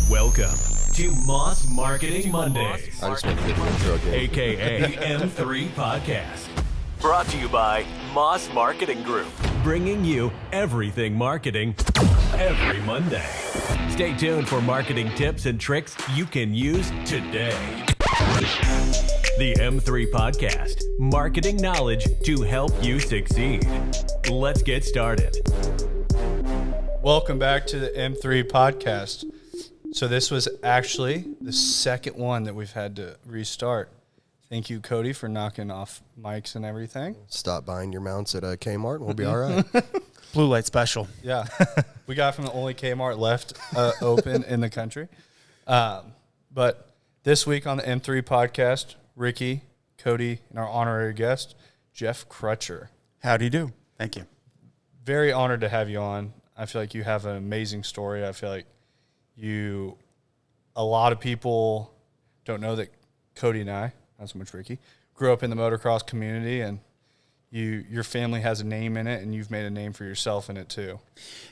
Welcome to Moss Marketing Mondays, I just want to get an intro again. aka the M3 Podcast. Brought to you by Moss Marketing Group, bringing you everything marketing every Monday. Stay tuned for marketing tips and tricks you can use today. The M3 Podcast, marketing knowledge to help you succeed. Let's get started. Welcome back to the M3 Podcast. So this was actually the second one that we've had to restart. Thank you, Cody, for knocking off mics and everything. Stop buying your mounts at Kmart and we'll be all right. Blue light special. Yeah. We got from the only Kmart left open in the country. But this week on the M3 Podcast, Ricky, Cody, and our honorary guest, Jeff Crutcher. How do you do? Thank you. Very honored to have you on. I feel like you have an amazing story. I feel like a lot of people don't know that Cody and I, not so much Ricky, grew up in the motocross community, and your family has a name in it, and you've made a name for yourself in it too.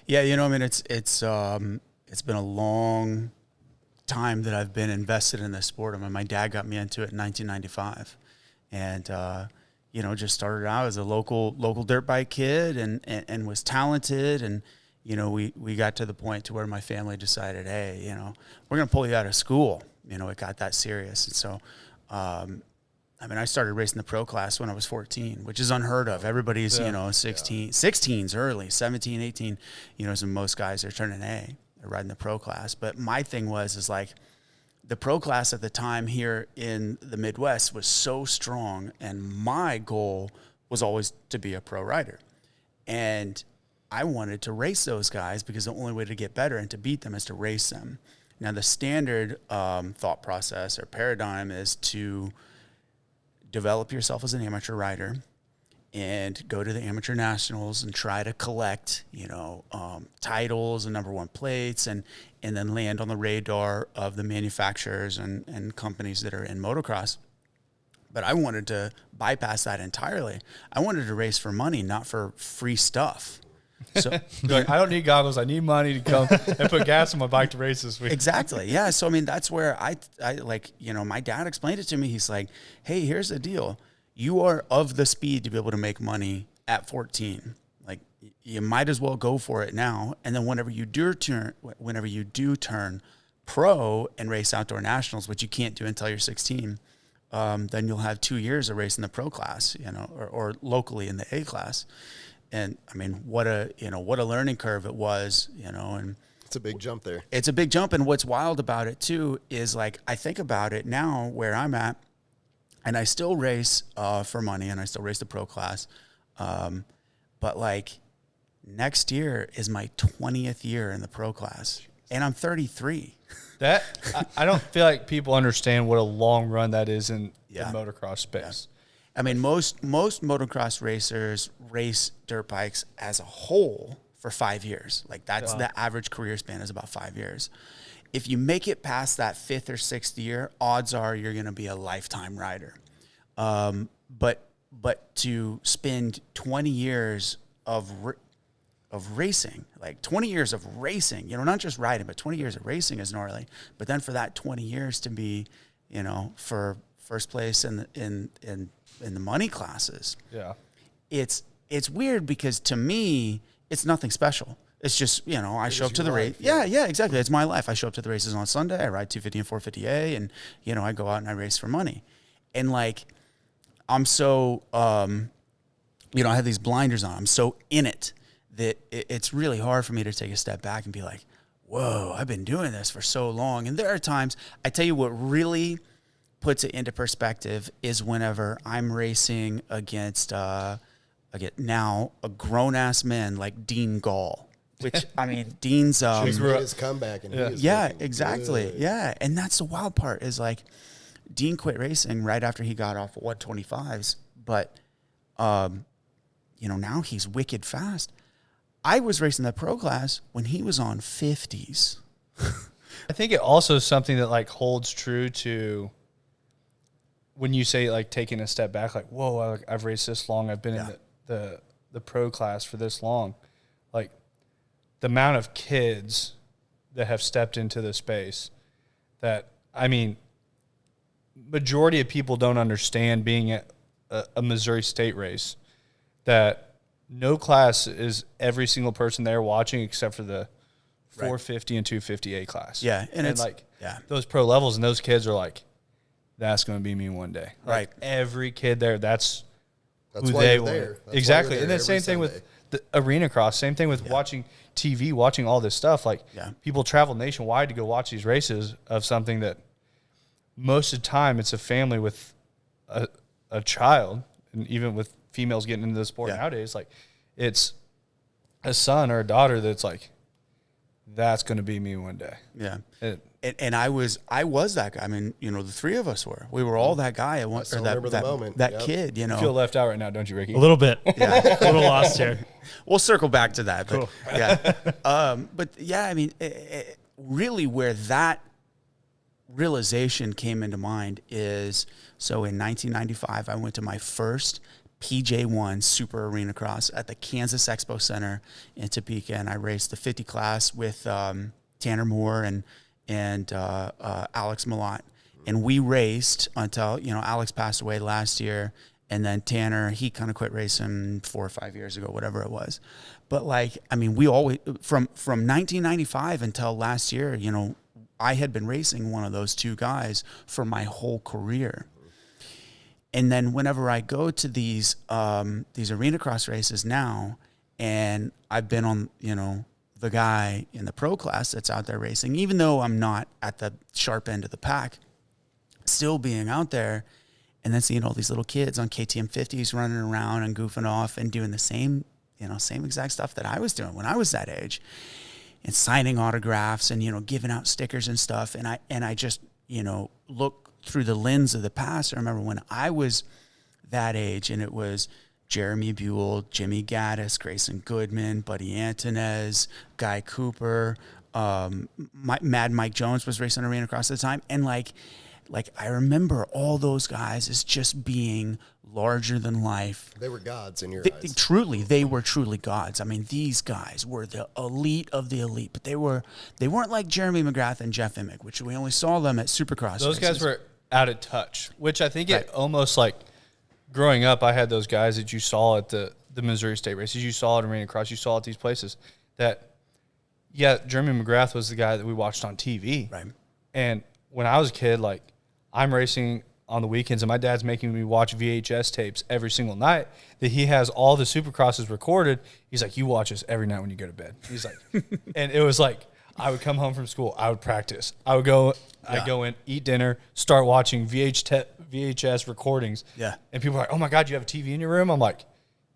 Yeah, it's been a long time that I've been invested in this sport. I mean, my dad got me into it in 1995, and just started out as a local dirt bike kid, and was talented, and we got to the point to where my family decided, hey, we're going to pull you out of school. It got that serious. And so, I started racing the pro class when I was 14, which is unheard of. Everybody's, 16's early, 17, 18, so most guys are turning A. They're riding the pro class. But my thing is the pro class at the time here in the Midwest was so strong, and my goal was always to be a pro rider. And I wanted to race those guys because the only way to get better and to beat them is to race them. Now, the standard thought process or paradigm is to develop yourself as an amateur rider and go to the amateur nationals and try to collect, titles and number one plates and then land on the radar of the manufacturers and companies that are in motocross. But I wanted to bypass that entirely. I wanted to race for money, not for free stuff. So like, I don't need goggles. I need money to come and put gas on my bike to race this week. Exactly. Yeah. So, that's where I my dad explained it to me. He's like, hey, here's the deal. You are of the speed to be able to make money at 14. Like, you might as well go for it now. And then whenever you do turn pro and race outdoor nationals, which you can't do until you're 16, then you'll have 2 years of racing the pro class, or locally in the A class. And what a learning curve it was, and It's a big jump there. It's a big jump. And what's wild about it too is, like, I think about it now where I'm at, and I still race for money, and I still race the pro class. But like, next year is my 20th year in the pro class, and I'm 33. I don't feel like people understand what a long run that is in the motocross space. Yeah. Most motocross racers race dirt bikes as a whole for 5 years. Like, that's the average career span is about 5 years. If you make it past that 5th or 6th year, odds are you're going to be a lifetime rider. But to spend 20 years of racing, like 20 years of racing, not just riding, but 20 years of racing is gnarly. But then for that 20 years to be, for first place in the money classes. Yeah. It's weird because to me, it's nothing special. It's just, I show up to the race. Yeah, exactly. It's my life. I show up to the races on Sunday. I ride 250 and 450A, and, I go out and I race for money. And like, I'm so, I have these blinders on. I'm so in it that it's really hard for me to take a step back and be like, whoa, I've been doing this for so long. And there are times, I tell you what really puts it into perspective is whenever I'm racing against now a grown-ass man like Dean Gall, which, Dean's... He's made his comeback. And exactly. Good. Yeah, and that's the wild part is, like, Dean quit racing right after he got off 125s, but, now he's wicked fast. I was racing the pro class when he was on 50s. I think it also is something that, like, holds true to when you say, like, taking a step back, like, whoa, I've raced this long. I've been in the pro class for this long. Like, the amount of kids that have stepped into the space that, I mean, majority of people don't understand being at a Missouri State race, that no class is every single person there watching except for the 450 and 250A class. Yeah. And it's like those pro levels, and those kids are like, that's going to be me one day. Like, every kid there, that's who why they you're want. there. That's Exactly. why you're And there the same thing Sunday. with the arena cross, same thing with watching TV, watching all this stuff. Like, people travel nationwide to go watch these races of something that most of the time it's a family with a child, and even with females getting into the sport nowadays, like, it's a son or a daughter that's like, that's going to be me one day. Yeah. And I was that guy. I mean, you know, the three of us were. We were all that guy at one, or that kid, you know. You feel left out right now, don't you, Ricky? A little bit. Yeah. A little lost here. We'll circle back to that. But, cool. Yeah. But yeah, I mean, really where that realization came into mind is, so in 1995, I went to my first PJ1 Super Arena Cross at the Kansas Expo Center in Topeka, and I raced the 50 class with Tanner Moore and Alex Malott, and we raced until, you know, Alex passed away last year, and then Tanner, he kind of quit racing 4 or 5 years ago, whatever it was. But like, I mean, we always from 1995 until last year, you know, I had been racing one of those two guys for my whole career. And then whenever I go to these arena cross races now, and I've been on, you know, the guy in the pro class that's out there racing, even though I'm not at the sharp end of the pack, still being out there, and then seeing all these little kids on KTM 50s running around and goofing off and doing the same exact stuff that I was doing when I was that age, and signing autographs and, you know, giving out stickers and stuff. And I just, you know, look through the lens of the past. I remember when I was that age, and it was Jeremy Buell, Jimmy Gaddis, Grayson Goodman, Buddy Antonez, Guy Cooper, Mad Mike Jones was racing arena cross at the time. And like I remember all those guys as just being larger than life. They were gods in your eyes. They were truly gods. I mean, these guys were the elite of the elite, but they weren't like Jeremy McGrath and Jeff Emig, which we only saw them at Supercross. Those races. guys were out of touch, which I think it almost, like, growing up, I had those guys that you saw at the Missouri State races, you saw at arena cross, you saw at these places that, Jeremy McGrath was the guy that we watched on TV. Right. And when I was a kid, like, I'm racing on the weekends, and my dad's making me watch VHS tapes every single night that he has all the Supercrosses recorded. He's like, you watch this every night when you go to bed. He's like, and it was like, I would come home from school, I would practice, I'd go in, eat dinner, start watching VHS recordings. Yeah. And people are like, oh my God, you have a TV in your room? I'm like,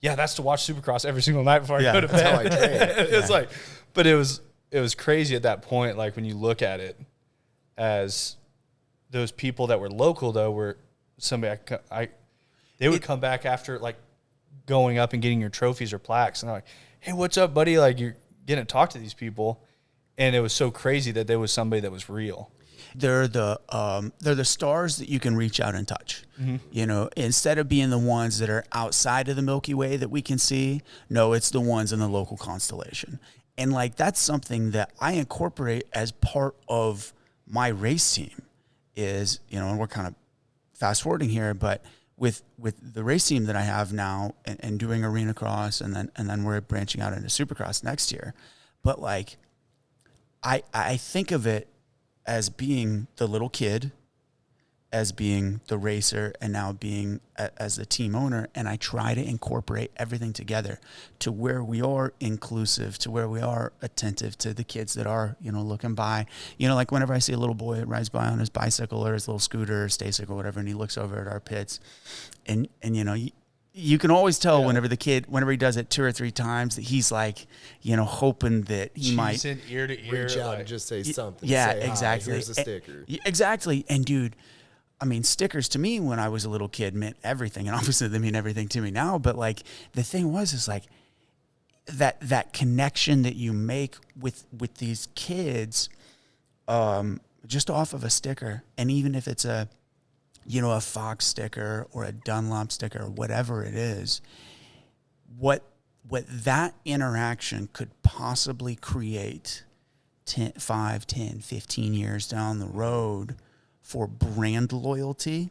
yeah, that's to watch Supercross every single night before I go to bed. That's how I train. It's like, but it was crazy at that point. Like, when you look at it as those people that were local, though, were somebody they would come back after, like, going up and getting your trophies or plaques, and they're like, hey, what's up, buddy? Like, you're getting to talk to these people. And it was so crazy that there was somebody that was real. They're the stars that you can reach out and touch. Mm-hmm. You know, instead of being the ones that are outside of the Milky Way that we can see, no, it's the ones in the local constellation. And like, that's something that I incorporate as part of my race team is, you know, and we're kind of fast forwarding here, but with the race team that I have now and doing arena cross, and then we're branching out into Supercross next year. But like, I think of it as being the little kid, as being the racer, and now being as the team owner. And I try to incorporate everything together to where we are inclusive, to where we are attentive to the kids that are, you know, looking by. You know, like whenever I see a little boy that rides by on his bicycle or his little scooter or Stasic or whatever, and he looks over at our pits, and you know, you can always tell whenever he does it 2 or 3 times that he's like, you know, hoping that he might ear to ear, reach out and just say something. Yeah, say, exactly. Here's a sticker. Exactly. And dude, I mean, stickers to me when I was a little kid meant everything, and obviously they mean everything to me now. But like, the thing is like that connection that you make with these kids, just off of a sticker, and even if it's a Fox sticker or a Dunlop sticker or whatever it is, what that interaction could possibly create 5, 10, 15 years down the road for brand loyalty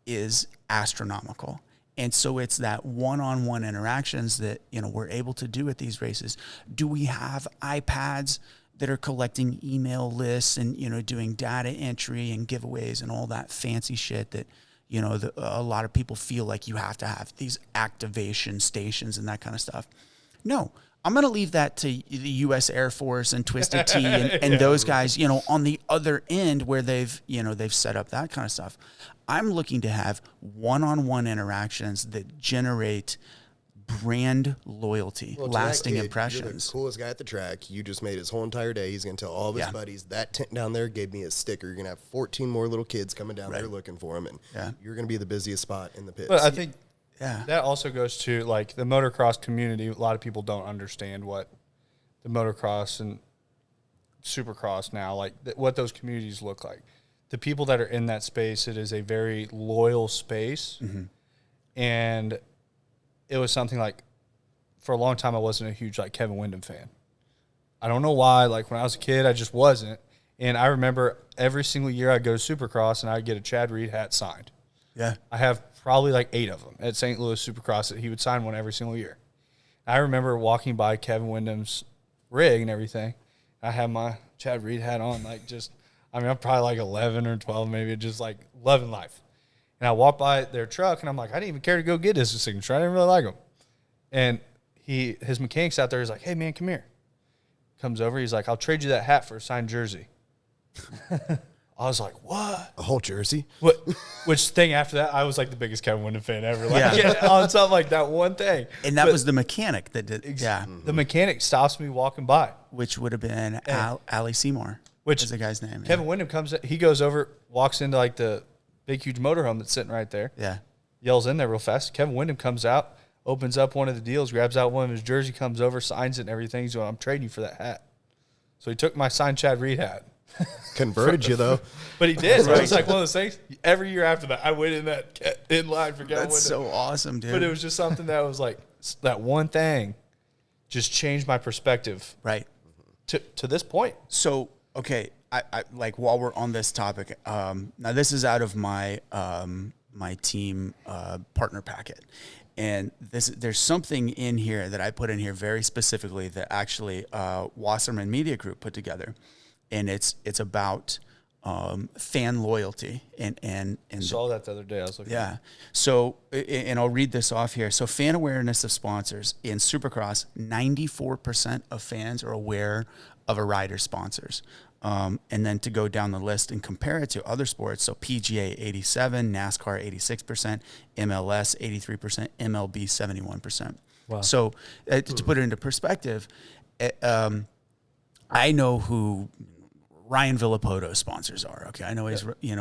is astronomical. And so it's that one-on-one interactions that, we're able to do at these races. Do we have iPads that are collecting email lists and, doing data entry and giveaways and all that fancy shit that, a lot of people feel like you have to have these activation stations and that kind of stuff? No. I'm going to leave that to the U.S. Air Force and Twisted Tea and those guys, on the other end where they've set up that kind of stuff. I'm looking to have one-on-one interactions that generate brand loyalty, lasting impressions. You're the coolest guy at the track. You just made his whole entire day. He's going to tell all of his buddies, that tent down there gave me a sticker. You're going to have 14 more little kids coming down there looking for him, and you're going to be the busiest spot in the pits. But I think that also goes to, like, the motocross community. A lot of people don't understand what the motocross and supercross now, like, what those communities look like. The people that are in that space, it is a very loyal space. Mm-hmm. And it was something like, for a long time, I wasn't a huge, like, Kevin Windham fan. I don't know why. Like, when I was a kid, I just wasn't. And I remember every single year I'd go to Supercross and I'd get a Chad Reed hat signed. Yeah. I have probably like 8 of them at St. Louis Supercross that he would sign one every single year. I remember walking by Kevin Windham's rig and everything. I had my Chad Reed hat on, like, just, I'm probably like 11 or 12 maybe, just like loving life. And I walked by their truck, and I'm like, I didn't even care to go get his signature. I didn't really like him. And his mechanic's out there. He's like, hey, man, come here. Comes over. He's like, I'll trade you that hat for a signed jersey. I was like, what? A whole jersey? Which thing after that, I was like the biggest Kevin Windham fan ever. Like, on something like that one thing. And that was the mechanic that did. The mechanic stops me walking by. Which would have been Ali Seymour. Which is the guy's name. Kevin Windham comes, he goes over, walks into like the big, huge motorhome that's sitting right there. Yeah. Yells in there real fast. Kevin Windham comes out, opens up one of the deals, grabs out one of his jersey, comes over, signs it and everything. He's going, I'm trading you for that hat. So he took my signed Chad Reed hat. Converted you, though. But he did. Right? It's like one of those things. Every year after that, I went in line for Kevin Windham. That's so awesome, dude. But it was just something that was like, that one thing just changed my perspective. Right. To this point. So, okay. I like, while we're on this topic, now this is out of my my team partner packet, and there's something in here that I put in here very specifically that actually Wasserman Media Group put together, and it's about fan loyalty and I saw that the other day. I was looking. Yeah. So, and I'll read this off here. So, fan awareness of sponsors in Supercross, 94% of fans are aware of a rider's sponsors. And then to go down the list and compare it to other sports, so PGA 87, NASCAR 86%, MLS 83%, MLB 71%. Wow. So to put it into perspective, I know who Ryan Villapoto's sponsors are. Okay, I know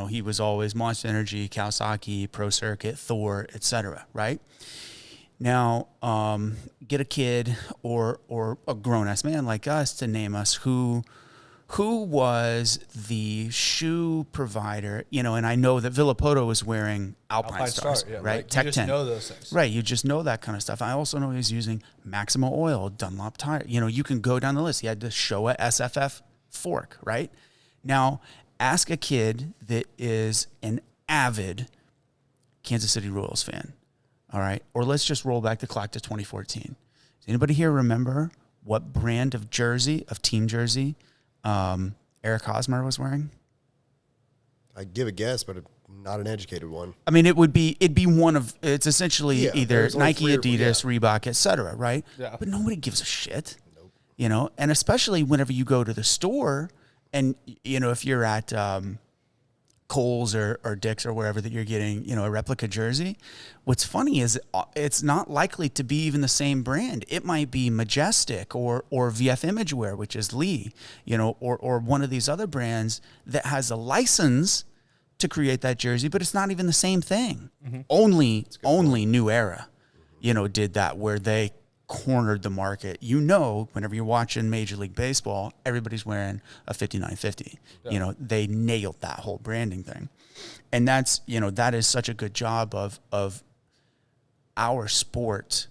he was always Monster Energy, Kawasaki, Pro Circuit, Thor, etc. Right? Now, get a kid or a grown ass man like us to name us who was the shoe provider, and I know that Villapoto was wearing Alpine Stars, right? Like, Tech 10. You just know those things. Right, you just know that kind of stuff. I also know he was using Maxima oil, Dunlop tire. You can go down the list. He had the Showa SFF fork, right? Now, ask a kid that is an avid Kansas City Royals fan, all right? Or let's just roll back the clock to 2014. Does anybody here remember what brand of team jersey, Eric Hosmer was wearing? I'd give a guess, but not an educated one. I mean, it's essentially either Nike, Adidas, Reebok, etc., right? Yeah. But nobody gives a shit. Nope. And especially whenever you go to the store and, if you're at Kohl's or Dick's or wherever that you're getting, a replica jersey, what's funny is it's not likely to be even the same brand. It might be Majestic or VF Imagewear, which is Lee, or one of these other brands that has a license to create that jersey, but it's not even the same thing. Mm-hmm. Only New Era, did that, where they cornered the market. Whenever you're watching Major League Baseball, everybody's wearing a 5950. Yeah. They nailed that whole branding thing. And that's, that is such a good job of our sport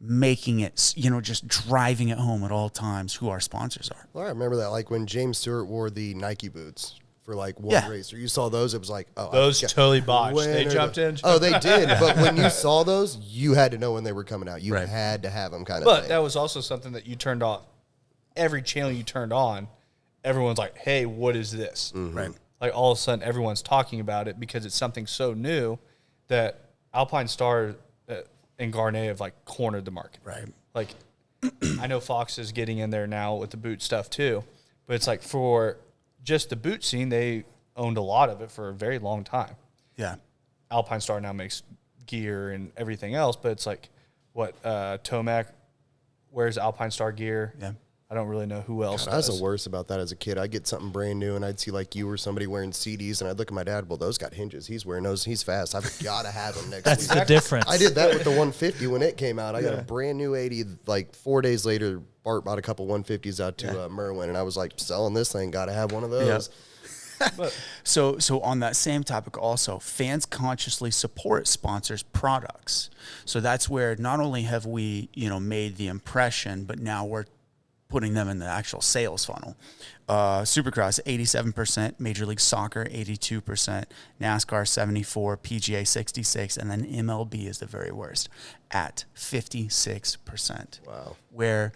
making it, you know, just driving it home at all times who our sponsors are. Well, I remember that, like when James Stewart wore the Nike boots for like one race, or you saw those, it was like, oh, those totally botched. They jumped in. Oh, they did. But when you saw those, you had to know when they were coming out. You had to have them kind of thing. But that was also something that you turned off. Every channel you turned on, everyone's like, hey, what is this? Mm-hmm. Right. Like all of a sudden everyone's talking about it because it's something so new that Alpine Star and Garnet have like cornered the market. Right. Like I know Fox is getting in there now with the boot stuff too, but it's like for just the boot scene, they owned a lot of it for a very long time. Yeah. Alpine Star now makes gear and everything else, but it's like what Tomac wears Alpine Star gear. Yeah. I don't really know who else God, I was does. the worst about that as a kid. I'd get something brand new, and I'd see like you or somebody wearing CDs, and I'd look at my dad. Well, those got hinges. He's wearing those. He's fast. I've got to have them next That's week. the difference. I did that with the 150 when it came out. I got a brand new 80. Like 4 days later, Bart bought a couple 150s out to Merwin, and I was like, selling this thing. Got to have one of those. Yeah. So on that same topic also, fans consciously support sponsors' products. So that's where not only have we, you know, made the impression, but now we're putting them in the actual sales funnel. Supercross, 87%, Major League Soccer, 82%, NASCAR, 74%, PGA, 66%, and then MLB is the very worst at 56%. Wow. Where,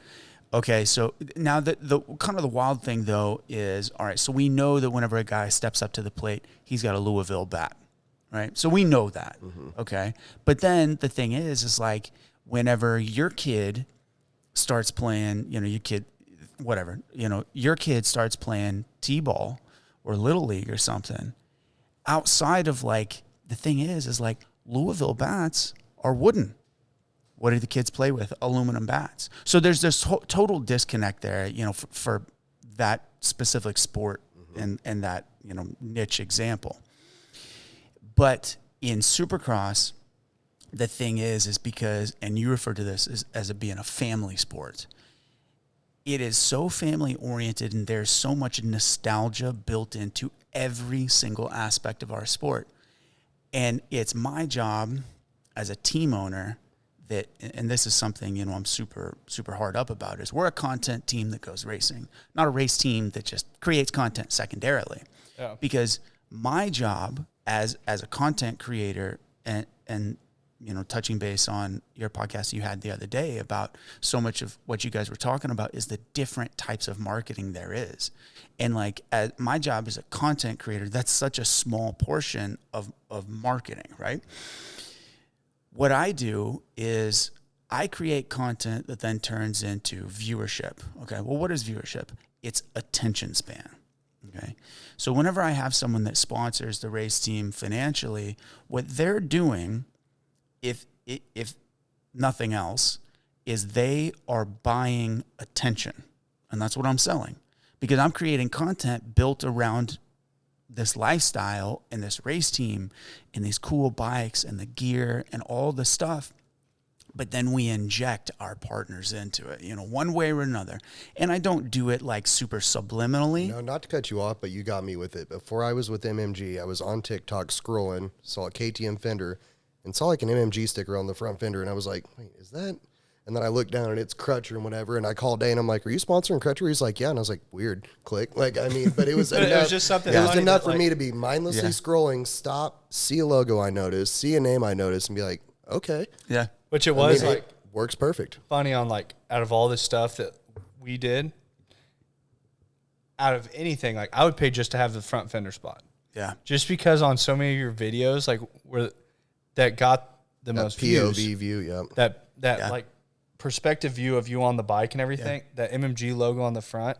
okay, so now the kind of the wild thing, though, is, all right, so we know that whenever a guy steps up to the plate, he's got a Louisville bat, right? So we know that, okay? But then the thing is like, whenever your kid starts playing, you know, your kid starts playing T-ball or Little League or something, outside of like, the thing is like Louisville bats are wooden. What do the kids play with? Aluminum bats. So there's this total disconnect there, you know, for that specific sport and that, you know, niche example. But in Supercross, the thing is because, and you refer to this as it being a family sport, it is so family oriented and there's so much nostalgia built into every single aspect of our sport. And it's my job as a team owner that, and this is something, you know, I'm super, super hard up about, is we're a content team that goes racing, not a race team that just creates content secondarily. Yeah. Because my job as a content creator and you know, touching base on your podcast you had the other day about so much of what you guys were talking about is the different types of marketing there is. And like, as my job as a content creator, that's such a small portion of marketing, right? What I do is I create content that then turns into viewership. Okay, well, what is viewership? It's attention span. Okay, so whenever I have someone that sponsors the race team financially, what they're doing, if nothing else, is they are buying attention. And that's what I'm selling. Because I'm creating content built around this lifestyle and this race team and these cool bikes and the gear and all the stuff. But then we inject our partners into it, you know, one way or another. And I don't do it like super subliminally. No, not to cut you off, but you got me with it. Before I was with MMG, I was on TikTok scrolling, saw a KTM fender, and saw like an MMG sticker on the front fender, and I was like, wait, is that? And then I looked down, and it's Crutcher and whatever, and I called Dane, I'm like, are you sponsoring Crutcher? He's like, yeah, and I was like, weird, click. Like, I mean, but it was enough. It was just something. It was enough for me to be mindlessly scrolling, stop, see a logo I noticed, see a name I noticed, and be like, okay. Yeah. Which it was like, it works perfect. Funny on like, out of all this stuff that we did, out of anything, like I would pay just to have the front fender spot. Yeah. Just because on so many of your videos, like that got the most POV views. view, yeah. That like perspective view of you on the bike and everything, that MMG logo on the front.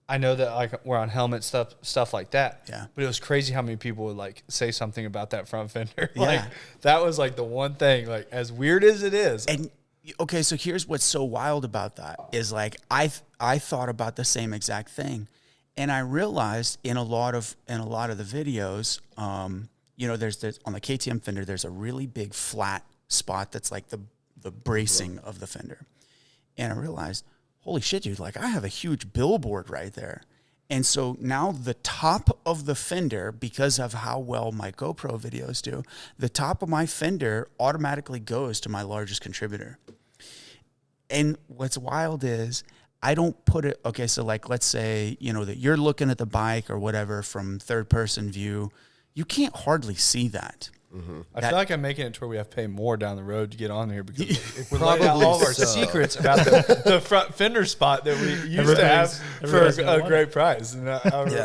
I know that like we're on helmet stuff like that. Yeah. But it was crazy how many people would like say something about that front fender. Like that was like the one thing, like as weird as it is. And okay, so here's what's so wild about that is like I thought about the same exact thing. And I realized in a lot of the videos, you know, there's on the KTM fender, there's a really big flat spot that's like the bracing of the fender. And I realized, holy shit, dude, like I have a huge billboard right there. And so now the top of the fender, because of how well my GoPro videos do, the top of my fender automatically goes to my largest contributor. And what's wild is I don't put it, okay, so like let's say, that you're looking at the bike or whatever from third person view, you can't hardly see that. Mm-hmm. I feel like I'm making it to where we have to pay more down the road to get on here because we're Probably laying out all of our so. secrets about the front fender spot that we used to have for a great price. And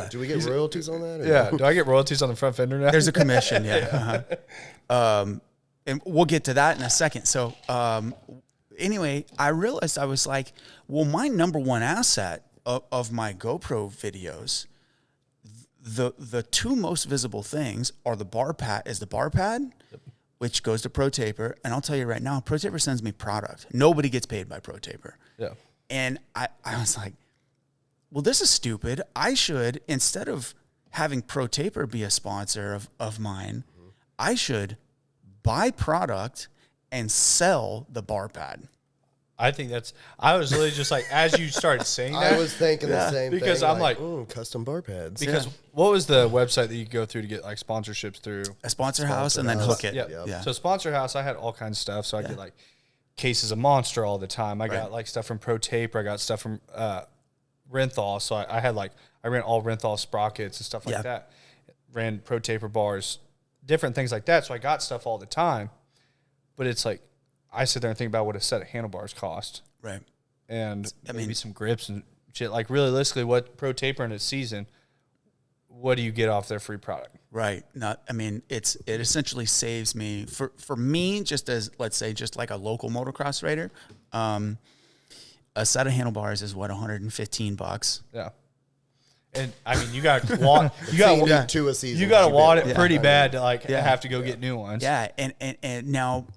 Do we get royalties on that? Or yeah. Do I get royalties on the front fender now? There's a commission, yeah. And we'll get to that in a second. So anyway, I realized I was like, well, my number one asset of my GoPro videos, the two most visible things are the bar pad, which goes to Pro Taper. And I'll tell you right now, Pro Taper sends me product. Nobody gets paid by Pro Taper. Yeah. And I was like, well, this is stupid. I should, instead of having Pro Taper be a sponsor of mine, I should buy product and sell the bar pad. I think I was literally just like, as you started saying that. I was thinking the same thing. Because I'm like, custom bar pads. Because what was the website that you could go through to get like sponsorships through? A sponsor house and then hook it. Yeah. So Sponsor House, I had all kinds of stuff. So I get like cases of Monster all the time. I got like stuff from Pro Taper. I got stuff from Renthal. So I had I ran all Renthal sprockets and stuff like that. Ran Pro Taper bars, different things like that. So I got stuff all the time. But it's like, I sit there and think about what a set of handlebars cost. Right. And maybe some grips and shit. Like realistically, what Pro Taper in a season, what do you get off their free product? Right. It essentially saves me for me, just as, let's say, just like a local motocross rider, a set of handlebars is what, $115. Yeah. And I mean, you got to wad it pretty bad to have to go get new ones. Yeah. And now,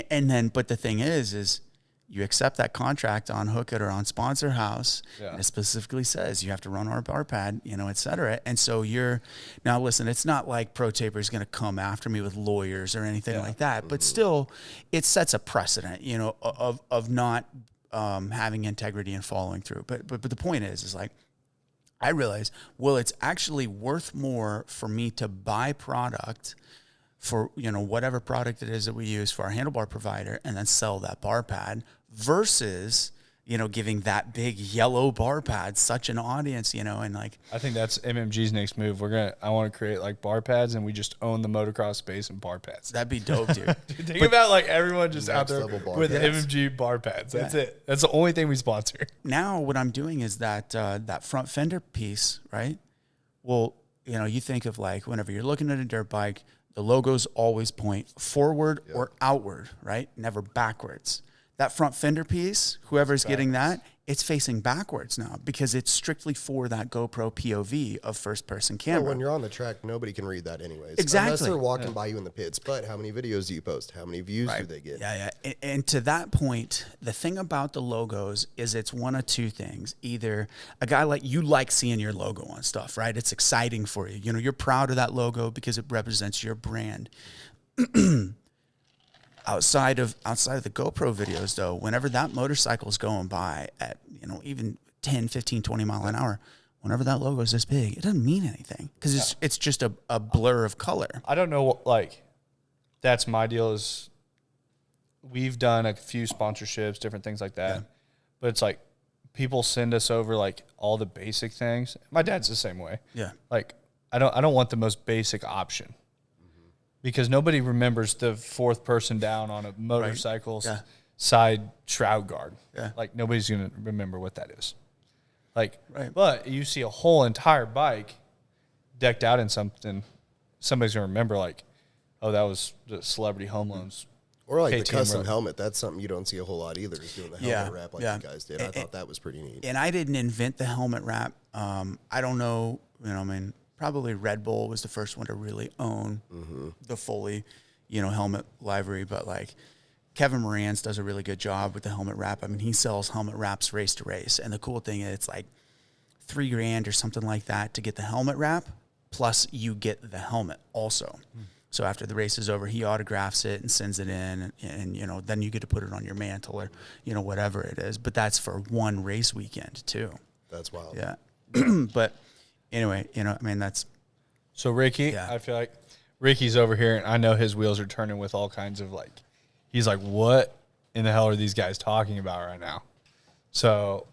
and then, but the thing is you accept that contract on Hook It or on Sponsor House, and it specifically says you have to run our bar pad, et cetera. And so now listen, it's not like Pro Taper is going to come after me with lawyers or anything like that, but still it sets a precedent, of not having integrity and following through. But the point is like, I realize, well, it's actually worth more for me to buy product for, whatever product it is that we use for our handlebar provider and then sell that bar pad versus, giving that big yellow bar pad such an audience, and like. I think that's MMG's next move. I want to create like bar pads and we just own the motocross space and bar pads. That'd be dope, dude. Think about like everyone just out there with MMG bar pads. That's it. That's the only thing we sponsor. Now what I'm doing is that front fender piece, right? Well, you think of like whenever you're looking at a dirt bike, the logos always point forward or outward, right? Never backwards. That front fender piece, whoever's getting that, it's facing backwards now because it's strictly for that GoPro POV of first-person camera. Well, when you're on the track, nobody can read that anyways. Exactly. Unless they're walking by you in the pits. But how many videos do you post? How many views do they get? Yeah. And to that point, the thing about the logos is it's one of two things. Either a guy like you like seeing your logo on stuff, right? It's exciting for you. You're proud of that logo because it represents your brand. Outside of the GoPro videos, though, whenever that motorcycle is going by at, even 10, 15, 20 mile an hour, whenever that logo is this big, it doesn't mean anything because it's just a blur of color. I don't know, that's my deal is we've done a few sponsorships, different things like that. Yeah. But it's like people send us over like all the basic things. My dad's the same way. Yeah. Like I don't want the most basic option. Because nobody remembers the fourth person down on a motorcycle's side shroud guard. Yeah. Like, nobody's going to remember what that is. But you see a whole entire bike decked out in something, somebody's going to remember, that was the Celebrity Home Loans. Or like KTM the custom helmet. That's something you don't see a whole lot either, is doing the helmet wrap like you guys did. I thought that was pretty neat. And I didn't invent the helmet wrap. I don't know, probably Red Bull was the first one to really own the fully, helmet livery. But Kevin Moran's does a really good job with the helmet wrap. He sells helmet wraps race to race. And the cool thing is it's like $3,000 or something like that to get the helmet wrap. Plus you get the helmet also. So after the race is over, he autographs it and sends it in and then you get to put it on your mantle or, whatever it is. But that's for one race weekend too. That's wild. Yeah. But anyway, I mean, that's. So Ricky, Yeah. I feel like Ricky's over here, and I know his wheels are turning with all kinds of he's like, what in the hell are these guys talking about right now? So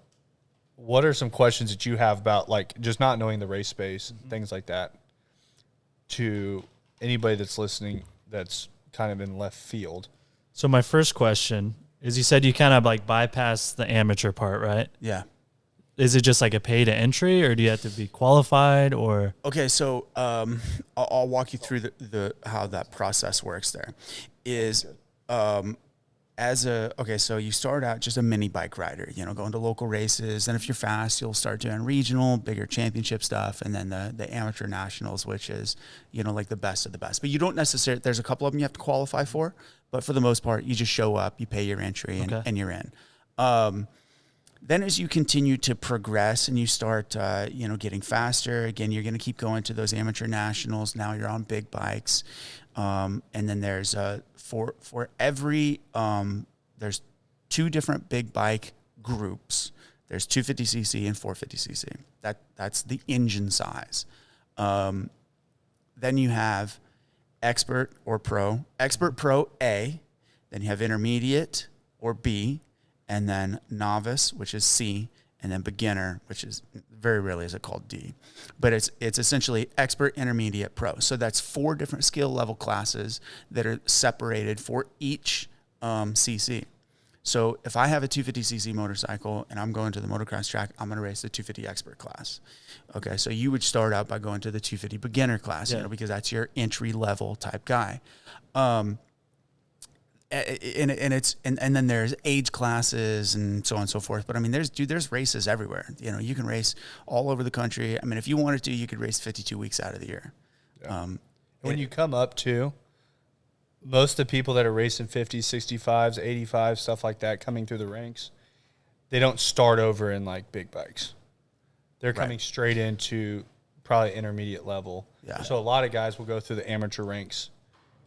what are some questions that you have about just not knowing the race space and things like that to anybody that's listening that's kind of in left field? So my first question is, you said you kind of bypass the amateur part, right? Yeah. Is it just a pay to entry, or do you have to be qualified, or? Okay, so I'll walk you through the how that process works. There is so you start out just a mini bike rider, going to local races, and if you're fast, you'll start doing regional, bigger championship stuff, and then the amateur nationals, which is the best of the best. But you don't necessarily. There's a couple of them you have to qualify for, but for the most part, you just show up, you pay your entry, and you're in. Then as you continue to progress and you start, getting faster, again, you're going to keep going to those amateur nationals. Now you're on big bikes. And then there's for every, there's 2 different big bike groups. There's 250cc and 450cc. That's the engine size. Then you have expert or pro, expert pro A. Then you have intermediate or B. And then novice, which is C, and then beginner, which is very rarely is it called D. But it's essentially expert, intermediate, pro. So that's 4 different skill level classes that are separated for each CC. So if I have a 250cc motorcycle and I'm going to the motocross track, I'm going to race the 250 expert class. Okay, so you would start out by going to the 250 beginner class, because that's your entry level type guy. And then there's age classes and so on and so forth. But I mean, there's races everywhere. You can race all over the country. I mean, if you wanted to, you could race 52 weeks out of the year. Yeah. When you come up to most of the people that are racing 50s, 65s, 85s, stuff like that, coming through the ranks, they don't start over in big bikes. They're coming straight into probably intermediate level. Yeah. So a lot of guys will go through the amateur ranks,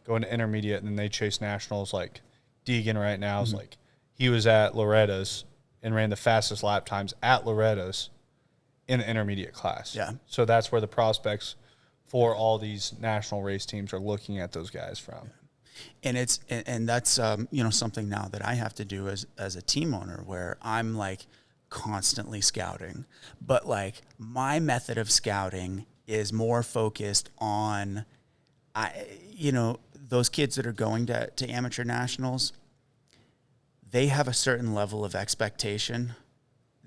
go into intermediate, and then they chase nationals. Deegan right now is he was at Loretta's and ran the fastest lap times at Loretta's in the intermediate class. Yeah. So that's where the prospects for all these national race teams are looking at those guys from. And that's something now that I have to do as a team owner, where I'm constantly scouting, but my method of scouting is more focused on those kids that are going to amateur nationals. They have a certain level of expectation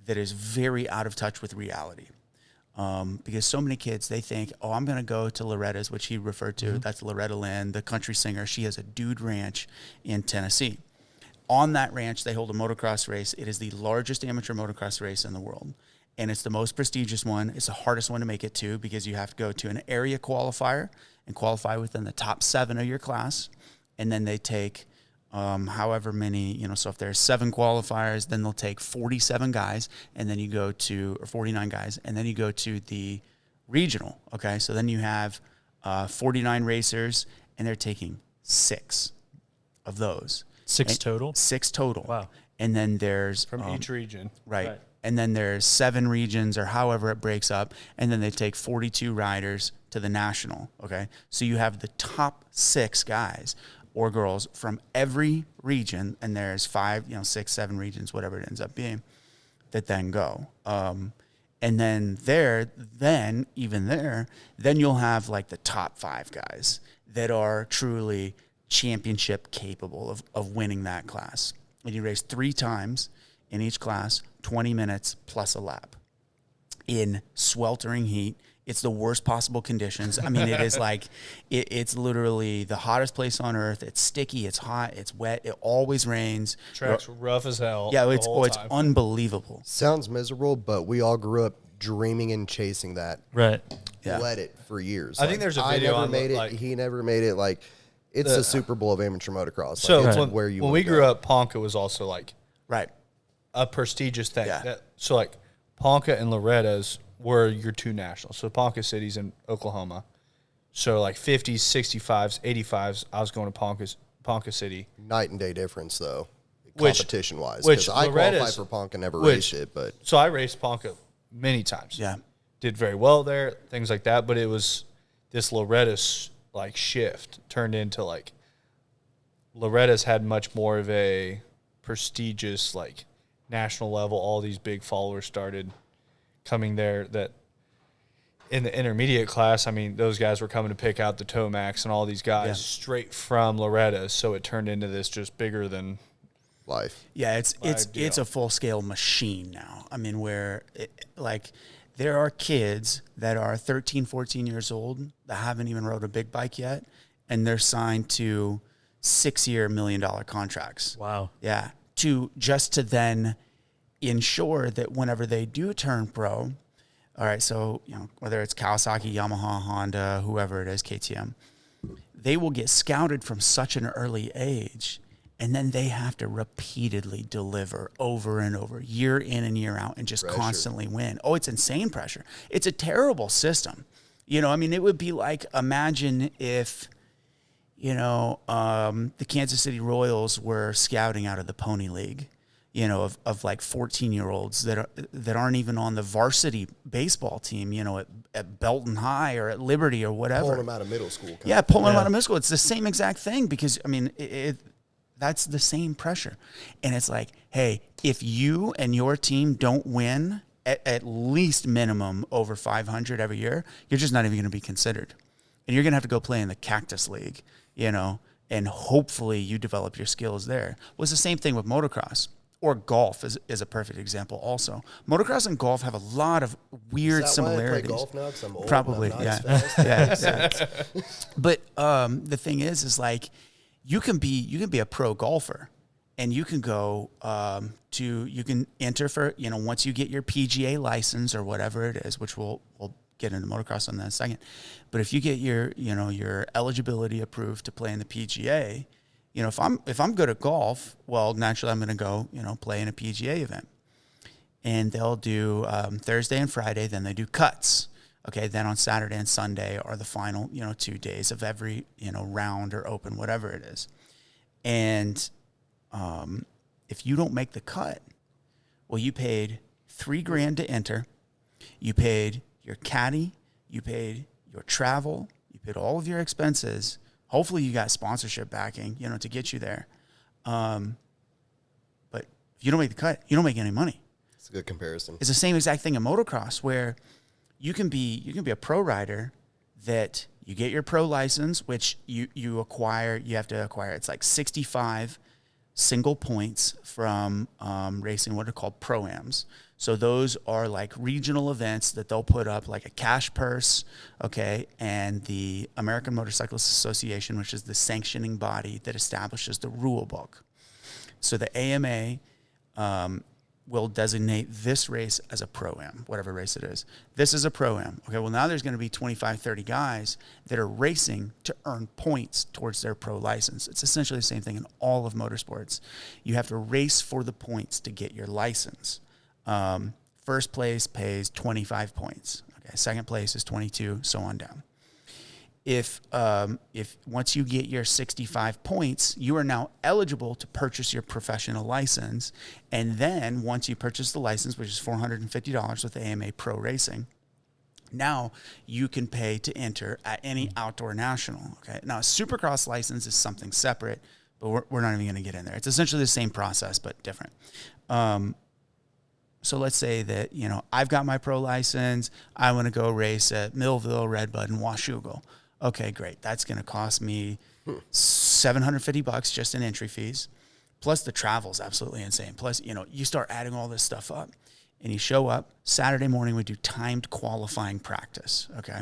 that is very out of touch with reality. Because so many kids, they think, I'm going to go to Loretta's, which he referred to. Mm-hmm. That's Loretta Lynn, the country singer. She has a dude ranch in Tennessee. On that ranch, they hold a motocross race. It is the largest amateur motocross race in the world. And it's the most prestigious one. It's the hardest one to make it to, because you have to go to an area qualifier and qualify within the top 7 of your class. And then they take however many, so if there's 7 qualifiers, then they'll take 47 guys, and then you go to, or 49 guys, and then you go to the regional, okay? So then you have 49 racers, and they're taking 6 of those. 6 total? 6 total. Wow. And then there's... From each region. Right. And then there's 7 regions, or however it breaks up, and then they take 42 riders to the national, okay? So you have the top 6 guys or girls from every region, and there's 5, 6, 7 regions, whatever it ends up being, that then go. And then then you'll have the top 5 guys that are truly championship capable of winning that class. And you race 3 times in each class, 20 minutes plus a lap in sweltering heat. It's the worst possible conditions. I mean, it is it's literally the hottest place on earth. It's sticky, it's hot, it's wet, it always rains. Track's rough as hell. Yeah, it's unbelievable. Sounds miserable, but we all grew up dreaming and chasing that. Right. Yeah. Led it for years. I think there's a video I never on made it. He never made it. It's the Super Bowl of amateur motocross. So it's when we grew up, Ponca was also right, a prestigious thing. Yeah. So Ponca and Loretta's were your 2 nationals. So Ponca City's in Oklahoma. So 50s, 65s, 85s, I was going to Ponca City. Night and day difference, though, Which competition-wise. Which Because I qualified Loretta's- for Ponca, never raced it. But So I raced Ponca many times. yeah. did very well there, things like that. But it was this Loretta's like shift turned into like Loretta's had much more of a prestigious like national level. All these big followers started coming there. That in the intermediate class, I mean, those guys were coming to pick out the Tomacs and all these guys straight from Loretta's. So it turned into this just bigger than life. Yeah, it's a full scale machine now. I mean, where like there are kids that are 13, 14 years old that haven't even rode a big bike yet, and they're signed to 6-year $1 million contracts. Wow. Yeah, to then ensure that whenever they do turn pro, all right, so whether it's Kawasaki, Yamaha, Honda, whoever it is, KTM, they will get scouted from such an early age. And then they have to repeatedly deliver over and over, year in and year out, and just constantly win. Oh, it's insane pressure. It's a terrible system. I mean, it would be like, imagine if, the Kansas City Royals were scouting out of the Pony League, of like 14-year-olds that aren't even on the varsity baseball team, at Belton High or at Liberty or whatever. Pulling them out of middle school. Pulling them out of middle school. It's the same exact thing because, I mean, that's the same pressure. And it's like, hey, if you and your team don't win at least minimum over 500 every year, you're just not even going to be considered. And you're going to have to go play in the Cactus League, and hopefully you develop your skills there. Well, it's the same thing with motocross. Or golf is a perfect example also. Motocross and golf have a lot of weird similarities. Why I play golf now? Because I'm old. Probably, and I'm not as fast. Yeah. But the thing is like, you can be a pro golfer, and you can go you can enter for, once you get your PGA license or whatever it is, which we'll get into motocross on that in a second. But if you get your eligibility approved to play in the PGA, if I'm good at golf, well, naturally I'm going to go, play in a PGA event. And they'll do Thursday and Friday, then they do cuts. Okay, then on Saturday and Sunday are the final, 2 days of every, round or open, whatever it is. And if you don't make the cut, well, you paid $3,000 to enter. You paid your caddy. You paid your travel. You paid all of your expenses. Hopefully you got sponsorship backing, to get you there. But if you don't make the cut, you don't make any money. It's a good comparison. It's the same exact thing in motocross where you can be a pro rider that you get your pro license, which you have to acquire. It's like 65 single points from racing what are called pro-ams. So those are like regional events that they'll put up like a cash purse, okay, and the American Motorcyclists Association, which is the sanctioning body that establishes the rule book. So the AMA will designate this race as a pro-am, whatever race it is. This is a pro-am. Okay, well, now there's going to be 25, 30 guys that are racing to earn points towards their pro license. It's essentially the same thing in all of motorsports. You have to race for the points to get your license. First place pays 25 points. Okay, second place is 22, so on down. If once you get your 65 points, you are now eligible to purchase your professional license. And then once you purchase the license, which is $450 with the AMA Pro Racing, now you can pay to enter at any outdoor national. Okay. Now a Supercross license is something separate, but we're not even going to get in there. It's essentially the same process, but different. So let's say that, I've got my pro license. I want to go race at Millville, Redbud, and Washougal. Okay, great. That's going to cost me $750 just in entry fees. Plus the travel's absolutely insane. Plus, you start adding all this stuff up and you show up. Saturday morning, we do timed qualifying practice. Okay.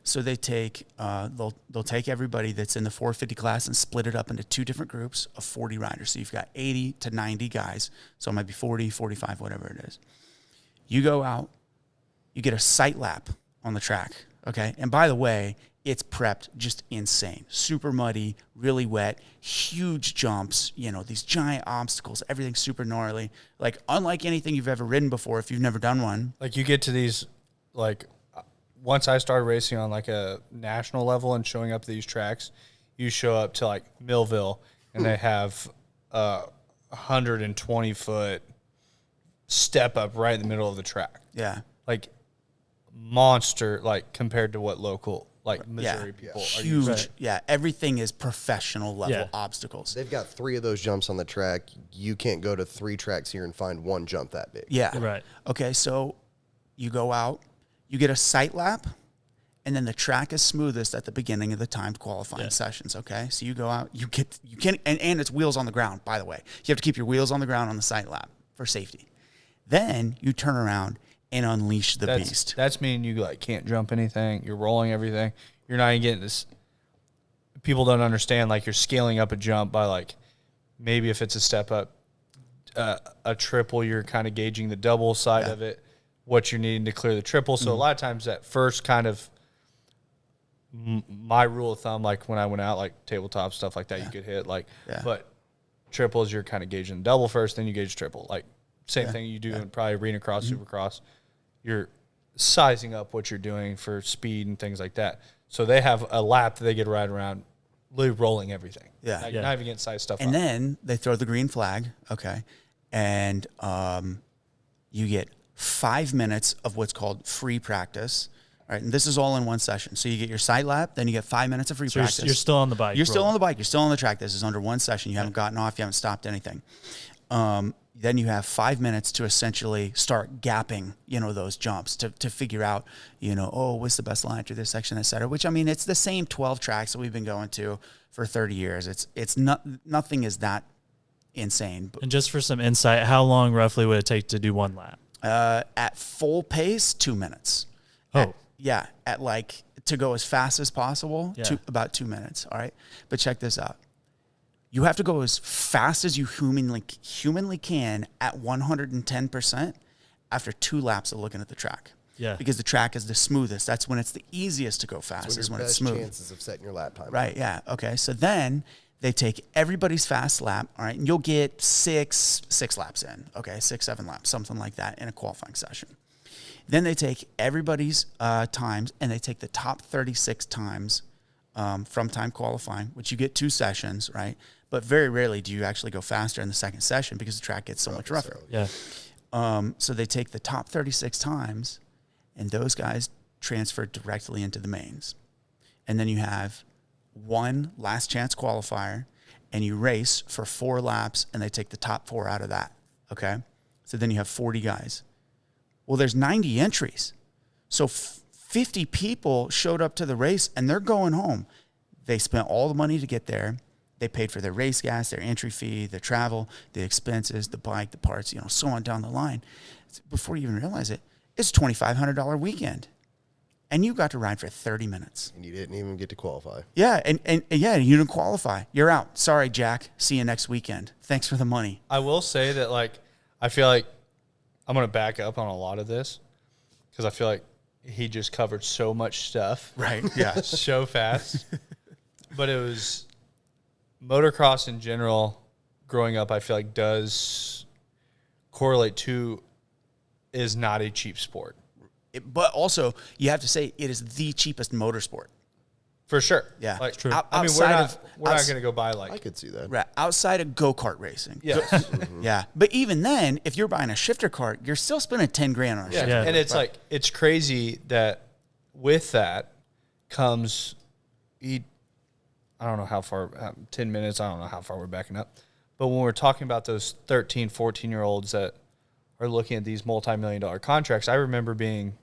So they take, they'll take everybody that's in the 450 class and split it up into two different groups of 40 riders. So you've got 80 to 90 guys. So it might be 40, 45, whatever it is. You go out, you get a sight lap on the track. Okay. And by the way, it's prepped just insane. Super muddy, really wet, huge jumps, these giant obstacles, everything's super gnarly. Like, unlike anything you've ever ridden before, if you've never done one. Like, you get to these, like, once I started racing on, like, a national level and showing up to these tracks, you show up to, like, Millville, and they have a 120-foot step up right in the middle of the track. Yeah. Like, monster, like compared to what local, like Missouri people are huge. using. Right. Yeah, everything is professional level obstacles. They've got 3 of those jumps on the track. You can't go to 3 tracks here and find one jump that big. Yeah. Right. Okay, so you go out, you get a sight lap, and then the track is smoothest at the beginning of the timed qualifying sessions. Okay, so you go out, you can, and it's wheels on the ground. By the way, you have to keep your wheels on the ground on the sight lap for safety. Then you turn around and unleash the beast. That's meaning you like can't jump anything. You're rolling everything. You're not even getting this. People don't understand, like, you're scaling up a jump by, like, maybe if it's a step up, a triple, you're kind of gauging the double side of it, what you're needing to clear the triple. So a lot of times that first kind of my rule of thumb, like when I went out, like tabletop stuff like that, you could hit like, but triples, you're kind of gauging the double first, then you gauge triple. Like same thing you do in probably arena cross, supercross. You're sizing up what you're doing for speed and things like that. So they have a lap that they get right around, literally rolling everything. Not even getting size stuff. And then they throw the green flag. Okay, and you get 5 minutes of what's called free practice. All right, and this is all in one session. So you get your sight lap, then you get 5 minutes of free practice. You're still on the bike. You're still on the bike. You're still on the track. This is under one session. You haven't gotten off. You haven't stopped anything. Then you have 5 minutes to essentially start gapping, those jumps to figure out, what's the best line through this section, et cetera. Which, I mean, it's the same 12 tracks that we've been going to for 30 years. It's not, nothing is that insane. And just for some insight, how long roughly would it take to do one lap? At full pace, 2 minutes. Oh. At like to go as fast as possible, about 2 minutes. All right. But check this out. You have to go as fast as you humanly can at 110% after 2 laps of looking at the track. Yeah. Because the track is the smoothest. That's when it's the easiest to go fast, is when it's smooth. Chances of setting your lap time. Right, yeah. Okay. So then they take everybody's fast lap, all right, and you'll get six laps in. Okay, 6-7 laps, something like that in a qualifying session. Then they take everybody's times, and they take the top 36 times from time qualifying, which you get 2 sessions, right? But very rarely do you actually go faster in the second session because the track gets so much rougher. Yeah. So they take the top 36 times, and those guys transfer directly into the mains. And then you have one last chance qualifier, and you race for 4 laps, and they take the top 4 out of that, okay? So then you have 40 guys. Well, there's 90 entries. So 50 people showed up to the race, and they're going home. They spent all the money to get there. They paid for their race gas, their entry fee, the travel, the expenses, the bike, the parts, so on down the line. Before you even realize it, it's a $2,500 weekend. And you got to ride for 30 minutes. And you didn't even get to qualify. Yeah, and you didn't qualify. You're out. Sorry, Jack. See you next weekend. Thanks for the money. I will say that, like, I feel like I'm going to back up on a lot of this because I feel like he just covered so much stuff. Right, yeah. So fast. But it was motocross in general, growing up, I feel like does correlate to is not a cheap sport. But also, you have to say it is the cheapest motorsport. For sure. Yeah. Like, true. I mean, we're not going to go buy, like... I could see that. Right, outside of go-kart racing. Yeah. Yeah. But even then, if you're buying a shifter cart, you're still spending $10,000 on a shifter. Yeah. And it's like, it's crazy that with that comes, I don't know how far, 10 minutes, I don't know how far we're backing up. But when we're talking about those 13, 14-year-olds that are looking at these multi-million-dollar contracts, I remember being,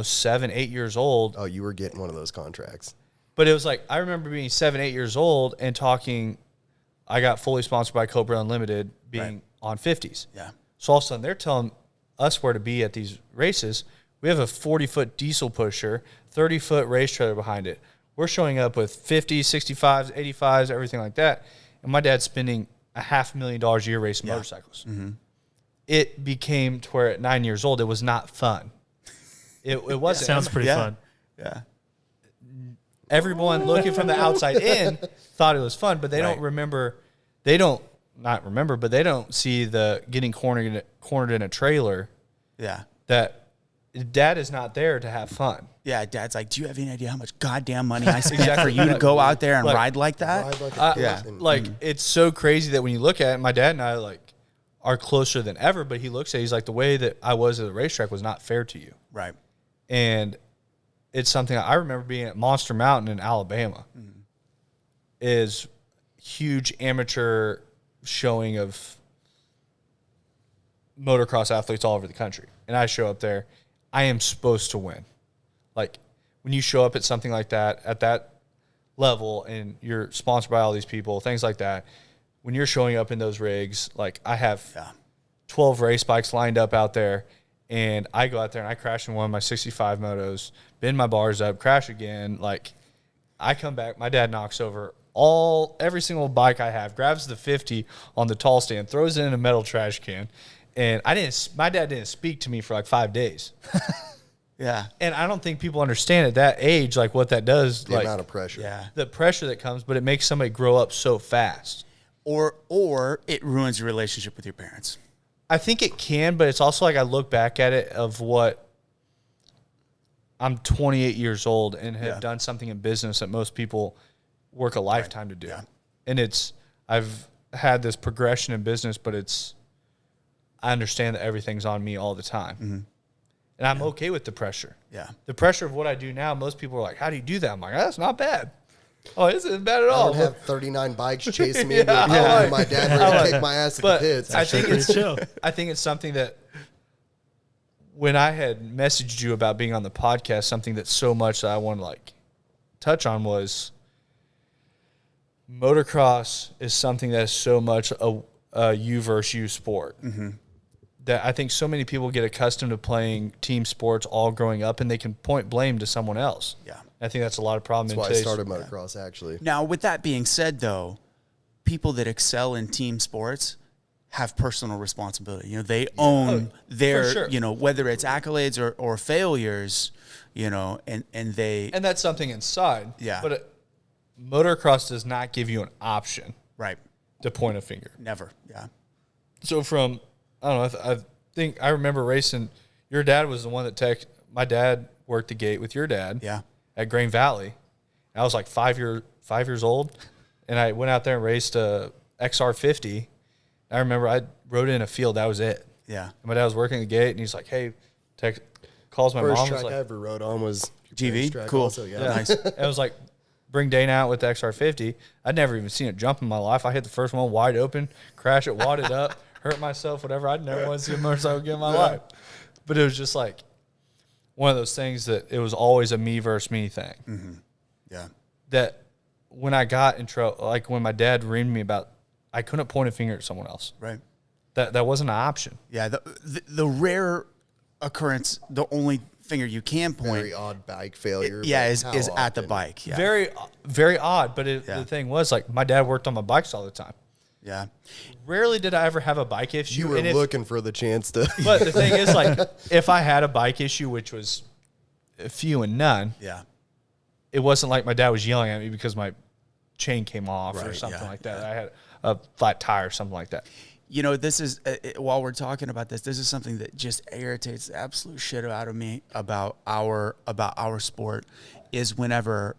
7, 8 years old. Oh, you were getting one of those contracts. But it was like, I remember being 7, 8 years old and talking, I got fully sponsored by Cobra Unlimited being on 50s. Yeah. So all of a sudden they're telling us where to be at these races. We have a 40-foot diesel pusher, 30-foot race trailer behind it. We're showing up with 50s, 65s, 85s, everything like that. And my dad's spending $500,000 a year racing motorcycles. Mm-hmm. It became to where at 9 years old, it was not fun. It wasn't. Sounds pretty fun. Yeah. Everyone looking from the outside in thought it was fun, but they don't remember. They don't see the getting cornered in a trailer. Yeah. That dad is not there to have fun. Yeah, Dad's like, do you have any idea how much goddamn money I spent for you to go out there and ride like that? Ride like a It's so crazy that when you look at it, my dad and I are closer than ever, but he looks at it, he's like, the way that I was at the racetrack was not fair to you. Right. And it's something I remember being at Monster Mountain in Alabama. Is huge amateur showing of motocross athletes all over the country. And I show up there. I am supposed to win. Like, when you show up at something like that, at that level, and you're sponsored by all these people, things like that, when you're showing up in those rigs, like, I have 12 race bikes lined up out there, and I go out there and I crash in one of my 65 motos, bend my bars up, crash again. Like, I come back, my dad knocks over every single bike I have, grabs the 50 on the tall stand, throws it in a metal trash can, and my dad didn't speak to me for like 5 days. Yeah. And I don't think people understand at that age, like, what that does. The amount of pressure. Yeah. The pressure that comes, but it makes somebody grow up so fast. Or it ruins your relationship with your parents. I think it can, but it's also like I look back at it of what I'm 28 years old and have done something in business that most people work a lifetime to do. Yeah. And I've had this progression in business, but I understand that everything's on me all the time. Mm-hmm. And I'm okay with the pressure. Yeah. The pressure of what I do now, most people are like, how do you do that? I'm like, that's not bad. Oh, it isn't bad at all. I don't have 39 bikes chasing me into a car and my dad ready to kick my ass at the pits. I think it's something that when I had messaged you about being on the podcast, something that so much that I want to like touch on was motocross is something that is so much a you versus you sport. Mm-hmm. That I think so many people get accustomed to playing team sports all growing up, and they can point blame to someone else. Yeah, I think that's a lot of problem. That's why I started motocross, actually. Now, with that being said, though, people that excel in team sports have personal responsibility. You know, they own their, you know, whether it's accolades or failures, you know, and that's something inside. Yeah, but motocross does not give you an option, right, to point a finger. Never. Yeah. So I don't know. I think I remember racing. Your dad was the one that my dad worked the gate with your dad. Yeah. At Grain Valley. I was like 5 years old, and I went out there and raced a XR50. I remember I rode in a field. That was it. Yeah. And my dad was working the gate, and he's like, "Hey," calls my First mom. track I ever rode on was GV. Cool. Also, yeah. Nice. I was like, bring Dana out with the XR50. I'd never even seen it jump in my life. I hit the first one wide open, crash it, wadded up, hurt myself, whatever. I'd never want to see a motorcycle again in my life. But it was just like one of those things that it was always a me versus me thing. Mm-hmm. Yeah. That when I got in trouble, like when my dad reamed me about, I couldn't point a finger at someone else. Right. That wasn't an option. Yeah. The rare occurrence, the only finger you can point. Very odd bike failure. Is at the bike. Yeah. Very, very odd. But the thing was, like, my dad worked on my bikes all the time. Yeah. Rarely did I ever have a bike issue. You were looking for the chance to. But the thing is, like, if I had a bike issue, which was few and none, it wasn't like my dad was yelling at me because my chain came off or something like that. I had a flat tire or something like that. You know, this is, while we're talking about this is something that just irritates the absolute shit out of me about our sport is whenever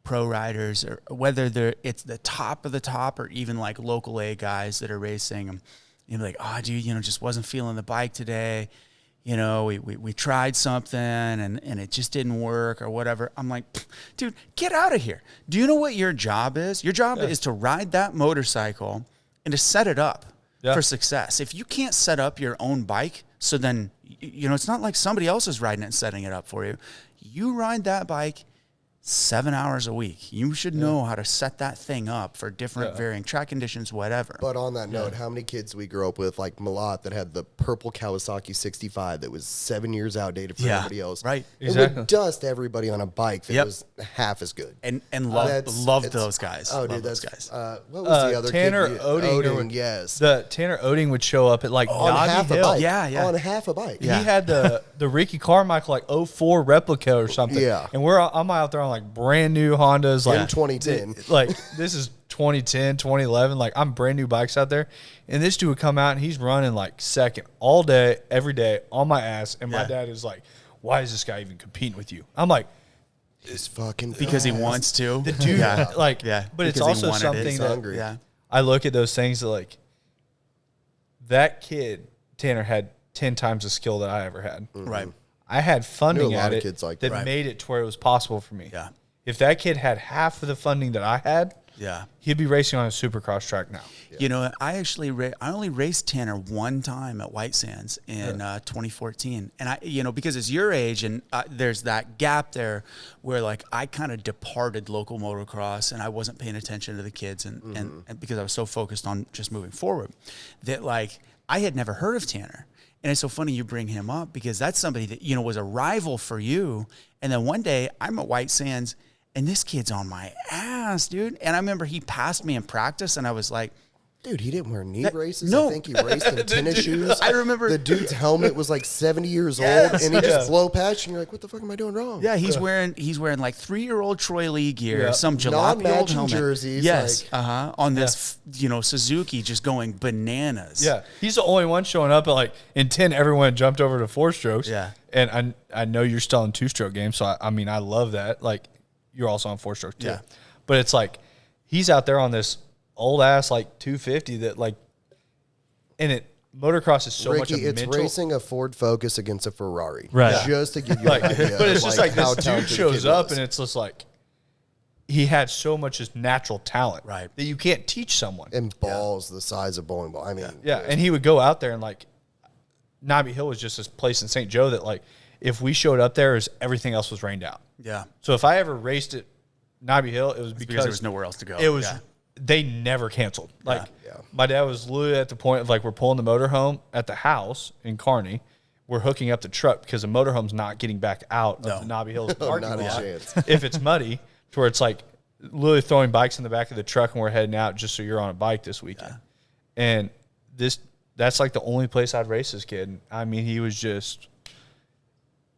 pro riders, or whether it's the top of the top or even like local A guys that are racing, you know, like, oh, dude, you know, just wasn't feeling the bike today. You know, we tried something and it just didn't work or whatever. I'm like, dude, get out of here. Do you know what your job is? Your job is to ride that motorcycle and to set it up for success. If you can't set up your own bike, so then, you know, it's not like somebody else is riding it and setting it up for you. You ride that bike 7 hours a week. You should know how to set that thing up for different varying track conditions, whatever. But on that note, how many kids we grew up with, like Malat, that had the purple Kawasaki 65 that was 7 years outdated for everybody else. Right. It would dust everybody on a bike that was half as good. And love those guys. Oh, love dude, those guys. What was the other Tanner kid? Oding, yes. The Tanner Oding would show up at like on half Hill. a bike. Yeah. On half a bike. He had the Ricky Carmichael like 04 replica or something. Yeah. And I'm out there on like brand new Hondas, like in 2010. Like this is 2010, 2011. Like I'm brand new bikes out there, and this dude would come out and he's running like second all day, every day on my ass. And my dad is like, "Why is this guy even competing with you?" I'm like, "It's fucking because he wants to." The dude, but it's also something that hungry. I look at those things that like that kid Tanner had 10 times the skill that I ever had. Right. I had funding lot at of it kids like that that. made it to where it was possible for me. Yeah. If that kid had half of the funding that I had, he'd be racing on a Supercross track now. You know, I only raced Tanner one time at White Sands in 2014, and because it's your age, and there's that gap there where like I kind of departed local motocross, and I wasn't paying attention to the kids, and because I was so focused on just moving forward, that like I had never heard of Tanner. And it's so funny you bring him up because that's somebody that, was a rival for you. And then one day I'm at White Sands and this kid's on my ass, dude. And I remember he passed me in practice and I was like, dude, he didn't wear knee braces. no. I think he raced in tennis shoes. I remember the dude's helmet was like 70 years old, and he just blow patched, and you're like, what the fuck am I doing wrong? Yeah, he's wearing like 3-year-old Troy Lee gear, some jalopy old non-matching helmet. jerseys. Yes, on this, Suzuki just going bananas. Yeah, he's the only one showing up at like in 10. Everyone jumped over to 4 strokes. Yeah, and I know you're still in 2-stroke game, so I mean I love that. Like you're also on 4-stroke too. Yeah. But it's like he's out there on this old ass like 250 that like. And motocross is so much a it's mental. racing a Ford Focus against a Ferrari. Right. Just to give you an idea. But it's just like how this dude talented the shows kid up was. and it's just like he had so much just natural talent Right. that you can't teach someone. And balls the size of bowling ball. I mean, Yeah, and he would go out there and like Knobby Hill was just this place in St. Joe that like if we showed up there, everything else was rained out. Yeah. So if I ever raced at Knobby Hill, it was because there was nowhere else to go. It was Yeah. they never canceled. Like Yeah. my dad was literally at the point of like we're pulling the motorhome at the house in Kearney. We're hooking up the truck because the motorhome's not getting back out of the Knobby Hills parking not a lot chance. if it's muddy, to where it's like literally throwing bikes in the back of the truck and we're heading out just so you're on a bike this weekend. And that's like the only place I'd race this kid. And I mean, he was just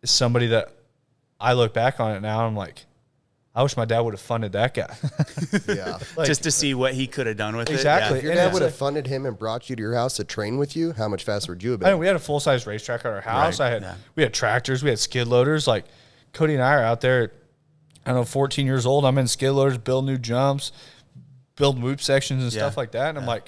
somebody that I look back on it now and I'm like, I wish my dad would have funded that guy. Yeah. Like, just to see what he could have done with Exactly. it. If your And dad it's would have like- funded him and brought you to your house to train with you, how much faster would you have I mean, been? we had a full size racetrack at our house. Right. We had tractors, we had skid loaders. Like Cody and I are out there. I don't know, 14 years old. I'm in skid loaders, build new jumps, build whoop sections and stuff like that. And I'm like,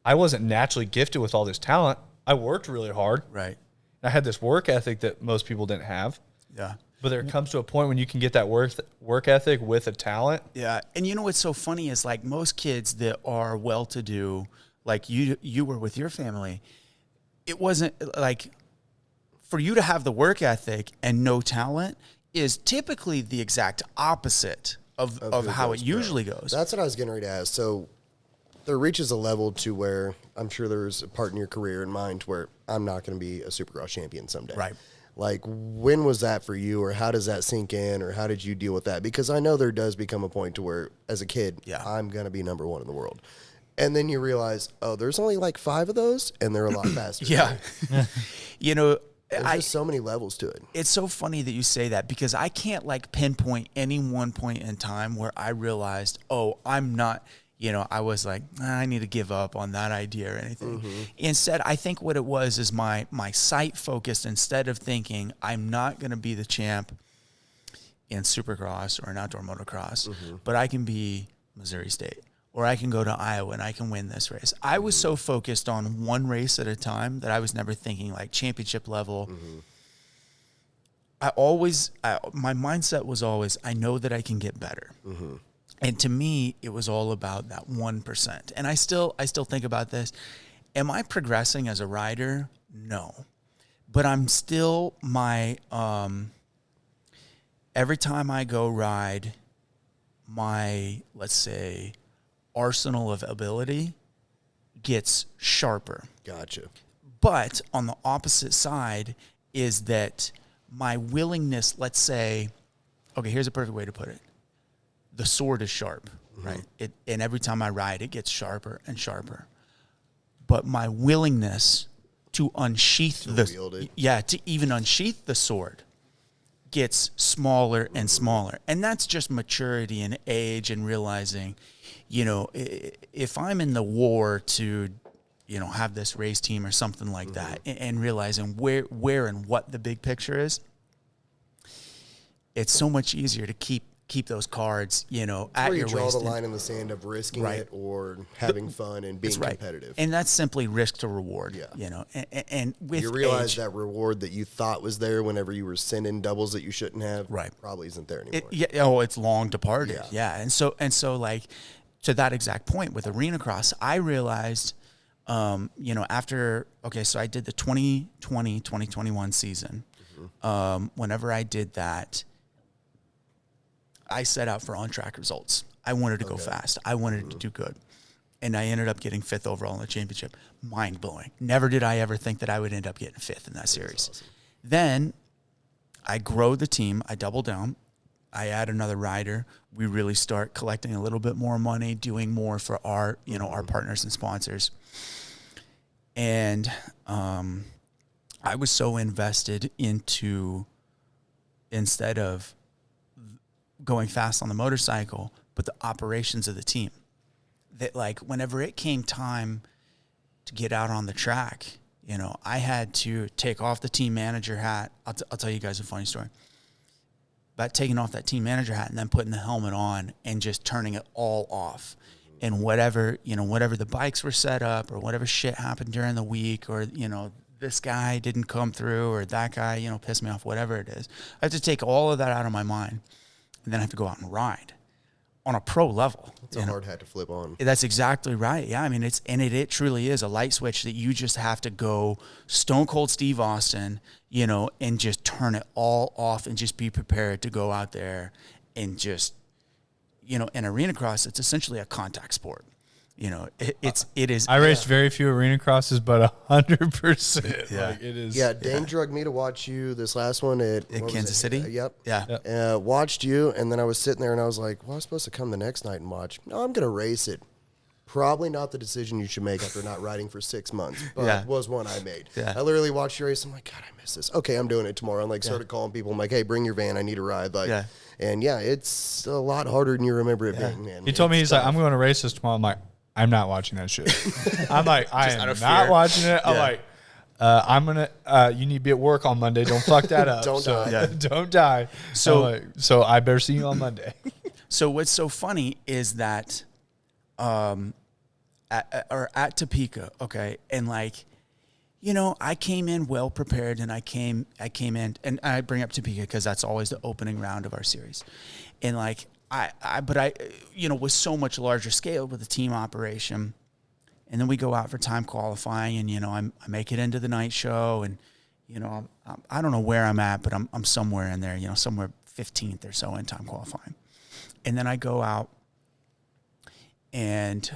I wasn't naturally gifted with all this talent. I worked really hard. Right. I had this work ethic that most people didn't have. Yeah. But there comes to a point when you can get that work ethic with a talent. Yeah. And you know what's so funny is like most kids that are well-to-do, like you were with your family, it wasn't like for you to have the work ethic and no talent is typically the exact opposite of how it usually goes. That's what I was getting ready to ask. So there reaches a level to where I'm sure there's a part in your career in mind where I'm not going to be a Supercross champion someday. Right. Like, when was that for you, or how does that sink in, or how did you deal with that? Because I know there does become a point to where, as a kid, I'm going to be number one in the world. And then you realize, oh, there's only like 5 of those, and they're a lot faster. Yeah. You know, There's just so many levels to it. it's so funny that you say that because I can't like pinpoint any one point in time where I realized, oh, I'm not, I was like, I need to give up on that idea or anything. Mm-hmm. Instead, I think what it was is my sight focused instead of thinking I'm not going to be the champ in Supercross or in outdoor motocross, but I can be Missouri State or I can go to Iowa and I can win this race. I was so focused on one race at a time that I was never thinking like championship level. My mindset was always, I know that I can get better. And to me, it was all about that 1%. And I still think about this. Am I progressing as a rider? No. But I'm still every time I go ride, my, let's say, arsenal of ability gets sharper. Gotcha. But on the opposite side is that my willingness, let's say, okay, here's a perfect way to put it. The sword is sharp, right? And every time I ride, it gets sharper and sharper. But my willingness to unsheath wield it. to even unsheath the sword gets smaller and smaller. And that's just maturity and age and realizing, if I'm in the war to, have this race team or something like that, and realizing where and what the big picture is, it's so much easier to keep keep those cards, at where you your draw waist. the line in the sand of risking Right. it or having fun and being That's right. competitive. And that's simply risk to reward. Yeah. And with You realize age, that reward that you thought was there whenever you were sending doubles that you shouldn't have, Right. probably isn't there anymore. it's long departed. Yeah. And so like to that exact point with arena cross, I realized, after, so I did the 2020-2021 season. Whenever I did that, I set out for on-track results. I wanted to go fast. I wanted to do good. And I ended up getting 5th overall in the championship. Mind-blowing. Never did I ever think that I would end up getting 5th in that series. Awesome. Then I grow the team. I double down. I add another rider. We really start collecting a little bit more money, doing more for our, our partners and sponsors. And I was so invested into, instead of going fast on the motorcycle, but the operations of the team, that like whenever it came time to get out on the track, I had to take off the team manager hat. I'll tell you guys a funny story about taking off that team manager hat and then putting the helmet on and just turning it all off. And whatever the bikes were set up or whatever shit happened during the week, or, this guy didn't come through or that guy, pissed me off, whatever it is. I have to take all of that out of my mind, and then I have to go out and ride on a pro level. It's a hard hat to flip on. That's exactly right. Yeah, I mean, it truly is a light switch that you just have to go stone cold Steve Austin, and just turn it all off and just be prepared to go out there and just, in arena cross, it's essentially a contact sport. It is. I raced very few arena crosses, but 100%. Yeah. Like it is. Yeah, Dane drugged me to watch you this last one at Kansas City. Yep. Yeah. Watched you, and then I was sitting there, and I was like, well, I was supposed to come the next night and watch. No, I'm going to race it. Probably not the decision you should make after not riding for 6 months, but was one I made. Yeah. I literally watched your race. I'm like, God, I miss this. Okay, I'm doing it tomorrow. And started calling people. I'm like, hey, bring your van. I need a ride. And it's a lot harder than you remember it being, man. He told me, he's like, I'm going to race this tomorrow. I'm like, I'm not watching that shit. I'm like, I am not watching it. I'm like, I'm going to, you need to be at work on Monday. Don't fuck that up. Don't die. Yeah. Don't die. So I better see you on Monday. So what's so funny is that, at Topeka, okay, and I came in well prepared, and I came in, and I bring up Topeka because that's always the opening round of our series, and I was so much larger scale with the team operation, and then we go out for time qualifying, and I make it into the night show, and I don't know where I'm at, but I'm somewhere in there, somewhere 15th or so in time qualifying, and then I go out, and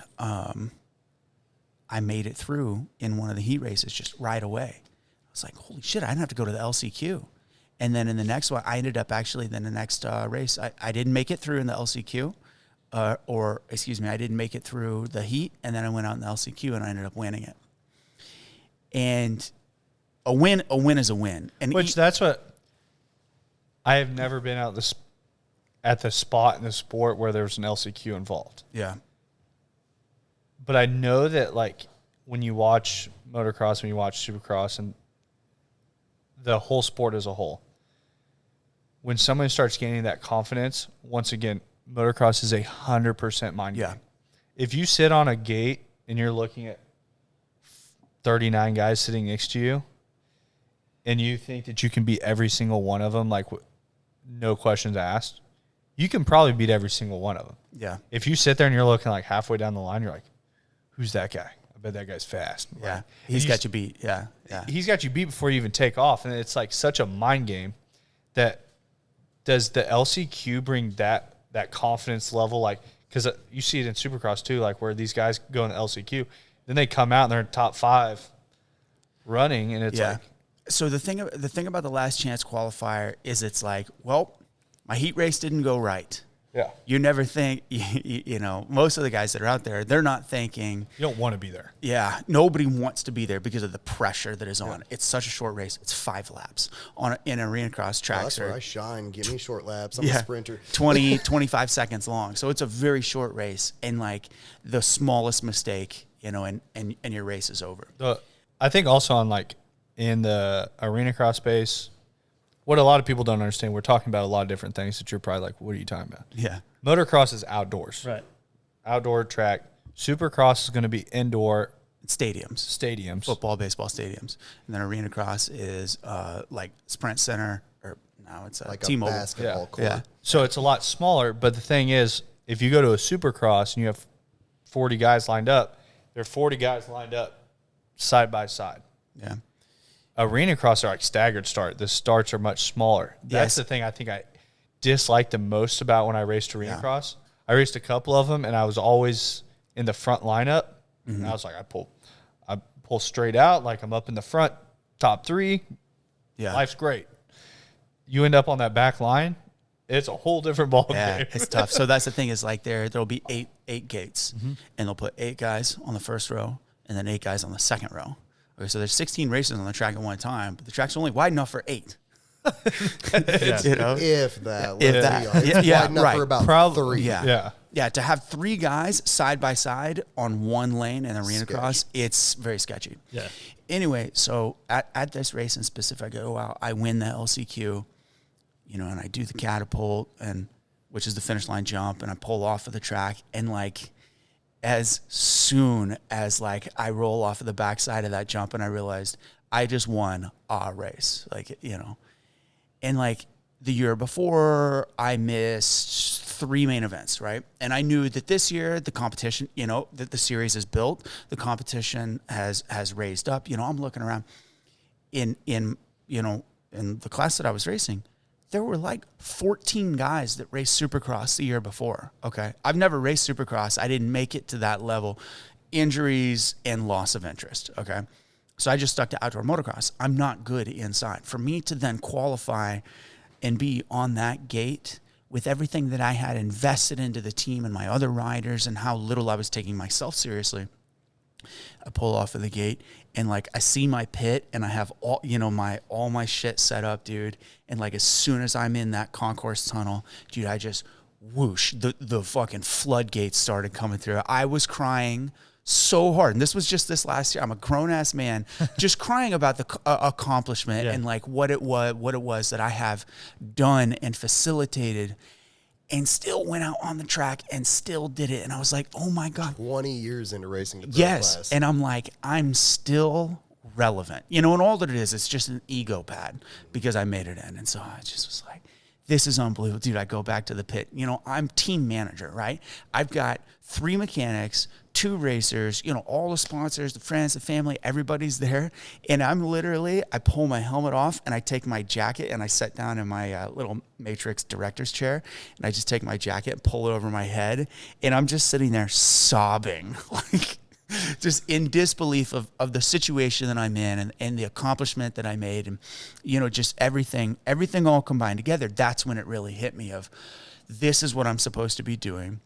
I made it through in one of the heat races just right away. I was like, holy shit, I didn't have to go to the LCQ. And then in the next one, I ended up actually, then the next race, I didn't make it through in the LCQ, I didn't make it through the heat, and then I went out in the LCQ and I ended up winning it. And a win is a win. And that's what, I have never been out at the spot in the sport where there's an LCQ involved. Yeah. But I know that, when you watch motocross, when you watch supercross, and the whole sport as a whole, when someone starts gaining that confidence, once again, motocross is 100% mind game. If you sit on a gate and you're looking at 39 guys sitting next to you, and you think that you can beat every single one of them, no questions asked, you can probably beat every single one of them. Yeah. If you sit there and you're looking halfway down the line, you're like, who's that guy? I bet that guy's fast. Yeah. He's got you beat. Yeah. Yeah. He's got you beat before you even take off. And it's such a mind game that does the LCQ bring that confidence level? Because you see it in Supercross too, where these guys go in the LCQ, then they come out and they're in top 5 running. And it's so the thing about the last chance qualifier is it's my heat race didn't go right. Yeah. You never think, most of the guys that are out there, they're not thinking. You don't want to be there. Yeah. Nobody wants to be there because of the pressure that is on. It's such a short race. It's 5 laps in arena cross tracks. That's where I shine. Give me short laps. I'm a sprinter. 20, 25 seconds long. So it's a very short race. And the smallest mistake, and your race is over. I think also on in the arena cross space, what a lot of people don't understand, we're talking about a lot of different things that you're probably like, what are you talking about? Yeah. Motocross is outdoors. Right. Outdoor track. Supercross is going to be indoor Stadiums. Football, baseball stadiums. And then arena cross is like Sprint Center, or now it's like T-Mobile. a basketball court. Yeah. So it's a lot smaller, but the thing is, if you go to a Supercross and you have 40 guys lined up, there are 40 guys lined up side by side. Yeah. Arena cross are like staggered start. The starts are much smaller. That's the thing I think I dislike the most about when I raced arena cross. I raced a couple of them, and I was always in the front lineup. And I was like, I pull straight out, like I'm up in the front, top 3. Yeah. Life's great. You end up on that back line, it's a whole different ball Yeah, game. it's tough. So that's the thing is like there'll be eight gates, and they'll put 8 guys on the first row and then 8 guys on the second row. Okay, so there's 16 races on the track at one time, but the track's only wide enough for 8. You know, If that. If let's that. be honest. It's Yeah, wide enough right. for about 3. Yeah, to have 3 guys side by side on one lane in arena cross, it's very sketchy. Yeah. Anyway, so at this race in specific, I go out, I win the LCQ, you know, and I do the catapult, and which is the finish line jump, and I pull off of the track, and like as soon as like I roll off of the backside of that jump, and I realized I just won a race, like, you know, and like the year before I missed 3 main events, right? And I knew that this year the competition, you know, that the series is built, the competition has raised up. You know, I'm looking around in you know, in the class that I was racing, there were like 14 guys that raced Supercross the year before. Okay, I've never raced Supercross. I didn't make it to that level. Injuries and loss of interest. Okay, so I just stuck to outdoor motocross. I'm not good inside. For me to then qualify and be on that gate with everything that I had invested into the team and my other riders and how little I was taking myself seriously, I pull off of the gate and like I see my pit and I have all, you know, all my shit set up, dude. And like as soon as I'm in that concourse tunnel, dude, I just whoosh, the fucking floodgates started coming through. I was crying so hard. And this was just this last year. I'm a grown ass man just crying about the accomplishment and like what it was that I have done and facilitated, and still went out on the track and still did it. And I was like, oh my God. 20 years into racing the pro class. And I'm like, I'm still relevant. You know, and all that it is, it's just an ego pad because I made it in. And so I just was like, this is unbelievable. Dude, I go back to the pit. You know, I'm team manager, right? I've got 3 mechanics, 2 racers, you know, all the sponsors, the friends, the family, everybody's there. And I'm literally, I pull my helmet off and I take my jacket and I sit down in my little Matrix director's chair and I just take my jacket and pull it over my head. And I'm just sitting there sobbing, like just in disbelief of the situation that I'm in and the accomplishment that I made. And, you know, just everything all combined together. That's when it really hit me of, this is what I'm supposed to be doing.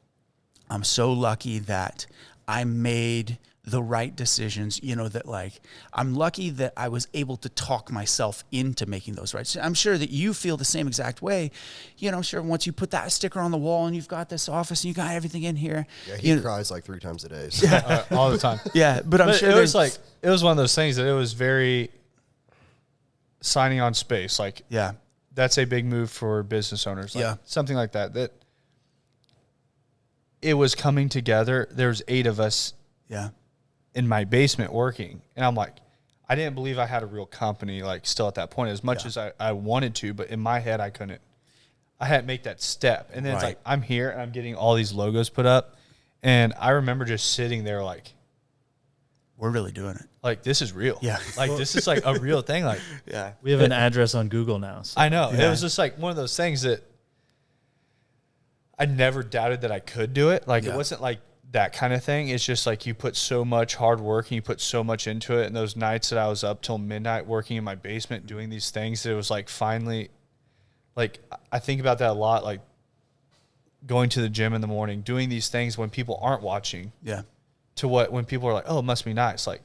I'm so lucky that I made the right decisions, you know, that like, I'm lucky that I was able to talk myself into making those right. I'm sure that you feel the same exact way. You know, sure, once you put that sticker on the wall and you've got this office and you got everything in here. Yeah, he cries like 3 times a day. So. All the time. Yeah, but I'm sure it was like, it was one of those things that it was very signing on space. Like, yeah, that's a big move for business owners. Like, something like that, that it was coming together. There's 8 of us in my basement working. And I'm like, I didn't believe I had a real company, like still at that point, as much as I wanted to, but in my head, I hadn't make that step. And then it's like, I'm here and I'm getting all these logos put up. And I remember just sitting there like, we're really doing it. Like, this is real. Yeah. Like, this is like a real thing. Like, we have an address on Google now. So. I know. It was just like one of those things that I never doubted that I could do it. Like, it wasn't like that kind of thing. It's just like you put so much hard work and you put so much into it. And those nights that I was up till midnight working in my basement doing these things, it was like finally, like, I think about that a lot, like going to the gym in the morning, doing these things when people aren't watching. Yeah. To what, when people are like, oh, it must be nice. Like,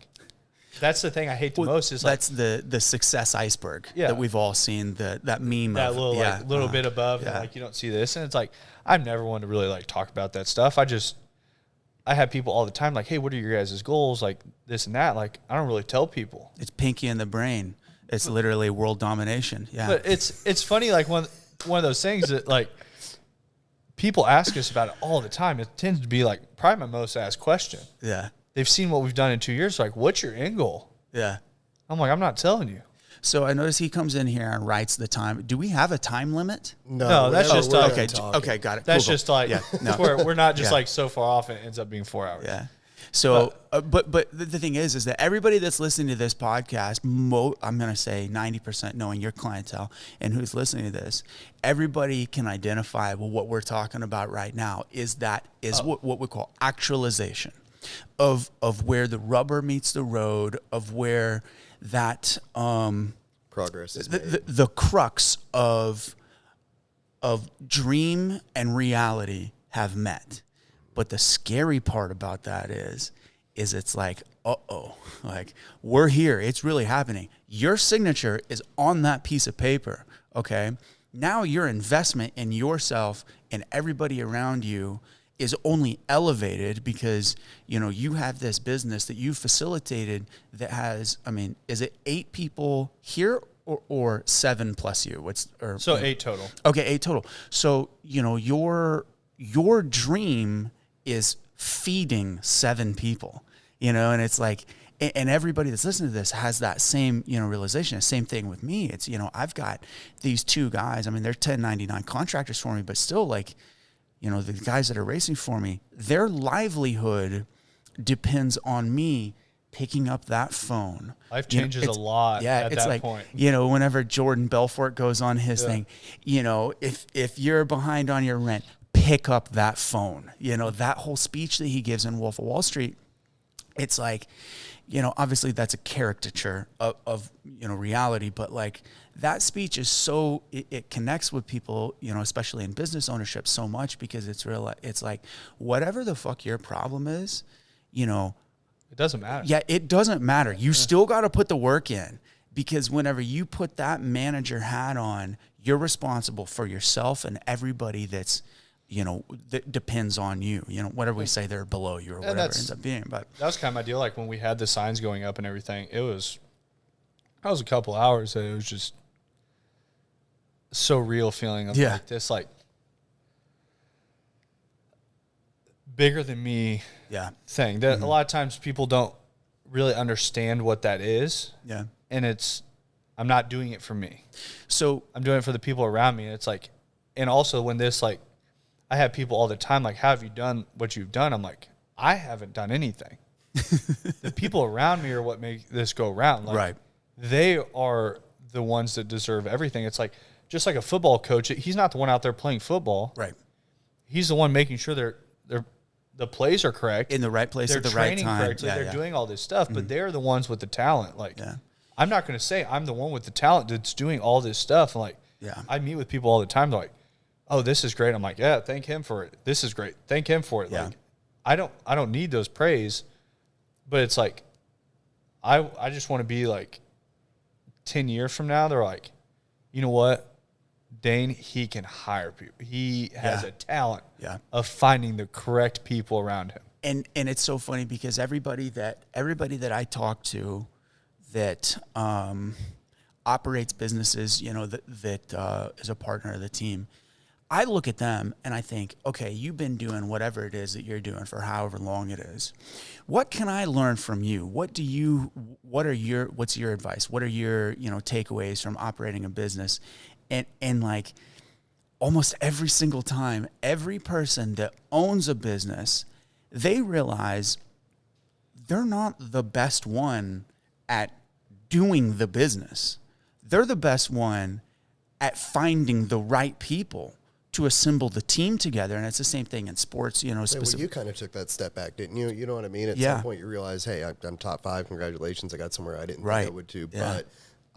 that's the thing I hate the most is that's like the success iceberg that we've all seen, that meme that of, little like little bit above and like you don't see this, and it's like I've never wanted to really like talk about that stuff. I have people all the time like, hey, what are your guys' goals, like this and that. Like, I don't really tell people. It's pinky in the brain. It's literally world domination. Yeah. But it's funny, like one of those things that like people ask us about it all the time. It tends to be like probably my most asked question. Yeah. They've seen what we've done in 2 years. Like, what's your end goal? Yeah. I'm like, I'm not telling you. So I notice he comes in here and writes the time. Do we have a time limit? No, that's whenever just we're Okay. talking. Okay. Got it. That's Cool. just like, Yeah. No. we're not just Yeah. like so far off and it ends up being 4 hours. Yeah. So, but the thing is that everybody that's listening to this podcast, I'm going to say 90% knowing your clientele and who's listening to this, everybody can identify, well, what we're talking about right now is what we call actualization of where the rubber meets the road, of where that, Progress is made. the crux of dream and reality have met. But the scary part about that is it's like, like we're here. It's really happening. Your signature is on that piece of paper. Okay. Now your investment in yourself and everybody around you is only elevated because, you have this business that you facilitated that has, is it 8 people here or 7 plus you? So 8 total. Okay. 8 total. So, your dream is feeding 7 people, and it's like, and everybody that's listening to this has that same, realization. Same thing with me. It's, I've got these 2 guys. They're 1099 contractors for me, but still like, the guys that are racing for me, their livelihood depends on me picking up that phone. Life changes a lot at it's that like, point. Whenever Jordan Belfort goes on his thing, if you're behind on your rent, pick up that phone. That whole speech that he gives in Wolf of Wall Street, it's like, obviously that's a caricature of reality, but like that speech is so, it connects with people, especially in business ownership so much because it's real. It's like, whatever the fuck your problem is, It doesn't matter. Yeah, it doesn't matter. You still got to put the work in because whenever you put that manager hat on, you're responsible for yourself and everybody that's, that depends on you. Whatever we say, they're below you or whatever it ends up being. But that was kind of my deal. Like when we had the signs going up and everything, that was a couple hours that it was just so real feeling of like this, like bigger than me thing that a lot of times people don't really understand what that is. Yeah. And I'm not doing it for me. So I'm doing it for the people around me. And it's like, and also when this, like, I have people all the time, like, how have you done what you've done? I'm like, I haven't done anything. The people around me are what make this go round. Like, right. They are the ones that deserve everything. It's like, just like a football coach, he's not the one out there playing football. Right. He's the one making sure the plays are correct. In the right place at the right time. Correctly. They're doing all this stuff, but they're the ones with the talent. Like, I'm not going to say I'm the one with the talent that's doing all this stuff. And like, I meet with people all the time. They're like, oh, this is great. I'm like, yeah, thank him for it. This is great. Thank him for it. Yeah. Like, I don't need those praise, but it's like, I just want to be like 10 years from now. They're like, you know what? Dane, he can hire people. He has a talent of finding the correct people around him. And it's so funny because everybody that I talk to that operates businesses, that is a partner of the team, I look at them and I think, okay, you've been doing whatever it is that you're doing for however long it is. What can I learn from you? What's your advice? What are your, takeaways from operating a business? And like almost every single time, every person that owns a business, they realize they're not the best one at doing the business. They're the best one at finding the right people to assemble the team together. And it's the same thing in sports, Well, you kind of took that step back, didn't you? You know what I mean? At some point you realize, hey, I'm top 5. Congratulations. I got somewhere I didn't think I would too. Yeah. But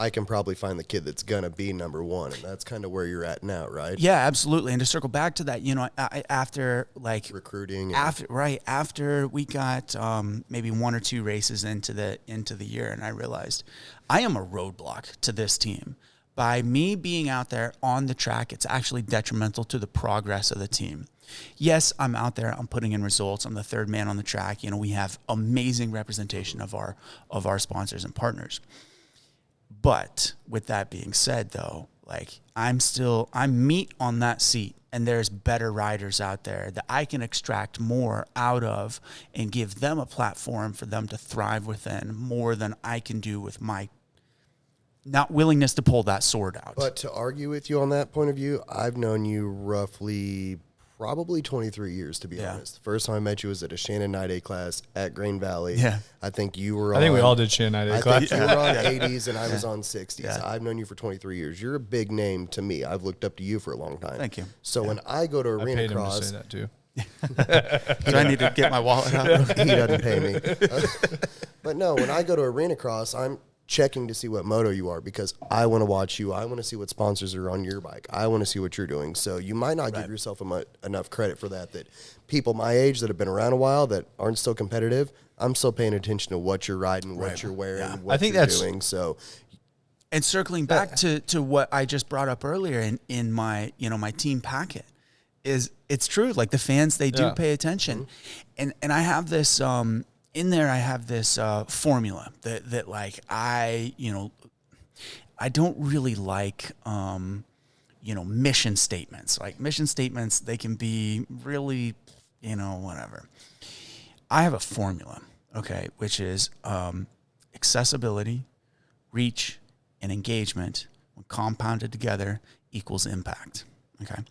I can probably find the kid that's going to be number 1. And that's kind of where you're at now, right? Yeah, absolutely. And to circle back to that, after like recruiting, after we got maybe 1 or 2 races into the year, and I realized I am a roadblock to this team. By me being out there on the track, it's actually detrimental to the progress of the team. Yes, I'm out there. I'm putting in results. I'm the third man on the track. We have amazing representation of our sponsors and partners. But with that being said, though, like I'm meat on that seat, and there's better riders out there that I can extract more out of and give them a platform for them to thrive within more than I can do with my not willingness to pull that sword out. But to argue with you on that point of view, I've known you roughly probably 23 years, to be honest. The first time I met you was at a Shannon Night A class at Grain Valley. Yeah. I think you were I think we all did Shannon Night A class. I think you were on 80s and I was on 60s. Yeah. I've known you for 23 years. You're a big name to me. I've looked up to you for a long time. Thank you. So when I go to Arena paid Cross... him to say that too. Do I need to get my wallet out? He doesn't pay me. But no, when I go to Arena Cross, I'm checking to see what moto you are because I want to watch you. I want to see what sponsors are on your bike. I want to see what you're doing. So you might not give yourself enough credit for that people my age that have been around a while that aren't still competitive, I'm still paying attention to what you're riding, what you're wearing, what you're doing. So, and circling back to what I just brought up earlier in my, my team packet is it's true. Like the fans, they do pay attention. Mm-hmm. And I have this, in there, I have this formula that like I don't really like, mission statements. Like mission statements, they can be really, whatever. I have a formula, okay, which is accessibility, reach, and engagement when compounded together equals impact. Okay.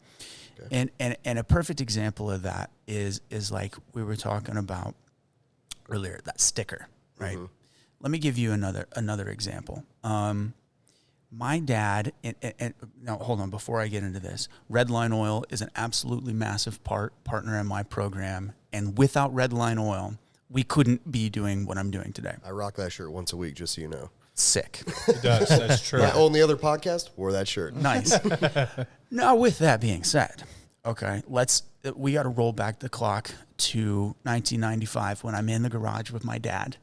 And a perfect example of that is like we were talking about earlier, that sticker, right? Mm-hmm. Let me give you another example. My dad, and now hold on, before I get into this, Redline Oil is an absolutely massive partner in my program. And without Redline Oil, we couldn't be doing what I'm doing today. I rock that shirt once a week, just so you know. Sick. It does, that's true. My only other podcast wore that shirt. Nice. Now, with that being said, okay, we got to roll back the clock to 1995 when I'm in the garage with my dad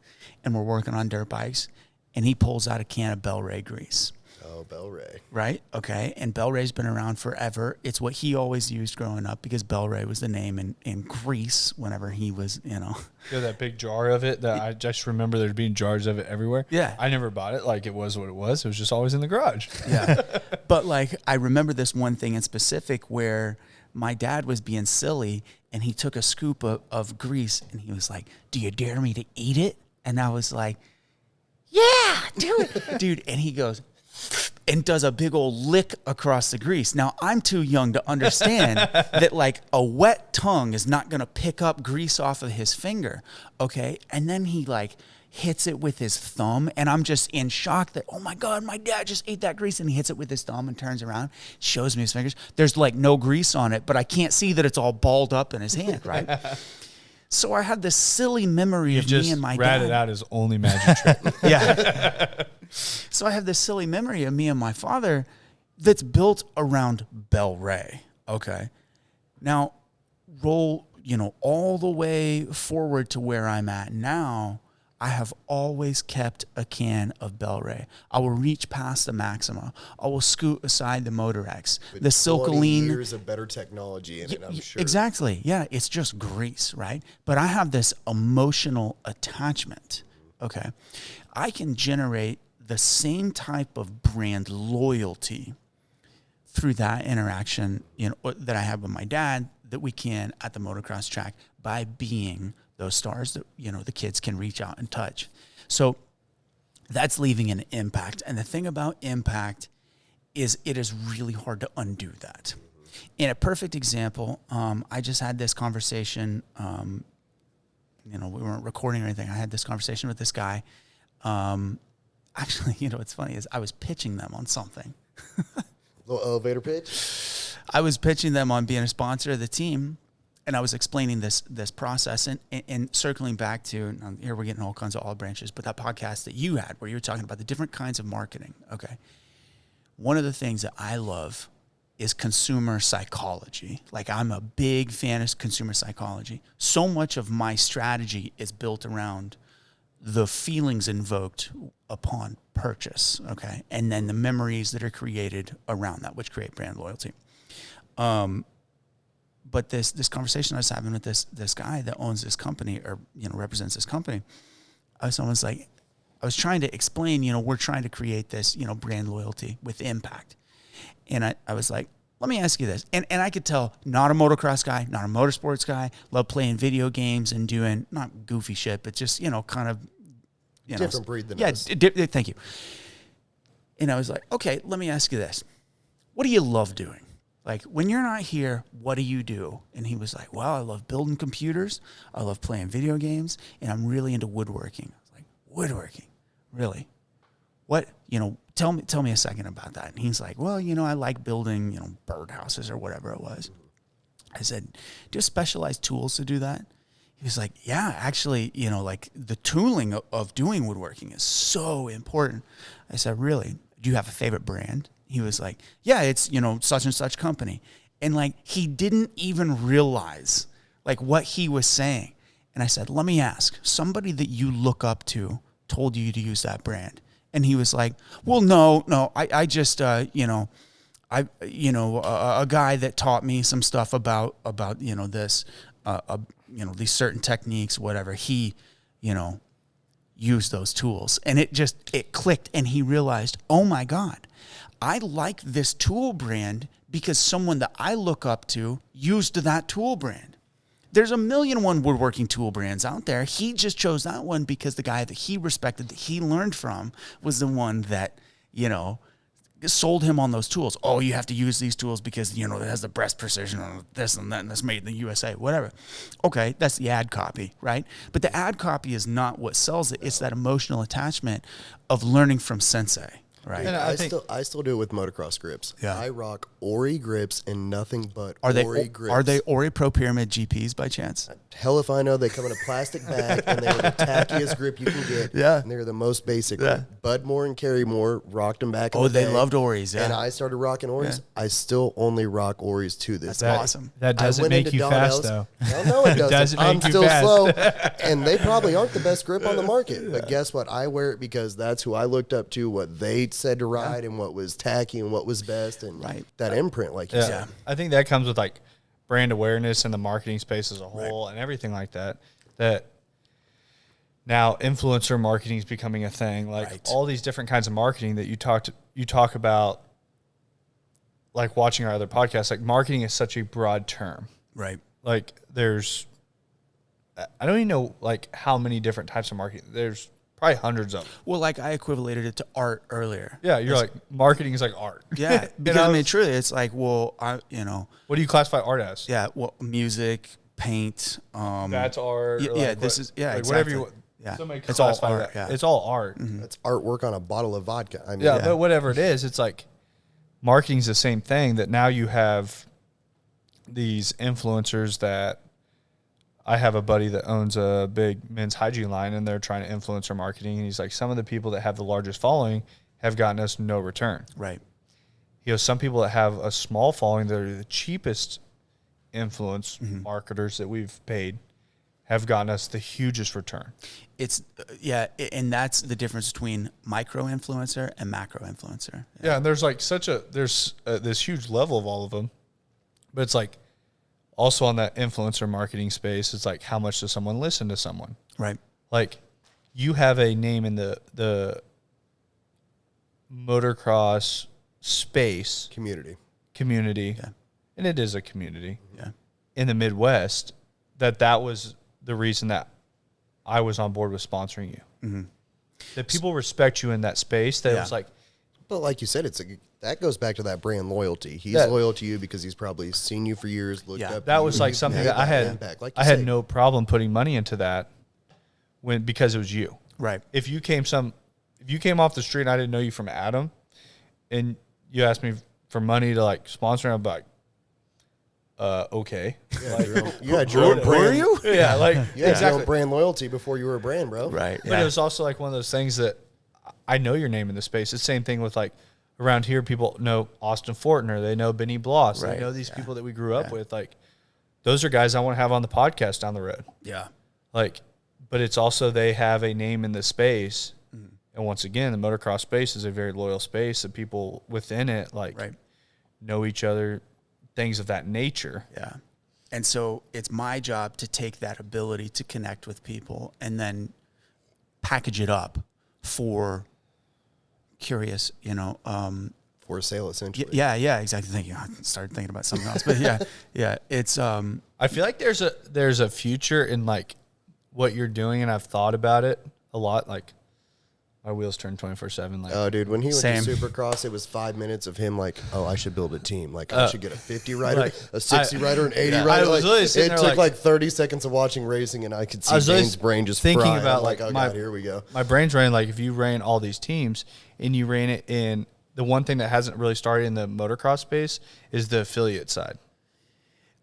and we're working on dirt bikes and he pulls out a can of Bel-Ray grease. Oh, Bel-Ray. Right? Okay. And Bel-Ray's been around forever. It's what he always used growing up because Bel-Ray was the name in Greece whenever he was, Yeah, that big jar of it that I just remember there being jars of it everywhere. Yeah. I never bought it like it was what it was. It was just always in the garage. Yeah. But like I remember this one thing in specific where my dad was being silly and he took a scoop of grease and he was like, "Do you dare me to eat it?" And I was like, "Yeah, do it." Dude, and he goes and does a big old lick across the grease. Now, I'm too young to understand that like a wet tongue is not going to pick up grease off of his finger, okay? And then he like hits it with his thumb, and I'm just in shock that, oh my God, my dad just ate that grease, and he hits it with his thumb and turns around, shows me his fingers. There's like no grease on it, but I can't see that it's all balled up in his hand, right? So I had this silly memory of me and my dad. You just ratted out his only magic trick. Yeah. So I have this silly memory of me and my father that's built around Bel-Ray, okay? Now, roll, all the way forward to where I'm at now, I have always kept a can of Bel-Ray. I will reach past the Maxima. I will scoot aside the Motor X. The Silcoline. Years of better technology in it, I'm sure. Exactly. Yeah, it's just grease, right? But I have this emotional attachment, okay? I can generate the same type of brand loyalty through that interaction, that I have with my dad that we can at the motocross track by being those stars that, the kids can reach out and touch. So that's leaving an impact. And the thing about impact is it is really hard to undo that. In a perfect example, I just had this conversation, we weren't recording or anything. I had this conversation with this guy. Actually, what's funny is I was pitching them on something. Little elevator pitch? I was pitching them on being a sponsor of the team. And I was explaining this process and circling back to, here we're getting all kinds of olive branches, but that podcast that you had where you were talking about the different kinds of marketing, okay? One of the things that I love is consumer psychology. Like I'm a big fan of consumer psychology. So much of my strategy is built around the feelings invoked upon purchase, okay? And then the memories that are created around that, which create brand loyalty. But this conversation I was having with this guy that owns this company or represents this company, I was I was trying to explain, we're trying to create this, brand loyalty with impact. And I was like, let me ask you this. And I could tell, not a motocross guy, not a motorsports guy, love playing video games and doing not goofy shit, but just, kind of, different breed than us. Thank you. And I was like, okay, let me ask you this. What do you love doing? Like, when you're not here, what do you do? And he was like, well, I love building computers. I love playing video games. And I'm really into woodworking. I was like, woodworking? Really? What, tell me a second about that. And he's like, well, I like building, birdhouses or whatever it was. I said, do you have specialized tools to do that? He was like, yeah, actually, like the tooling of doing woodworking is so important. I said, really? Do you have a favorite brand? He was like, yeah, it's, such and such company. And like, he didn't even realize like what he was saying. And I said, let me ask, somebody that you look up to told you to use that brand? And he was like, well, no, I just, a guy that taught me some stuff about, this, these certain techniques, whatever, he, used those tools. And it clicked, and he realized, oh my God, I like this tool brand because someone that I look up to used that tool brand. There's 1,000,001 woodworking tool brands out there. He just chose that one because the guy that he respected, that he learned from, was the one that, sold him on those tools. Oh, you have to use these tools because, it has the best precision on this and that, and that's made in the USA, whatever. Okay, that's the ad copy, right? But the ad copy is not what sells it. It's that emotional attachment of learning from sensei. Right. And I still do it with motocross grips. Yeah. I rock Ori grips and nothing but Ori grips. Are they Ori Pro Pyramid GPs by chance? Hell if I know. They come in a plastic bag, and they're the tackiest grip you can get. Yeah. And they're the most basic. Yeah. Bud Moore and Kerry Moore rocked them back in Oh, the they day. loved Oris, yeah. And I started rocking Oris. Yeah. I still only rock Oris to this day. That's awesome. That doesn't make you fast, though. Hell no, it doesn't. doesn't make I'm you still fast. slow. And they probably aren't the best grip on the market. But guess what? I wear it because that's who I looked up to, what they said to ride, and what was tacky and what was best, and that imprint, like you said. I think that comes with like brand awareness and the marketing space as a whole and everything like that. That now influencer marketing is becoming a thing. Like all these different kinds of marketing that you talk about, like watching our other podcasts. Like marketing is such a broad term, right? Like I don't even know like how many different types of marketing. There's probably hundreds of them. Well, like I equivalated it to art earlier. Yeah, you're like marketing is like art. Yeah, because truly, it's like, well, what do you classify art as? Yeah, well, music, paint. That's art. Yeah, this is like exactly. whatever you. Yeah, somebody it's all classify art. that. Yeah. It's all art. Mm-hmm. That's artwork on a bottle of vodka. I mean, But whatever it is, it's like marketing's the same thing. That now you have these influencers that. I have a buddy that owns a big men's hygiene line, and they're trying to influencer marketing. And he's like, some of the people that have the largest following have gotten us no return. Right. Some people that have a small following that are the cheapest influence marketers that we've paid have gotten us the hugest return. It's and that's the difference between micro influencer and macro influencer. Yeah, and there's like there's this huge level of all of them, but it's like also on that influencer marketing space, it's like how much does someone listen to someone? Right. Like you have a name in the motocross space community, yeah. And it is a community, yeah, in the Midwest. That was the reason that I was on board with sponsoring you. Mm-hmm. That people respect you in that space. That it was like, but like you said, that goes back to that brand loyalty. He's loyal to you because he's probably seen you for years, looked up. That was like something that I had. Like I had no problem putting money into that because it was you. Right. If you came off the street and I didn't know you from Adam, and you asked me for money to like sponsor, I'd be like, okay. You had your own brand. Were you? Yeah, like you had your own brand loyalty before you were a brand, bro. Right. But it was also like one of those things that I know your name in the space. It's the same thing with like around here, people know Austin Fortner, they know Benny Bloss, they know these people that we grew up with. Like those are guys I want to have on the podcast down the road. Yeah. Like, but it's also they have a name in the space. And once again, the motocross space is a very loyal space that people within it know each other, things of that nature. Yeah. And so it's my job to take that ability to connect with people and then package it up for curious, For sale, essentially. yeah, exactly. Thank you. I started thinking about something else, but yeah, it's I feel like there's a future in like what you're doing, and I've thought about it a lot. Like my wheels turn 24/7. Like, Oh, dude, when he went Same. to Supercross, it was 5 minutes of him like, oh, I should build a team. Like, I should get a 50 rider, like, a 60 rider, an 80 I rider. was Like, really sitting it there took like- like 30 seconds of watching racing, and I could see I was really Dane's brain just thinking frying. about I'm like, like oh, my, God, here we go. My brain's running like if you ran all these teams and you ran it in the one thing that hasn't really started in the motocross space is the affiliate side.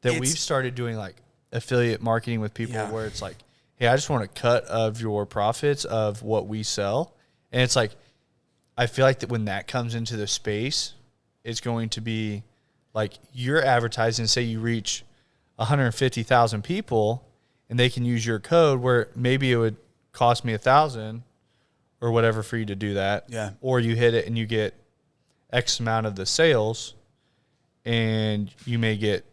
That we've started doing like affiliate marketing with people where it's like, hey, I just want a cut of your profits of what we sell. And it's like, I feel like that when that comes into the space, it's going to be like you're advertising, say you reach 150,000 people and they can use your code where maybe it would cost me $1,000 or whatever for you to do that. Yeah. Or you hit it and you get X amount of the sales and you may get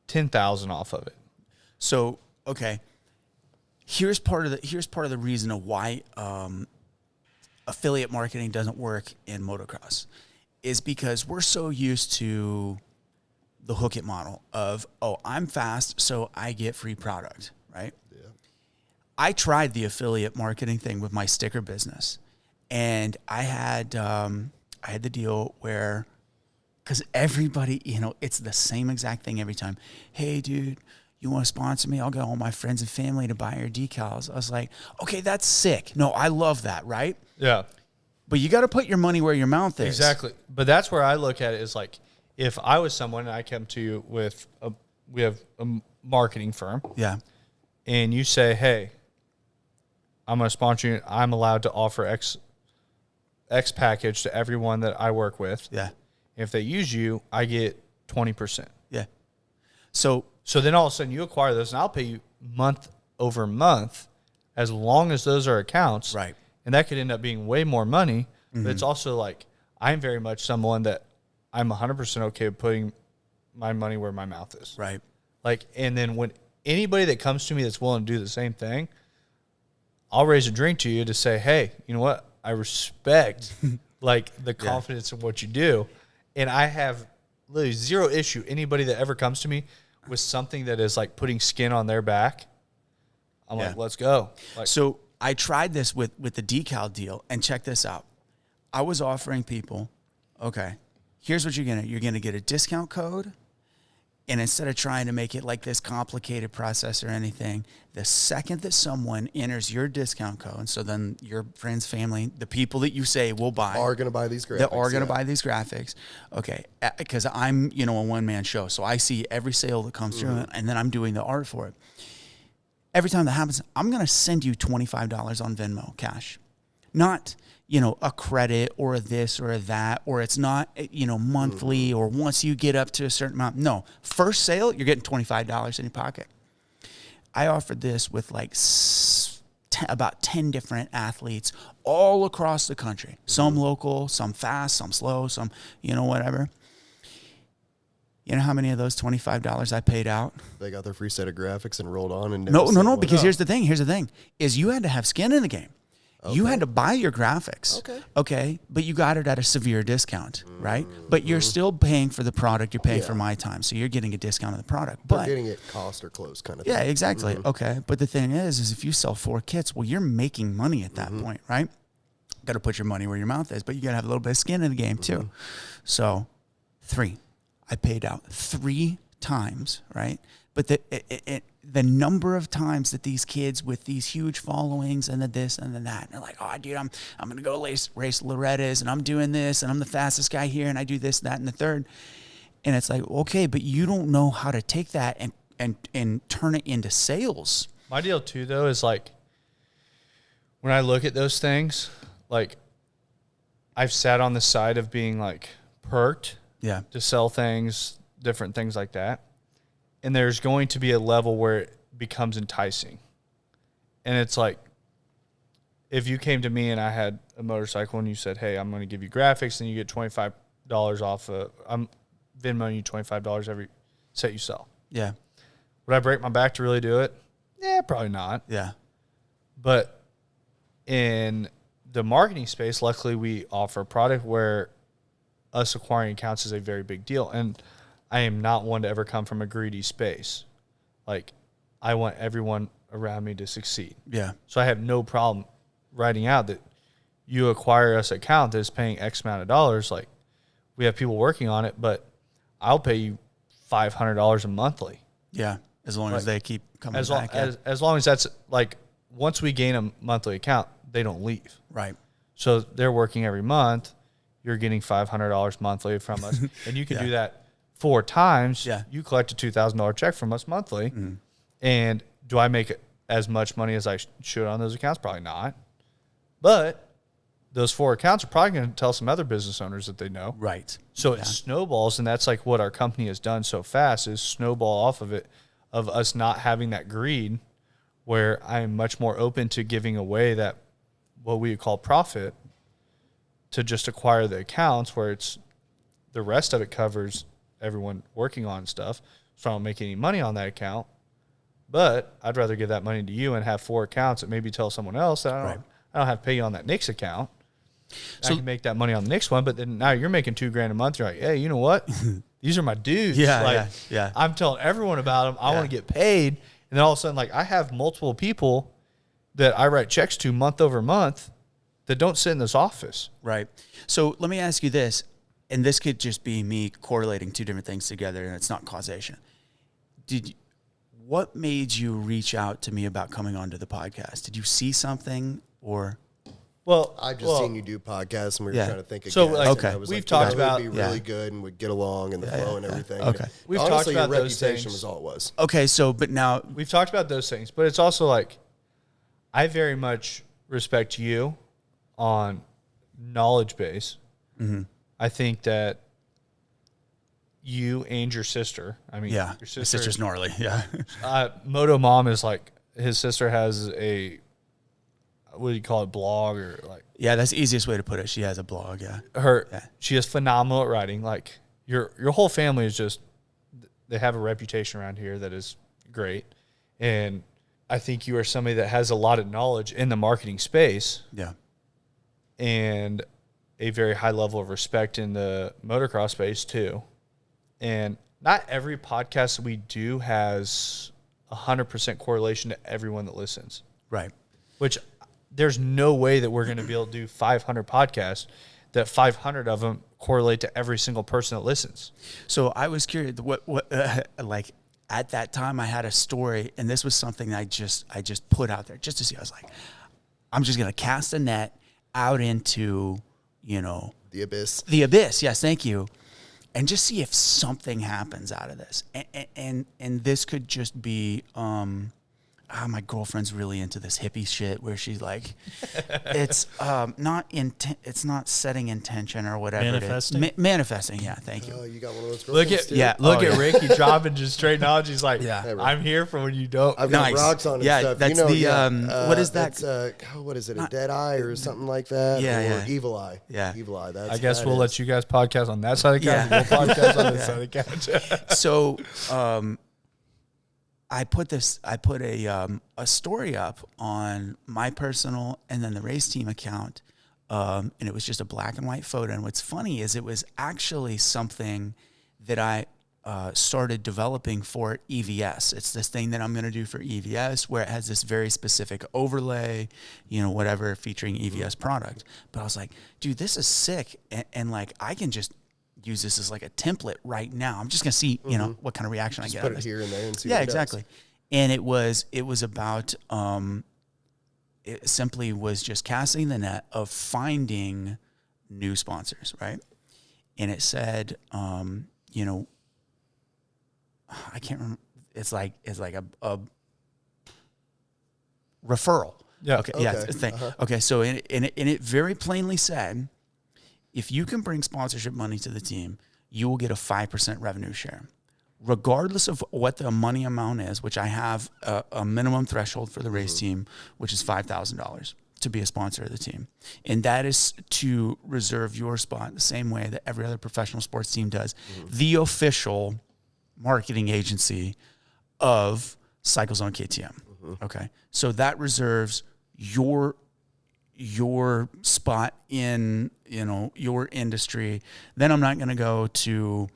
10,000 off of it. So, okay. Here's part of the reason of why affiliate marketing doesn't work in motocross is because we're so used to the hook it model of, oh, I'm fast, so I get free product, right? Yeah. I tried the affiliate marketing thing with my sticker business, and I had the deal where, because everybody, it's the same exact thing every time. Hey, dude, you want to sponsor me? I'll get all my friends and family to buy your decals. I was like, okay, that's sick. No, I love that, right? Yeah. But you got to put your money where your mouth is. Exactly. But that's where I look at it is like, if I was someone and I come to you with we have a marketing firm. Yeah. And you say, hey, I'm going to sponsor you. I'm allowed to offer X package to everyone that I work with. Yeah. If they use you, I get 20%. Yeah. So then all of a sudden you acquire those and I'll pay you month over month as long as those are accounts. Right. And that could end up being way more money. But it's also like, I'm very much someone that I'm 100% okay with putting my money where my mouth is. right. Like, and then when anybody that comes to me that's willing to do the same thing, I'll raise a drink to you to say, hey, you know what? I respect like the confidence in what you do. And I have literally zero issue. Anybody that ever comes to me with something that is like putting skin on their back, I'm like, let's go. Like, So I tried this with the decal deal, and check this out. I was offering people, okay, here's what you're going to get a discount code. And instead of trying to make it like this complicated process or anything, the second that someone enters your discount code, so then your friends, family, the people that you say will buy Are going to buy these graphics. that are going to buy these graphics. Okay. Because I'm, a one-man show. So I see every sale that comes through, and then I'm doing the art for it. Every time that happens, I'm going to send you $25 on Venmo cash. Not, a credit or a this or a that, or it's not, monthly or once you get up to a certain amount. No. First sale, you're getting $25 in your pocket. I offered this with like about 10 different athletes all across the country. Some local, some fast, some slow, some, whatever. You know how many of those $25 I paid out? They got their free set of graphics and rolled on. And No, because here's the thing, is you had to have skin in the game. Okay. You had to buy your graphics. Okay. But you got it at a severe discount, right? But you're still paying for the product. You're paying for my time. So you're getting a discount on the product. They're But getting it cost or close kind of yeah, thing. exactly. Okay. But the thing is if you sell 4 kits, well, you're making money at that point, right? Got to put your money where your mouth is, but you got to have a little bit of skin in the game too. So 3. I paid out 3 times, right? But the number of times that these kids with these huge followings and the this and the that, and they're like, oh, dude, I'm going to go race Loretta's, and I'm doing this, and I'm the fastest guy here, and I do this, that, and the third. And it's like, okay, but you don't know how to take that and turn it into sales. my deal too, though, is like when I look at those things, like I've sat on the side of being like perked to sell things, different things like that. And there's going to be a level where it becomes enticing. And it's like, if you came to me and I had a motorcycle and you said, hey, I'm going to give you graphics and you get $25 off, I'm Venmoing you $25 every set you sell. Yeah. Would I break my back to really do it? Yeah, probably not. Yeah. But in the marketing space, luckily we offer a product where us acquiring accounts is a very big deal. And I am not one to ever come from a greedy space. Like, I want everyone around me to succeed. Yeah. So I have no problem writing out that you acquire us an account that is paying X amount of dollars. Like, we have people working on it, but I'll pay you $500 a monthly. Yeah. As long as they keep coming back. As long as that's like, once we gain a monthly account, they don't leave. Right. So they're working every month. You're getting $500 monthly from us. And you can do that 4 times. Yeah. You collect a $2,000 check from us monthly. Mm-hmm. And do I make as much money as I should on those accounts? Probably not. But those 4 accounts are probably going to tell some other business owners that they know. Right. So it snowballs, and that's like what our company has done so fast is snowball off of it, of us not having that greed, where I'm much more open to giving away that what we would call profit to just acquire the accounts, where it's the rest of it covers everyone working on stuff. So I don't make any money on that account. But I'd rather give that money to you and have 4 accounts that maybe tell someone else that I don't have to pay you on that Knicks account. So I can make that money on the Knicks one, but then now you're making $2,000 a month. You're like, hey, you know what? These are my dudes. Yeah. I'm telling everyone about them. I want to get paid. And then all of a sudden, like, I have multiple people that I write checks to month over month that don't sit in this office. Right. So let me ask you this, and this could just be me correlating 2 different things together, and it's not causation. What made you reach out to me about coming onto the podcast? Did you see something, or? Well, I've just seen you do podcasts, and we were trying to think of so, guests, like, and I was we've like, talked that about would be really good, and would get along, and the flow and everything. Okay. We've honestly, talked about your those reputation things. was all it was. Okay, so, but now. We've talked about those things, but it's also like, I very much respect you on knowledge base. Mm-hmm. I think that you and your sister, your sister's gnarly. Yeah. Moto Mom is like, his sister has a, what do you call it, blog, or like. Yeah, that's the easiest way to put it. She has a blog. Yeah. She is phenomenal at writing. Like, your whole family is just, they have a reputation around here that is great. And I think you are somebody that has a lot of knowledge in the marketing space. Yeah. And a very high level of respect in the motocross space too. And not every podcast that we do has 100% correlation to everyone that listens. Right. Which there's no way that we're going to be able to do 500 podcasts that 500 of them correlate to every single person that listens. So I was curious, what like at that time I had a story, and this was something that I just put out there just to see. I was like, I'm just going to cast a net out into, the abyss. The abyss. Yes. Thank you. And just see if something happens out of this. And this could just be, my girlfriend's really into this hippie shit where she's like, it's it's not setting intention or whatever. Manifesting? Manifesting. Yeah. Thank you. Oh, you got one of those girlfriends too? Look at Ricky dropping just straight knowledge. He's like, Yeah. I'm here for when you don't. I've got Nice. rocks on and Yeah, stuff. that's what is that? That's, what is it? A dead eye or something like that? Yeah, or evil eye. Yeah. Evil eye. I guess we'll let you guys podcast on that side of the couch. Yeah. We'll podcast on this side of the couch. So, I put a story up on my personal and then the race team account, and it was just a black and white photo. And what's funny is it was actually something that I started developing for EVS. It's this thing that I'm going to do for EVS where it has this very specific overlay, whatever, featuring EVS product. But I was like, dude, this is sick, and like I can just use this as like a template right now. I'm just gonna see, what kind of reaction I get. Put it here and there and see. Yeah, what exactly. Does. And it was about it simply was just casting the net of finding new sponsors, right? And it said, I can't remember. It's like a referral. Yeah. Okay. Yeah. It's a thing. Okay. So it very plainly said, if you can bring sponsorship money to the team, you will get a 5% revenue share, regardless of what the money amount is, which I have a minimum threshold for the race team, which is $5,000 to be a sponsor of the team. And that is to reserve your spot the same way that every other professional sports team does. The official marketing agency of CycleZone KTM. Okay. So that reserves your your spot in, your industry, then I'm not going to go to,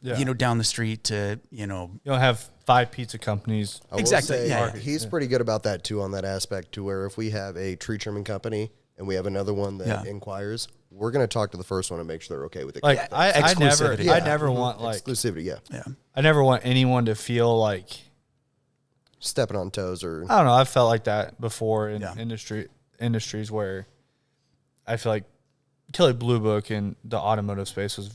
down the street to, You don't have 5 pizza companies. I will Exactly, say yeah. he's pretty good about that too on that aspect, to where if we have a tree trimming company and we have another one that inquires, we're going to talk to the first one and make sure they're okay with it. Like I never want like exclusivity. Yeah. I never want anyone to feel like, Stepping on toes or I don't know. I've felt like that before in industries where I feel like Kelly Blue Book in the automotive space was a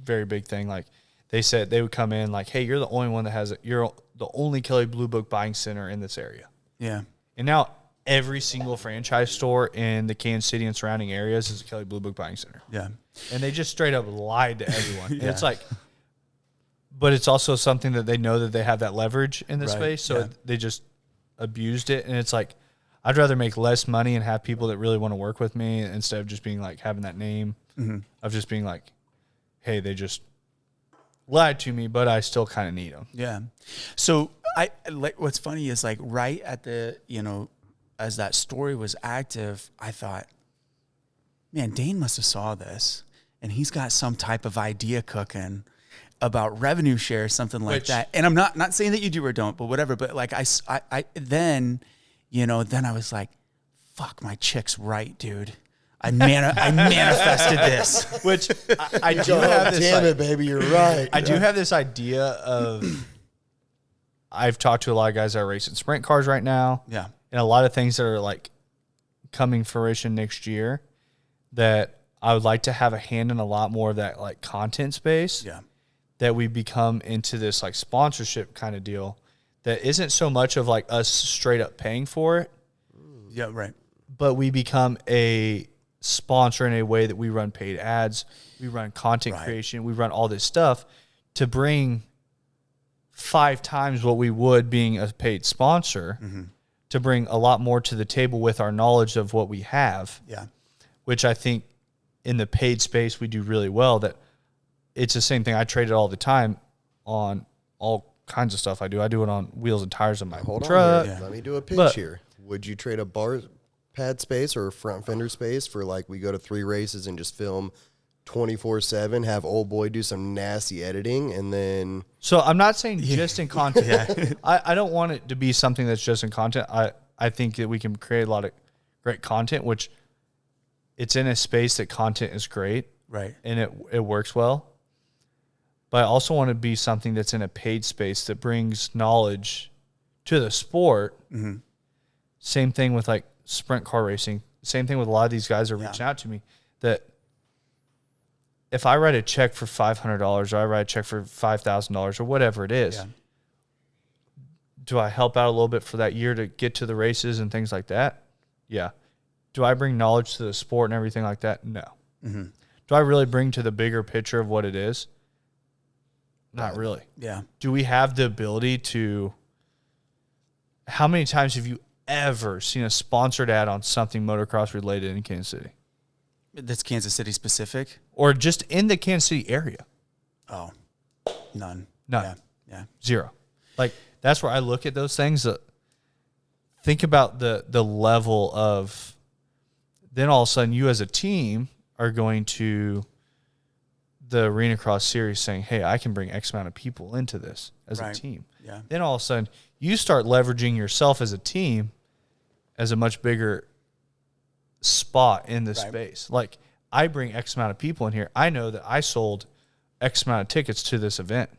very big thing. Like they said they would come in like, hey, you're the only one that has it. You're the only Kelly Blue Book buying center in this area. Yeah. And now every single franchise store in the Kansas City and surrounding areas is a Kelly Blue Book buying center. Yeah. And they just straight up lied to everyone. And it's like, but it's also something that they know that they have that leverage in the space. So they just abused it. And it's like, I'd rather make less money and have people that really want to work with me instead of just being like having that name of just being like, hey, they just lied to me, but I still kind of need them. Yeah. So what's funny is like right at the, as that story was active, I thought, man, Dane must have saw this and he's got some type of idea cooking about revenue share, something like that. And I'm not saying that you do or don't, but whatever. But like then I was like, fuck, my chick's right, dude. I manifested this. Which I do have this. Damn it, baby, you're right. I do have this idea of. I've talked to a lot of guys that are racing sprint cars right now. Yeah, and a lot of things that are like coming fruition next year. That I would like to have a hand in a lot more of that like content space. Yeah. That we become into this like sponsorship kind of deal that isn't so much of like us straight up paying for it. Yeah, right. But we become a sponsor in a way that we run paid ads, we run content creation, we run all this stuff to bring 5 times what we would being a paid sponsor to bring a lot more to the table with our knowledge of what we have. Yeah. Which I think in the paid space we do really well. That it's the same thing. I trade it all the time on all kinds of stuff I do. I do it on wheels and tires on my truck. Let me do a pitch here. Would you trade a bar pad space or a front fender space for like we go to 3 races and just film 24/7, have old boy do some nasty editing, and then... So I'm not saying just in content. I don't want it to be something that's just in content. I think that we can create a lot of great content, which it's in a space that content is great. Right. And it works well. But I also want to be something that's in a paid space that brings knowledge to the sport. Mm-hmm. Same thing with like sprint car racing. Same thing with a lot of these guys that are reaching out to me. That if I write a check for $500 or I write a check for $5,000 or whatever it is, do I help out a little bit for that year to get to the races and things like that? Yeah. Do I bring knowledge to the sport and everything like that? No. Mm-hmm. Do I really bring to the bigger picture of what it is? Not really. Yeah. Do we have the ability to... How many times have you ever seen a sponsored ad on something motocross related in Kansas City? That's Kansas City specific? Or just in the Kansas City area? Oh, none. Yeah. Zero. Like, that's where I look at those things. Think about the level of... Then all of a sudden, you as a team are going to the Arena Cross Series saying, hey, I can bring X amount of people into this as a team. Yeah. Then all of a sudden, you start leveraging yourself as a team as a much bigger spot in the space. Like, I bring X amount of people in here. I know that I sold X amount of tickets to this event.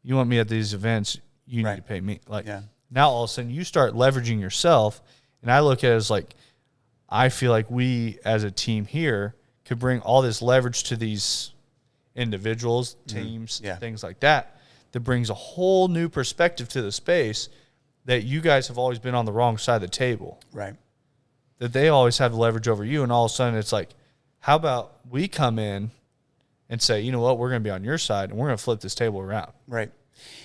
You want me at these events, you need to pay me. Like, now all of a sudden, you start leveraging yourself, and I look at it as like, I feel like we as a team here could bring all this leverage to these individuals, teams, things like that, that brings a whole new perspective to the space that you guys have always been on the wrong side of the table. Right. That they always have leverage over you, and all of a sudden it's like, how about we come in and say, you know what, we're going to be on your side, and we're going to flip this table around. Right.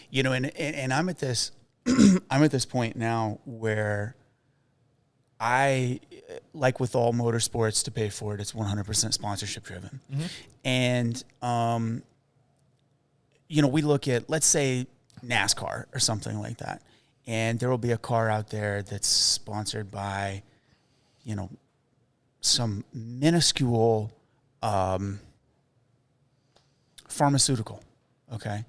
You know, and I'm at this I'm at this point now where I, like with all motorsports, to pay for it, it's 100% sponsorship driven. Mm-hmm. And, you know, we look at, let's say, NASCAR or something like that, and there will be a car out there that's sponsored by some minuscule pharmaceutical, okay,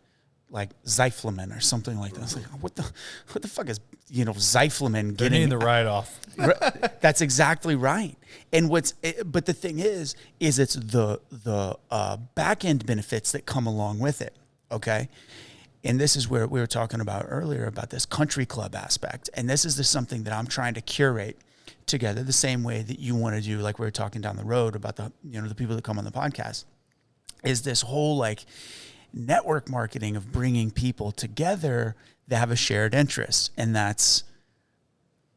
like Zyflamin or something like that. I was like, what the fuck is Zyflamin They're getting needing the write-off. That's exactly right. And but the thing is it's the back end benefits that come along with it. Okay. And this is where we were talking about earlier about this country club aspect. And this is something that I'm trying to curate together the same way that you want to do, like we were talking down the road about the people that come on the podcast, is this whole like network marketing of bringing people together that have a shared interest. And that's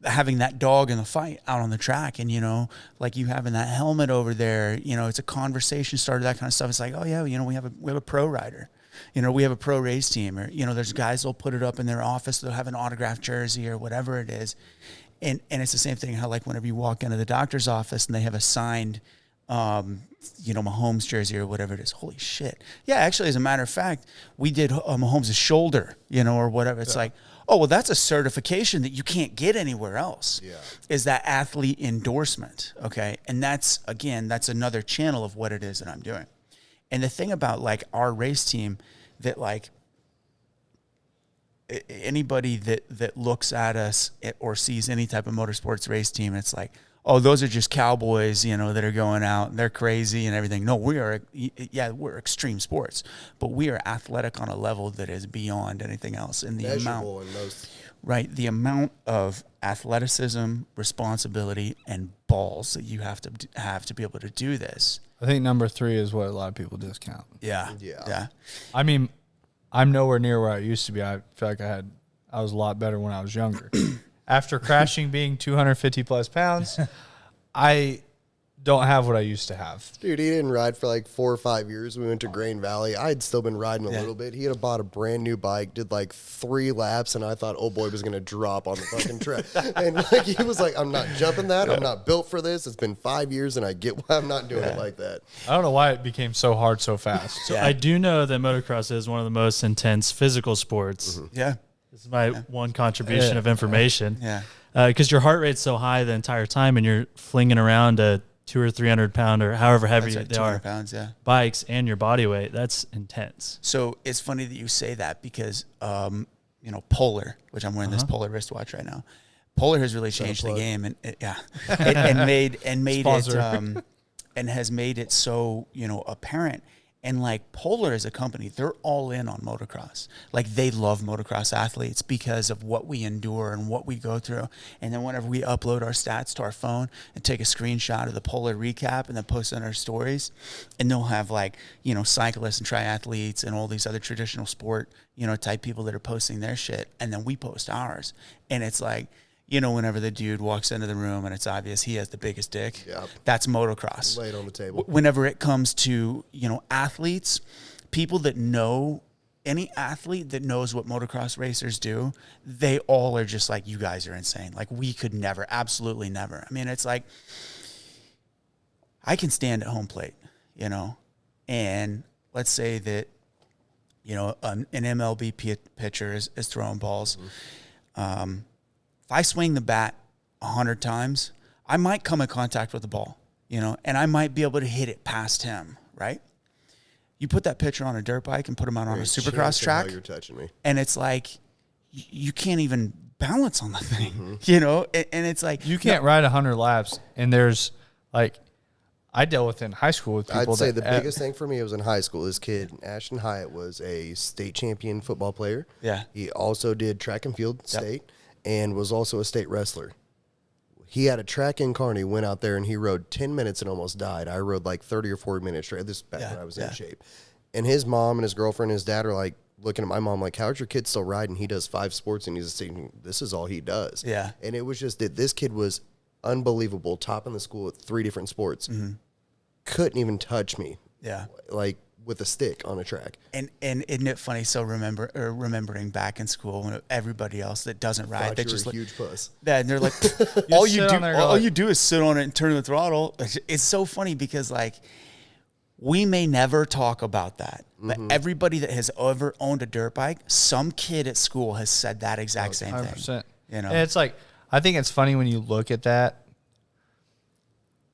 having that dog in the fight out on the track. And, like you having that helmet over there, it's a conversation starter, that kind of stuff. It's like, oh yeah, we have a pro rider. We have a pro race team, or, there's guys that'll put it up in their office. They'll have an autographed jersey or whatever it is. And it's the same thing how, like, whenever you walk into the doctor's office and they have a signed, Mahomes jersey or whatever it is. Holy shit. Yeah, actually, as a matter of fact, we did Mahomes' shoulder, or whatever. It's like, oh, well, that's a certification that you can't get anywhere else. Yeah. Is that athlete endorsement, okay? And that's another channel of what it is that I'm doing. And the thing about, like, our race team that, like, anybody that looks at us or sees any type of motorsports race team, it's like, oh, those are just cowboys, that are going out and they're crazy and everything. No, we're extreme sports, but we are athletic on a level that is beyond anything else. And the the amount of athleticism, responsibility, and balls that you have to be able to do this. I think number 3 is what a lot of people discount. Yeah. I mean, I'm nowhere near where I used to be. I feel like I was a lot better when I was younger. After crashing being 250 plus pounds, I don't have what I used to have. Dude, he didn't ride for like 4 or 5 years. We went to Grain Valley. I had still been riding a little bit. He had bought a brand new bike, did like 3 laps, and I thought, oh boy, was going to drop on the fucking track. And like he was like, I'm not jumping that. I'm not built for this. It's been 5 years, and I get why I'm not doing it like that. I don't know why it became so hard so fast. So I do know that motocross is one of the most intense physical sports. Mm-hmm. Yeah. This is my one contribution of information. Yeah. Because your heart rate's so high the entire time, and you're flinging around a 200 or 300 pound or however heavy they are pounds, bikes and your body weight. That's intense. So it's funny that you say that because, Polar, which I'm wearing this Polar wristwatch right now. Polar has really changed the game and made it and has made it so, apparent. And like Polar as a company, they're all in on motocross. Like they love motocross athletes because of what we endure and what we go through. And then whenever we upload our stats to our phone and take a screenshot of the Polar recap and then post it on our stories, and they'll have like, cyclists and triathletes and all these other traditional sport, type people that are posting their shit. And then we post ours. And it's like, whenever the dude walks into the room and it's obvious he has the biggest dick, that's motocross. Lay it on the table. Whenever it comes to, athletes, people that know, any athlete that knows what motocross racers do, they all are just like, you guys are insane. Like, we could never, absolutely never. I mean, it's like, I can stand at home plate, and let's say that, an MLB pitcher is throwing balls. Mm-hmm. If I swing the bat 100 times, I might come in contact with the ball, and I might be able to hit it past him, right? You put that pitcher on a dirt bike and put him out on a supercross track, you're touching me. And it's like you can't even balance on the thing, and it's like you can't ride 100 laps. And there's like, I dealt with in high school with people. I'd say the biggest thing for me was in high school. This kid, Ashton Hyatt, was a state champion football player. Yeah, he also did track and field state. And was also a state wrestler. He had a track in Kearney, went out there, and he rode 10 minutes and almost died. I rode like 30 or 40 minutes straight. This is back when I was in shape. And his mom and his girlfriend and his dad are like looking at my mom like, how's your kid still riding? He does 5 sports, and he's a senior. This is all he does. Yeah. And it was just that this kid was unbelievable, top in the school at 3 different sports. Mm-hmm. Couldn't even touch me. Yeah. Like, with a stick on a track. And isn't it funny? So remembering back in school when everybody else that doesn't ride, they just a huge puss. Yeah, and they're like, all you do is sit on it and turn the throttle. It's so funny because like we may never talk about that, but everybody that has ever owned a dirt bike, some kid at school has said that exact same 100%. Thing. And it's like, I think it's funny when you look at that.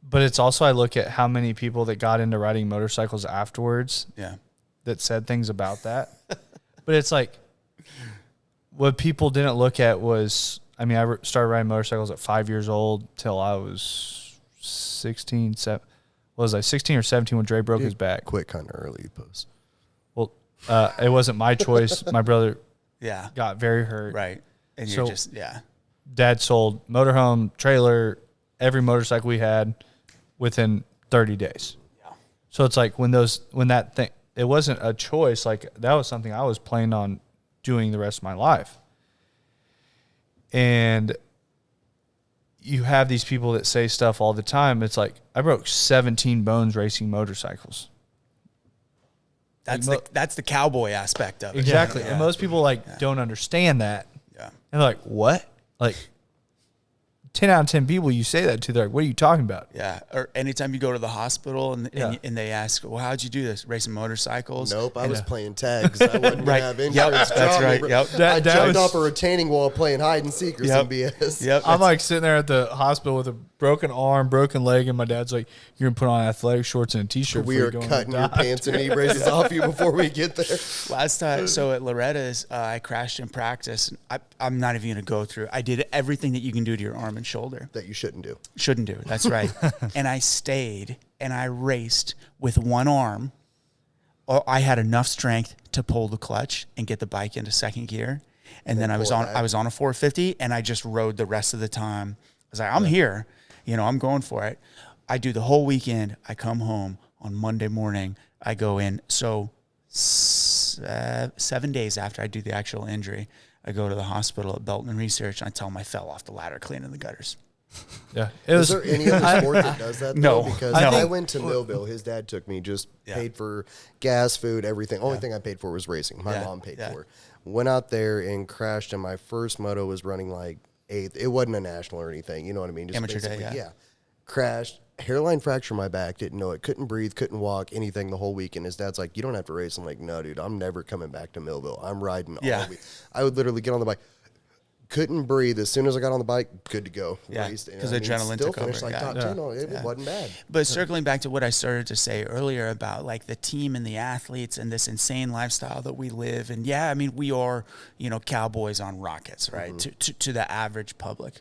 But it's also, I look at how many people that got into riding motorcycles afterwards that said things about that. But it's like, what people didn't look at was, I mean, I started riding motorcycles at 5 years old till I was 16 or 17 when Dre broke his back. Quit kind of early, post. Well, it wasn't my choice. My brother got very hurt. Right. And you're just, Dad sold motorhome, trailer, every motorcycle we had within 30 days. Yeah. So it's like when that thing, it wasn't a choice. Like that was something I was planning on doing the rest of my life. And you have these people that say stuff all the time. It's like, I broke 17 bones racing motorcycles. That's the cowboy aspect of it. Exactly. And most people don't understand that. Yeah. And they're like, what? Like 10 out of 10 people you say that to, they're like, what are you talking about? Yeah. Or anytime you go to the hospital and they ask, well, how'd you do this? Racing motorcycles? Nope, I was playing tags. I wouldn't have insurance. That's right. Yep. I jumped off a retaining wall playing hide and seek or some BS. Yep. I'm like sitting there at the hospital with a broken arm, broken leg, and my dad's like, you're going to put on athletic shorts and a t-shirt. We are cutting your pants and knee braces off you before we get there. Last time, so at Loretta's, I crashed in practice. I'm not even going to go through. I did everything that you can do to your arm and shoulder. That you shouldn't do. Shouldn't do. That's right. And I stayed and I raced with one arm. I had enough strength to pull the clutch and get the bike into second gear. And then I was on a 450 and I just rode the rest of the time. I was like, I'm here. I'm going for it. I do the whole weekend. I come home on Monday morning. I go in. So 7 days after I do the actual injury, I go to the hospital at Belton Research and I tell them I fell off the ladder cleaning the gutters. Yeah. Is there any other sport that does that? No. Because I went to Millville. His dad took me, just paid for gas, food, everything. Only thing I paid for was racing. My mom paid for it. Went out there and crashed, and my first moto was running like 8th. It wasn't a national or anything. You know what I mean? Just amateur day, yeah. Crashed, hairline fracture my back, didn't know it, couldn't breathe, couldn't walk, anything the whole week. And his dad's like, you don't have to race. I'm like, no, dude, I'm never coming back to Millville. I'm riding all week. I would literally get on the bike. Couldn't breathe. As soon as I got on the bike, good to go. Yeah, because adrenaline still took over. finished like top 10 on it. It wasn't bad. But circling back to what I started to say earlier about like the team and the athletes and this insane lifestyle that we live. And we are, cowboys on rockets, right? Mm-hmm. To the average public.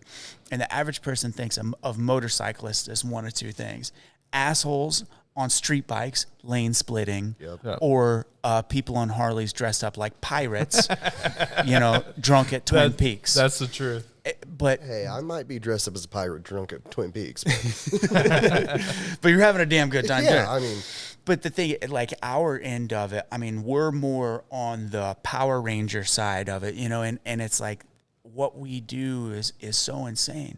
And the average person thinks of motorcyclists as one of two things: assholes on street bikes, lane splitting, or people on Harleys dressed up like pirates, drunk at Twin Peaks. That's the truth. But hey, I might be dressed up as a pirate drunk at Twin Peaks. But you're having a damn good time. Yeah, I mean. But the thing, like our end of it, I mean, we're more on the Power Ranger side of it, and it's like what we do is so insane.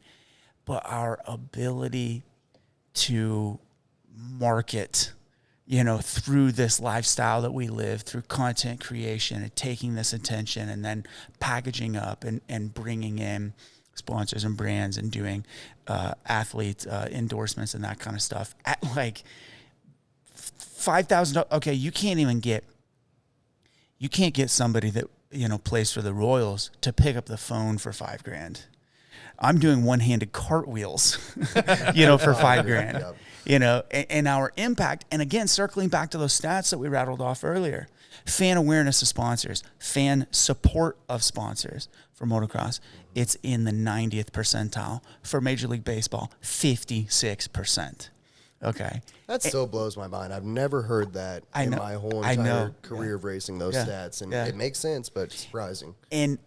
But our ability to market, through this lifestyle that we live, through content creation and taking this attention and then packaging up and bringing in sponsors and brands and doing athlete endorsements and that kind of stuff at like $5,000. Okay, you can't get somebody that plays for the Royals to pick up the phone for $5,000. I'm doing one-handed cartwheels, for $5,000. And our impact, and again, circling back to those stats that we rattled off earlier, fan awareness of sponsors, fan support of sponsors for motocross, it's in the 90th percentile. For Major League Baseball, 56%. Okay. That still blows my mind. I've never heard that in my whole entire career of racing those stats. And it makes sense, but it's surprising. And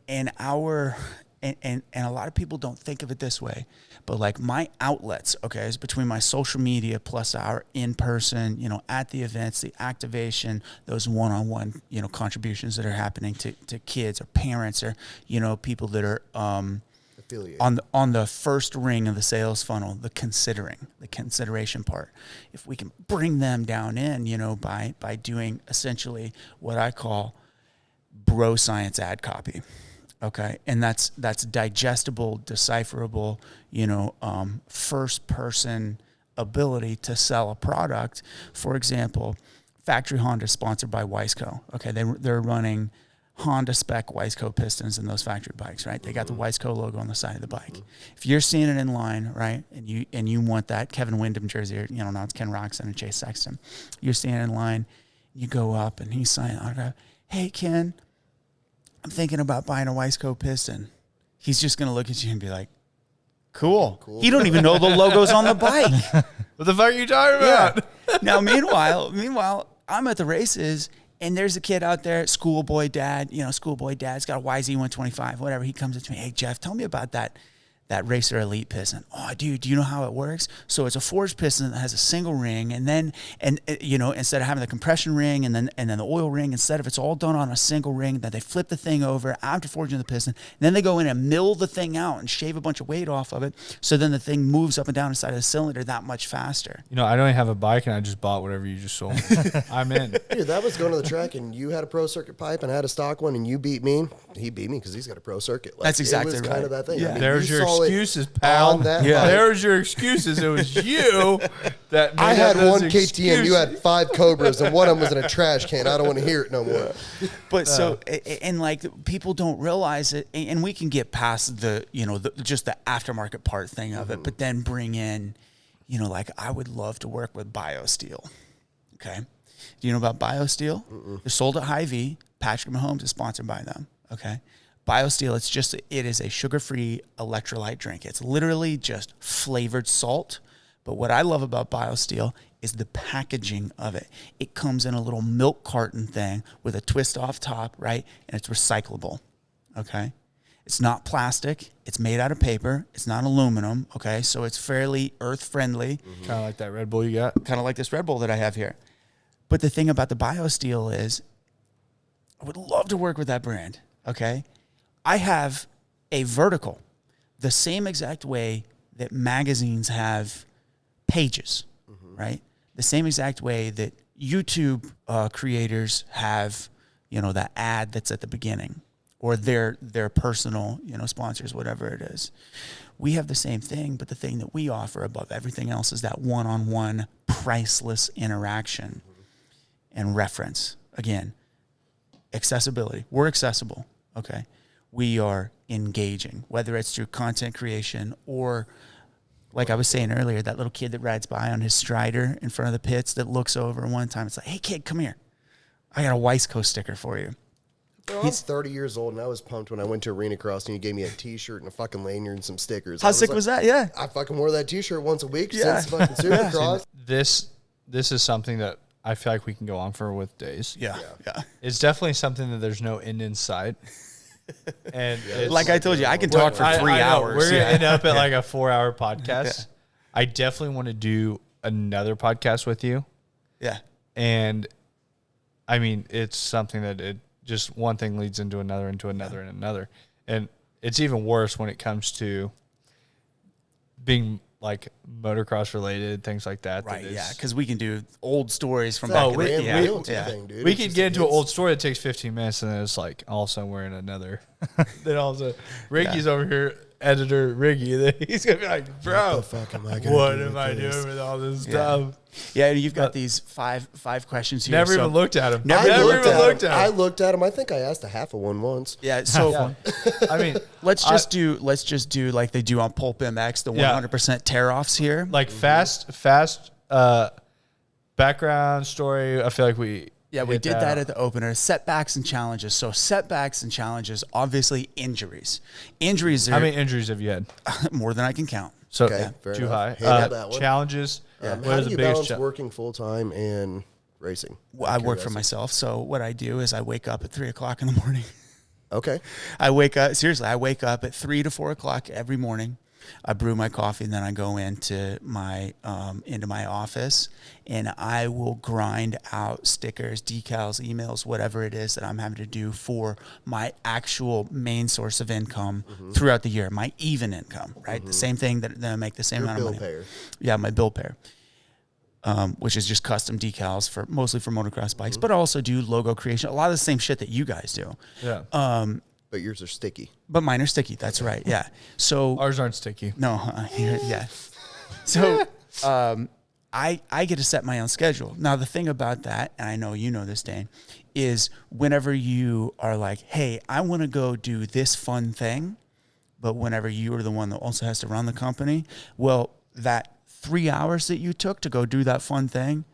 a lot of people don't think of it this way, but like my outlets, okay, is between my social media plus our in-person, at the events, the activation, those one-on-one, contributions that are happening to kids or parents or, people that are on the first ring of the sales funnel, the consideration part. If we can bring them down in, by doing essentially what I call bro science ad copy. Okay, and that's digestible, decipherable, first person ability to sell a product. For example, Factory Honda is sponsored by Weisco. Okay, they're running Honda spec Wiseco pistons in those factory bikes, right? They got the Wiseco logo on the side of the bike. If you're seeing it in line, right, and you want that Kevin Windham jersey, or, now it's Ken Roxon and Chase Sexton, you're standing in line, you go up and he's signing autograph. Hey, Ken, I'm thinking about buying a Wiseco piston. He's just going to look at you and be like, cool. He don't even know the logo's on the bike. What the fuck are you talking about? Yeah. Now, meanwhile, I'm at the races, and there's a kid out there, schoolboy dad's got a YZ125, whatever. He comes up to me, hey, Jeff, tell me about that Racer Elite piston. Oh, dude, do you know how it works? So it's a forged piston that has a single ring, and then, instead of having the compression ring and then the oil ring, instead of it's all done on a single ring, then they flip the thing over after forging the piston, and then they go in and mill the thing out and shave a bunch of weight off of it, so then the thing moves up and down inside of the cylinder that much faster. I don't even have a bike, and I just bought whatever you just sold me. I'm in. Dude, that was going to the track, and you had a pro circuit pipe and I had a stock one, and you beat me. He beat me because he's got a pro circuit. That's exactly it was right. kind of that thing. Yeah. I mean, There's your excuses, pal. There's your excuses. It was you that made I had those one excuses. KTM. You had 5 Cobras, and one of them was in a trash can. I don't want to hear it no more. But people don't realize it, and we can get past just the aftermarket part thing of it, but then bring in, I would love to work with BioSteel. Okay. Do you know about BioSteel? They're sold at Hy-Vee. Patrick Mahomes is sponsored by them. Okay. BioSteel, it is a sugar-free electrolyte drink. It's literally just flavored salt. But what I love about BioSteel is the packaging of it. It comes in a little milk carton thing with a twist off top, right? And it's recyclable, okay? It's not plastic. It's made out of paper. It's not aluminum, okay? So it's fairly earth-friendly. Kind of like that Red Bull you got. Kind of like this Red Bull that I have here. But the thing about the BioSteel is I would love to work with that brand, okay? I have a vertical, the same exact way that magazines have pages, right? The same exact way that YouTube creators have, that ad that's at the beginning, or their personal, sponsors, whatever it is. We have the same thing, but the thing that we offer above everything else is that one-on-one priceless interaction and reference. Again, accessibility. We're accessible, okay? We are engaging, whether it's through content creation or, like I was saying earlier, that little kid that rides by on his Strider in front of the pits that looks over, and one time it's like, hey, kid, come here. I got a Wiseco sticker for you. Bro, I'm 30 years old, and I was pumped when I went to Arena Cross, and you gave me a T-shirt and a fucking lanyard and some stickers. How sick was that? Yeah. I fucking wore that T-shirt once a week since fucking Supercross. This is something that I feel like we can go on for with days. Yeah. It's definitely something that there's no end in sight. And like I told you, I can talk for 3 hours. We're going to end up at like a 4-hour podcast. I definitely want to do another podcast with you. Yeah. And I mean, it's something that it just one thing leads into another and another. And it's even worse when it comes to being like motocross related, things like that. Right, yeah, because we can do old stories from back in the day. We could get into an old story that takes 15 minutes, and then it's like all of a sudden we're in another. Then all of a sudden, Ricky's over here, editor Ricky. He's going to be like, bro, what am I doing with all this stuff? Yeah, you've got these five questions here. Never even looked at him. Never even looked at him. I looked at him. I think I asked a half of one once. Yeah, so I mean, let's just do like they do on Pulp MX, the 100% tear-offs here. Like fast background story. I feel like we did that at the opener. Setbacks and challenges. So setbacks and challenges, obviously injuries. Injuries are... How many injuries have you had? More than I can count. So too high. Challenges. How do you balance working full-time and racing? Well, I work for myself. So what I do is I wake up at 3 o'clock in the morning. Okay. I wake up at 3 to 4 o'clock every morning. I brew my coffee, and then I go into my office, and I will grind out stickers, decals, emails, whatever it is that I'm having to do for my actual main source of income throughout the year, my even income, right? The same thing that I make the same amount of money. Bill payer. Yeah, my bill payer. Which is just custom decals mostly for motocross bikes, but I also do logo creation, a lot of the same shit that you guys do. Yeah. But yours are sticky. But mine are sticky. That's right. Yeah. So ours aren't sticky. No. Yeah. So I get to set my own schedule. Now, the thing about that, and I know you know this, Dane, is whenever you are like, hey, I want to go do this fun thing, but whenever you are the one that also has to run the company, well, that 3 hours that you took to go do that fun thing.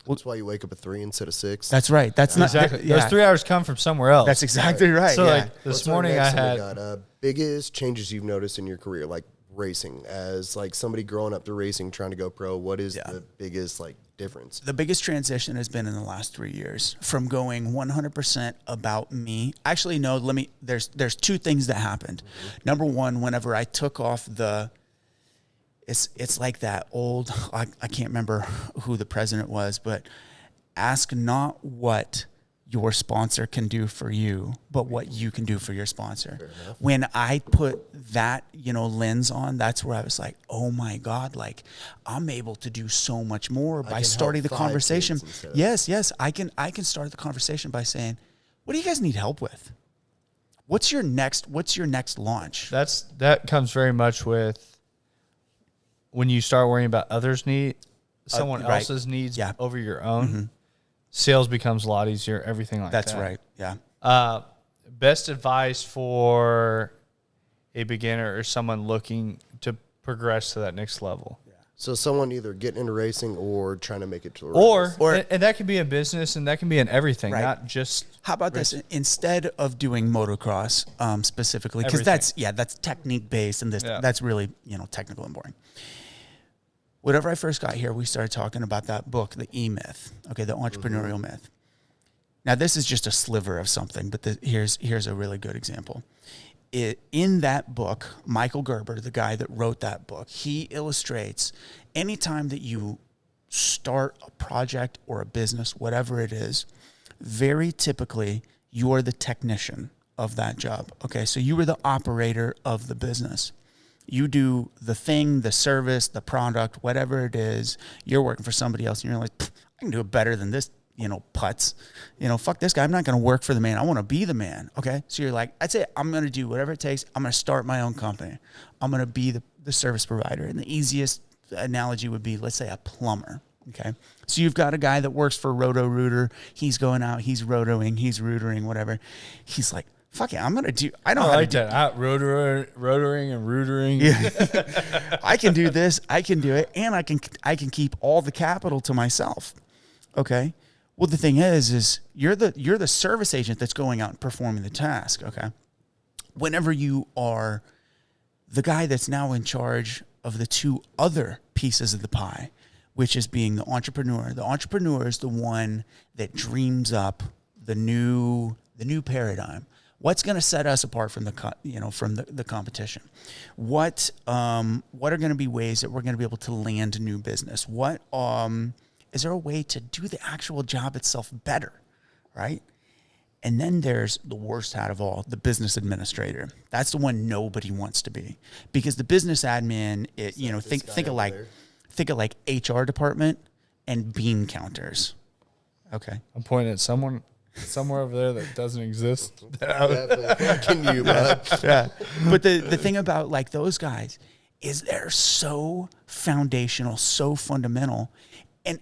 That's why you wake up at 3 instead of 6. That's right. That's not exactly. Those 3 hours come from somewhere else. That's exactly right. So yeah. like this morning I had biggest changes you've noticed in your career, like racing, as like somebody growing up to racing, trying to go pro. What is the biggest like difference? The biggest transition has been in the last 3 years from going 100% about me. Actually, no, there's two things that happened. Mm-hmm. Number one, whenever I took off it's like that old, I can't remember who the president was, but ask not what your sponsor can do for you, but what you can do for your sponsor. When I put that, lens on, that's where I was like, oh my God, like I'm able to do so much more by starting the conversation. Yes. I can start the conversation by saying, what do you guys need help with? What's your next launch? That comes very much with when you start worrying about someone else's needs over your own. Mm-hmm. Sales becomes a lot easier, everything like that. That's right, yeah. Best advice for a beginner or someone looking to progress to that next level? Yeah. So someone either getting into racing or trying to make it to a race. Or and that can be in business and that can be in everything, not just... How about this? Instead of doing motocross specifically, because that's technique-based and that's really technical and boring. Whenever I first got here, we started talking about that book, The E-Myth, the entrepreneurial myth. Now, this is just a sliver of something, but here's a really good example. In that book, Michael Gerber, the guy that wrote that book, he illustrates anytime that you start a project or a business, whatever it is, very typically, you're the technician of that job. Okay, so you were the operator of the business. You do the thing, the service, the product, whatever it is. You're working for somebody else, and you're like, I can do it better than this, putz. Fuck this guy. I'm not going to work for the man. I want to be the man. Okay, so you're like, that's it. I'm going to do whatever it takes. I'm going to start my own company. I'm going to be the service provider. And the easiest analogy would be, let's say, a plumber. Okay, so you've got a guy that works for Roto-Rooter. He's going out. He's rotoing. He's rootering. Whatever. He's like, fuck it, I'm going to do... I know how to do that. Rotoring and rootering. Yeah. I can do this. I can do it. And I can keep all the capital to myself. Okay? Well, the thing is you're the service agent that's going out and performing the task. Okay? Whenever you are the guy that's now in charge of the two other pieces of the pie, which is being the entrepreneur. The entrepreneur is the one that dreams up the new paradigm. What's going to set us apart from the competition? What are going to be ways that we're going to be able to land new business? What is there a way to do the actual job itself better, right? And then there's the worst hat of all, the business administrator. That's the one nobody wants to be, because the business admin, think of like HR department and bean counters. Okay, I'm pointing at someone somewhere over there that doesn't exist. Can you? Yeah, but the thing about like those guys is they're so foundational, so fundamental, and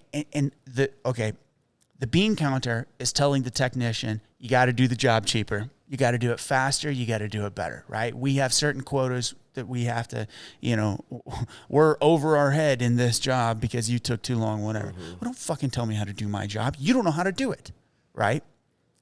the bean counter is telling the technician, you got to do the job cheaper, you got to do it faster, you got to do it better, right? We have certain quotas that we have to, we're over our head in this job because you took too long, whatever. Well, don't fucking tell me how to do my job. You don't know how to do it, right?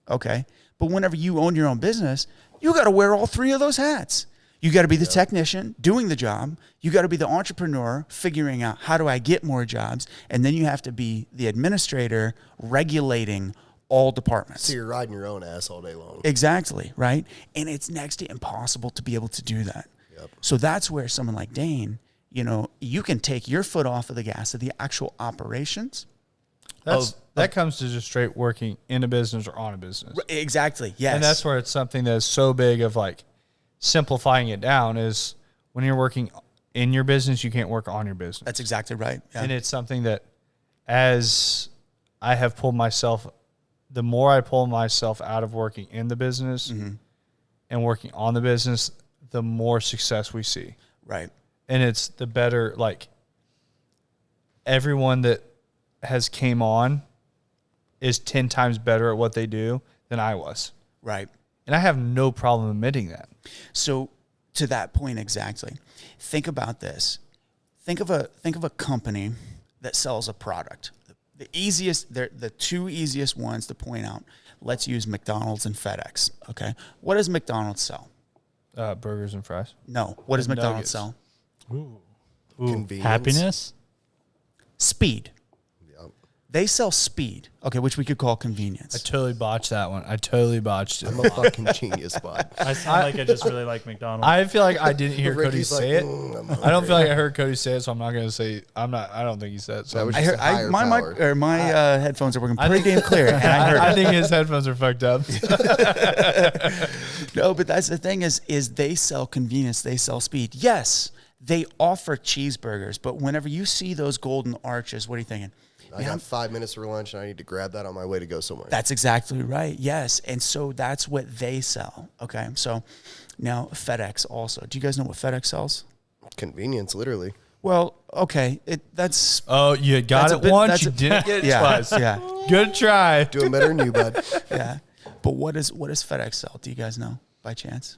Okay. But whenever you own your own business, you got to wear all three of those hats. You got to be the technician doing the job. You got to be the entrepreneur figuring out how do I get more jobs. And then you have to be the administrator regulating all departments. So you're riding your own ass all day long. Exactly, right? And it's next to impossible to be able to do that. Yep. So that's where someone like Dane, you can take your foot off of the gas of the actual operations. That comes to just straight working in a business or on a business. Exactly, yes. And that's where it's something that's so big of like simplifying it down is when you're working in your business, you can't work on your business. That's exactly right. Yeah. And it's something that as I have pulled myself, the more I pull myself out of working in the business and working on the business, the more success we see. Right. And it's the better, like, everyone that has came on is 10 times better at what they do than I was. Right. And I have no problem admitting that. So to that point exactly, think about this. Think of a company that sells a product. The two easiest ones to point out. Let's use McDonald's and FedEx. Okay, what does McDonald's sell? Burgers and fries. No. What does McDonald's sell? Ooh. Convenience. Happiness? Speed. Yep. They sell speed, okay, which we could call convenience. I totally botched that one. I totally botched it. I'm a fucking genius, bud. I sound like I just really like McDonald's. I feel like I didn't hear Cody Ricky's say like, it. I don't feel like I heard Cody say it, so I'm not going to say. I don't think he said it. So That was I just heard a higher power. my headphones are working pretty damn clear, and I heard I think his headphones are fucked up. No, but that's the thing is they sell convenience, they sell speed. Yes, they offer cheeseburgers, but whenever you see those golden arches, what are you thinking? I got 5 minutes for lunch, and I need to grab that on my way to go somewhere. That's exactly right. Yes, and so that's what they sell. Okay, so now FedEx also. Do you guys know what FedEx sells? Convenience, literally. Well, okay, that's Oh, you got it once. You didn't get it twice. yeah, Good try. Doing better than you, bud. yeah. But what does FedEx sell? Do you guys know by chance?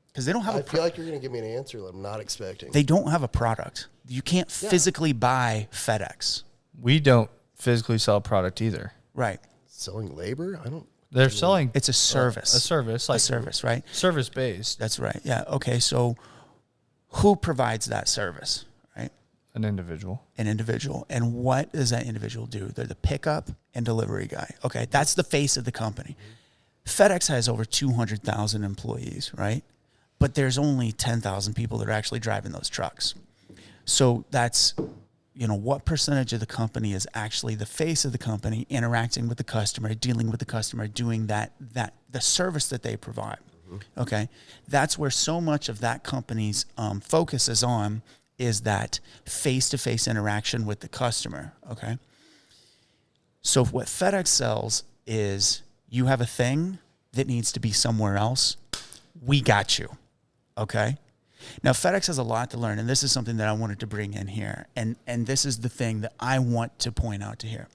Because they don't have I feel like you're going to give me an answer that I'm not expecting. they don't have a product. You can't physically buy FedEx. We don't physically sell a product either. Right. Selling labor? I don't. They're selling It's a service. a service, like a service, right? service based. That's right. Yeah. Okay. So who provides that service, right? An individual. An individual. And what does that individual do? They're the pickup and delivery guy. Okay. That's the face of the company. FedEx has over 200,000 employees, right? But there's only 10,000 people that are actually driving those trucks. So that's, what percentage of the company is actually the face of the company, interacting with the customer, dealing with the customer, doing the service that they provide. Mm-hmm. Okay. That's where so much of that company's focus is on, is that face-to-face interaction with the customer. Okay. So what FedEx sells is, you have a thing that needs to be somewhere else. We got you. Okay. Now, FedEx has a lot to learn, and this is something that I wanted to bring in here. And this is the thing that I want to point out to here,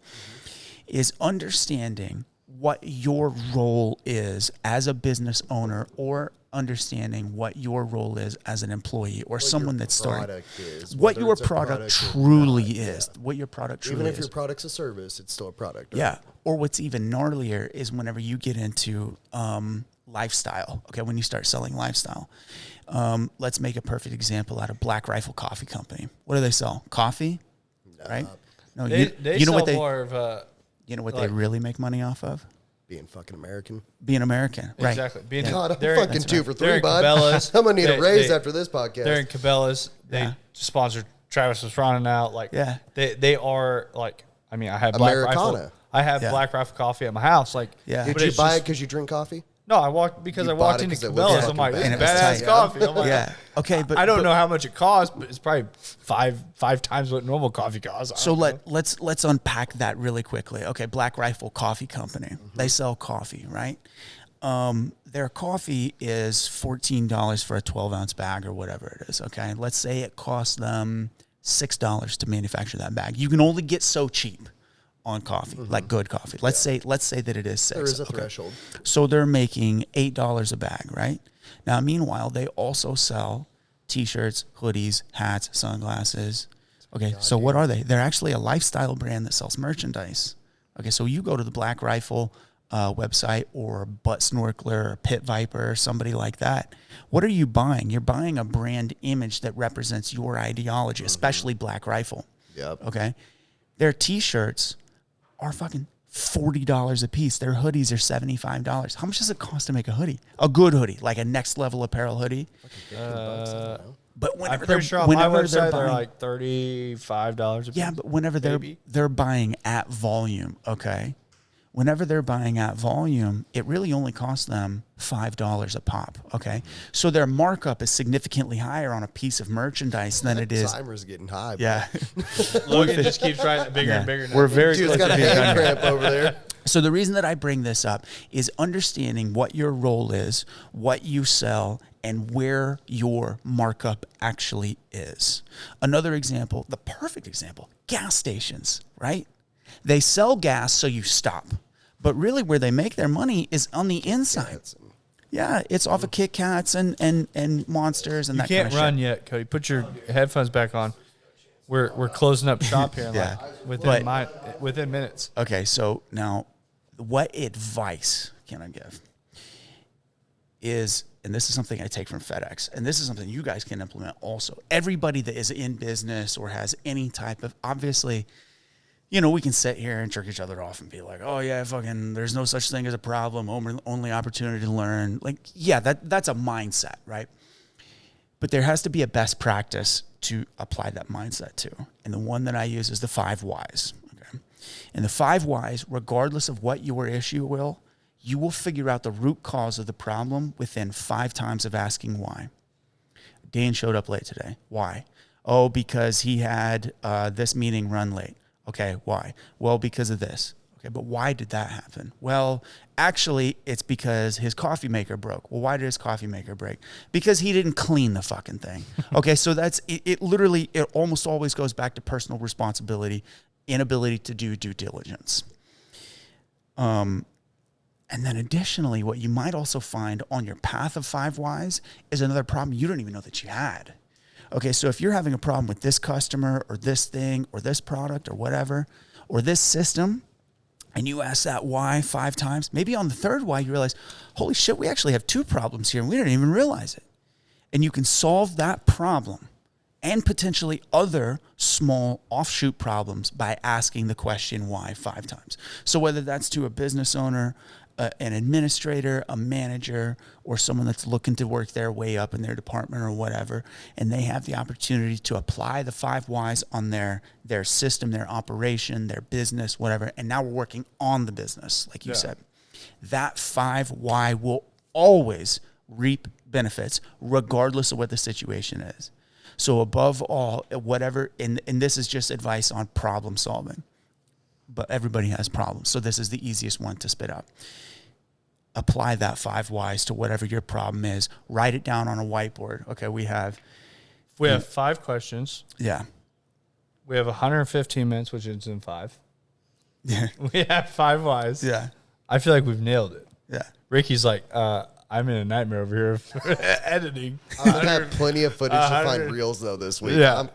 is understanding what your role is as a business owner, or understanding what your role is as an employee or someone that's starting. What your product truly is. What your product truly is. Even if your product's a service, it's still a product. Right? Yeah. Or what's even gnarlier is whenever you get into lifestyle. Okay, when you start selling lifestyle. Let's make a perfect example out of Black Rifle Coffee Company. What do they sell? Coffee, right? No, They you know sell what they more of a you know what they really make money off of? Being fucking American. Being American, right? exactly. Being God, I'm they're- fucking 2 for They're 3, in bud. Cabela's. I'm going to need a raise They- after this podcast. They're in Cabela's. They sponsored Travis Pastrana out. Like, Yeah. they are like. I mean, I have Black Americana. Rifle. I have Black Rifle coffee at my house. Like, Yeah. Did but you it's buy it just- because you drink coffee? No, I walked because You I bought walked it into 'cause it looked Cabela's. fucking I'm like, this is bad. And it was badass tight. coffee. I'm like, Yeah. Okay, but I don't know how much it costs, but it's probably five times what normal coffee costs. So let's unpack that really quickly. Okay, Black Rifle Coffee Company. Mm-hmm. They sell coffee, right? Their coffee is $14 for a 12-ounce bag or whatever it is. Okay, let's say it costs them $6 to manufacture that bag. You can only get so cheap on coffee, like good coffee. Let's say that it is $6. There is a threshold. So they're making $8 a bag, right? Now, meanwhile, they also sell T-shirts, hoodies, hats, sunglasses. Okay, so what are they? They're actually a lifestyle brand that sells merchandise. Okay, so you go to the Black Rifle website, or Butt Snorkeler, or Pit Viper, or somebody like that. What are you buying? You're buying a brand image that represents your ideology, especially Black Rifle. Yep. Okay, their T-shirts are fucking $40 a piece. Their hoodies are $75. How much does it cost to make a hoodie? A good hoodie, like a next level apparel hoodie. But whenever I'm pretty sure on my website they're like $35 a piece. yeah, but whenever they're buying at volume, okay. Whenever they're buying at volume, it really only costs them $5 a pop. Okay, so their markup is significantly higher on a piece of merchandise than it is. Timer's getting high. Yeah. Logan just keeps trying bigger and bigger. Now. We're very Dude's close got to a being hand done here. cramp over there. So the reason that I bring this up is understanding what your role is, what you sell, and where your markup actually is. Another example, the perfect example, gas stations, right? They sell gas so you stop. But really where they make their money is on the inside. Yeah, it's off of Kit Kats and Monsters and that kind of shit. You can't run yet, Cody. Put your headphones back on. We're closing up shop here within minutes. Okay, so now what advice can I give is, and this is something I take from FedEx, and this is something you guys can implement also. Everybody that is in business or has any type of, obviously, you know, we can sit here and jerk each other off and be like, oh, yeah, fucking, there's no such thing as a problem, only opportunity to learn. Like, yeah, that's a mindset, right? But there has to be a best practice to apply that mindset to. And the one that I use is the 5 whys. Okay? And the 5 whys, regardless of what your issue will, you will figure out the root cause of the problem within 5 times of asking why. Dan showed up late today. Why? Oh, because he had this meeting run late. Okay, why? Well, because of this. Okay, but why did that happen? Well, actually, it's because his coffee maker broke. Well, why did his coffee maker break? Because he didn't clean the fucking thing. Okay, so that's it. Literally, it almost always goes back to personal responsibility, inability to do due diligence. And then additionally, what you might also find on your path of 5 whys is another problem you don't even know that you had. Okay, so if you're having a problem with this customer or this thing or this product or whatever, or this system, and you ask that why 5 times, maybe on the 3rd why you realize, holy shit, we actually have 2 problems here and we didn't even realize it. And you can solve that problem and potentially other small offshoot problems by asking the question why 5 times. So whether that's to a business owner, an administrator, a manager, or someone that's looking to work their way up in their department or whatever, and they have the opportunity to apply the 5 whys on their system, their operation, their business, whatever, and now we're working on the business, like you said. That 5 why will always reap benefits regardless of what the situation is. So above all, whatever, and this is just advice on problem solving, but everybody has problems. So this is the easiest one to spit out. Apply that 5 whys to whatever your problem is. Write it down on a whiteboard. Okay, we have 5 questions. Yeah. We have 115 minutes, which is in 5. Yeah. We have 5 whys. Yeah. I feel like we've nailed it. Yeah. Ricky's like, I'm in a nightmare over here of editing. I've had plenty of footage to find reels though this week. Yeah.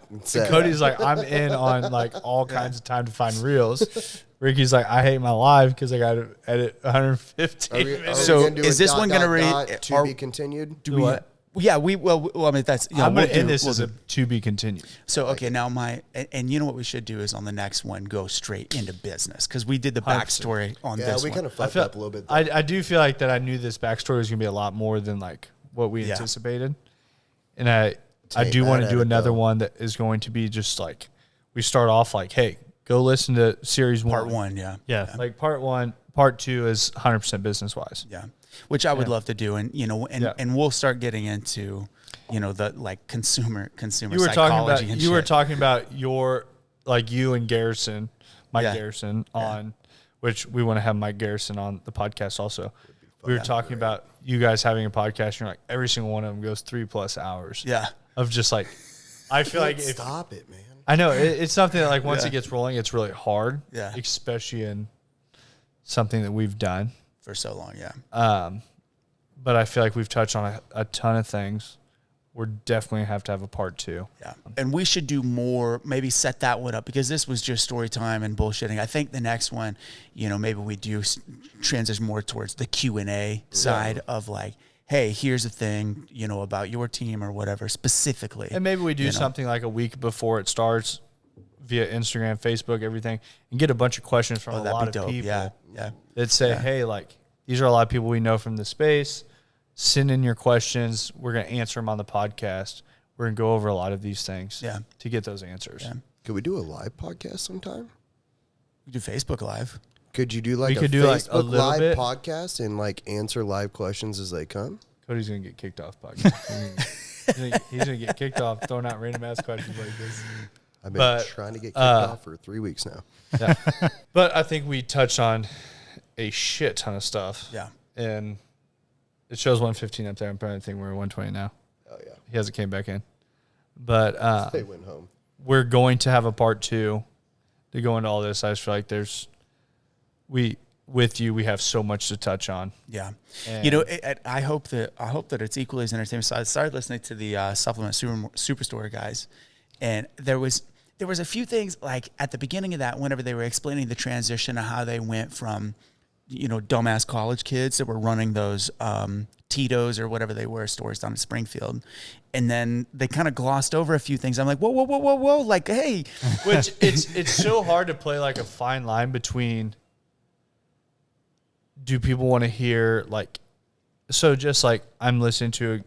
Cody's like, I'm in on like all kinds of time to find reels. Ricky's like, I hate my life because I got to edit 115 minutes. So is this one going to read to be continued? Do what? Yeah, I mean, that's, you know, I'm going to end this as a to be continued. So, okay, now and you know what we should do is on the next one, go straight into business because we did the backstory on this one. Yeah, we kind of fucked up a little bit. I do feel like that I knew this backstory was going to be a lot more than like what we anticipated. And I do want to do another one that is going to be just like, we start off like, hey, go listen to series 1. Part 1, yeah. Like part 1, part 2 is 100% business wise. Yeah. Which I would love to do, and you know, and we'll start getting into, you know, the like consumer psychology. You were talking about your like you and Garrison, Mike Garrison on, which we want to have Mike Garrison on the podcast also. We were talking about you guys having a podcast. And you're like every single one of them goes 3+ hours. Yeah, of just like I feel like stop it, man. I know it's something that like once it gets rolling, it's really hard. Yeah, especially in something that we've done for so long, but I feel like we've touched on a ton of things. We're definitely have to have a part 2. Yeah, and we should do more. Maybe set that one up because this was just story time and bullshitting. I think the next one, you know, maybe we do transition more towards the Q&A side of like, hey, here's a thing, you know, about your team or whatever specifically. And maybe we do something like a week before it starts via Instagram, Facebook, everything, and get a bunch of questions from a lot of people. Yeah. That say, hey, like, these are a lot of people we know from the space. Send in your questions. We're going to answer them on the podcast. We're going to go over a lot of these things to get those answers. Yeah. Could we do a live podcast sometime? We do Facebook Live. Could you do like a Facebook live podcast and like answer live questions as they come? Cody's going to get kicked off podcast. He's going to get kicked off throwing out random ass questions like this. I've been trying to get kicked off for 3 weeks now. Yeah. But I think we touched on a shit ton of stuff. Yeah. And It shows 115 up there. I'm probably thinking we're at 120 now. Oh, yeah. He hasn't came back in. But They went home. we're going to have a part 2 to go into all this. I just feel like we have so much to touch on. Yeah. And You know, I hope that it's equally as entertaining. So I started listening to the Supplement Superstore guys, and there was a few things like at the beginning of that, whenever they were explaining the transition of how they went from, you know, dumbass college kids that were running those Tito's or whatever they were stores down in Springfield. And then they kind of glossed over a few things. I'm like, whoa. Like, hey. Which it's so hard to play like a fine line between, do people want to hear like, so just like I'm listening to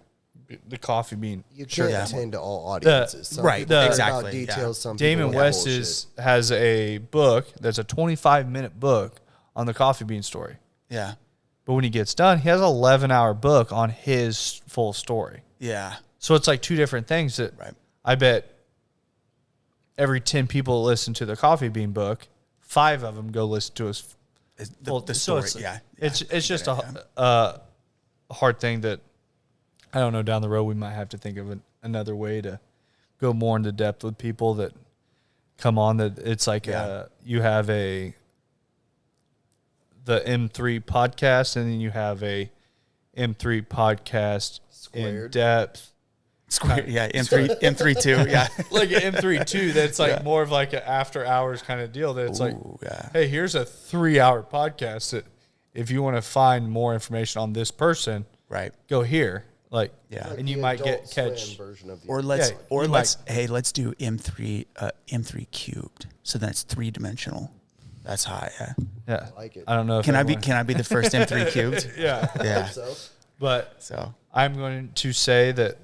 the Coffee Bean. You can't attend to all audiences. Some right, people care exactly, about details, some Damon people West bullshit. has a book that's a 25-minute book on the Coffee Bean story. Yeah. But when he gets done, he has an 11-hour book on his full story. Yeah. So it's like two different things that I bet every 10 people that listen to the Coffee Bean book, 5 of them go listen to his The story. So yeah. It's just a hard thing that I don't know, down the road we might have to think of another way to go more into depth with people that come on. That it's like you have the M3 podcast, and then you have a M3 podcast in depth. Square, yeah, M3 2, yeah. Like an M3 2 that's like more of like an after hours kind of deal. That it's hey, here's a 3-hour podcast that if you want to find more information on this person, go here. Like, and you might catch version of the let's do M3 cubed. So then it's 3-dimensional. That's high, yeah. I like it. I don't know if can I be the first M3 cubed? yeah. But I'm going to say that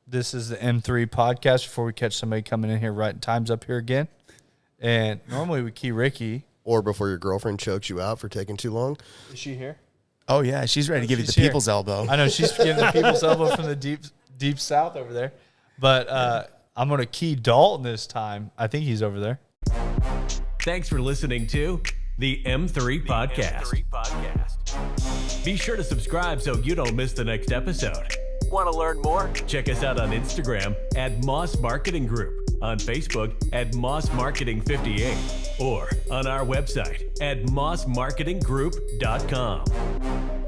this is the M3 podcast before we catch somebody coming in here writing times up here again. And normally we key Ricky. Or before your girlfriend chokes you out for taking too long. Is she here? Oh, yeah. She's ready to give you the people's elbow. I know. She's giving the people's elbow from the deep south over there. But I'm going to key Dalton this time. I think he's over there. Thanks for listening to the M3 Podcast. Be sure to subscribe so you don't miss the next episode. Want to learn more? Check us out on Instagram at Moss Marketing Group, on Facebook at Moss Marketing 58, or on our website at mossmarketinggroup.com.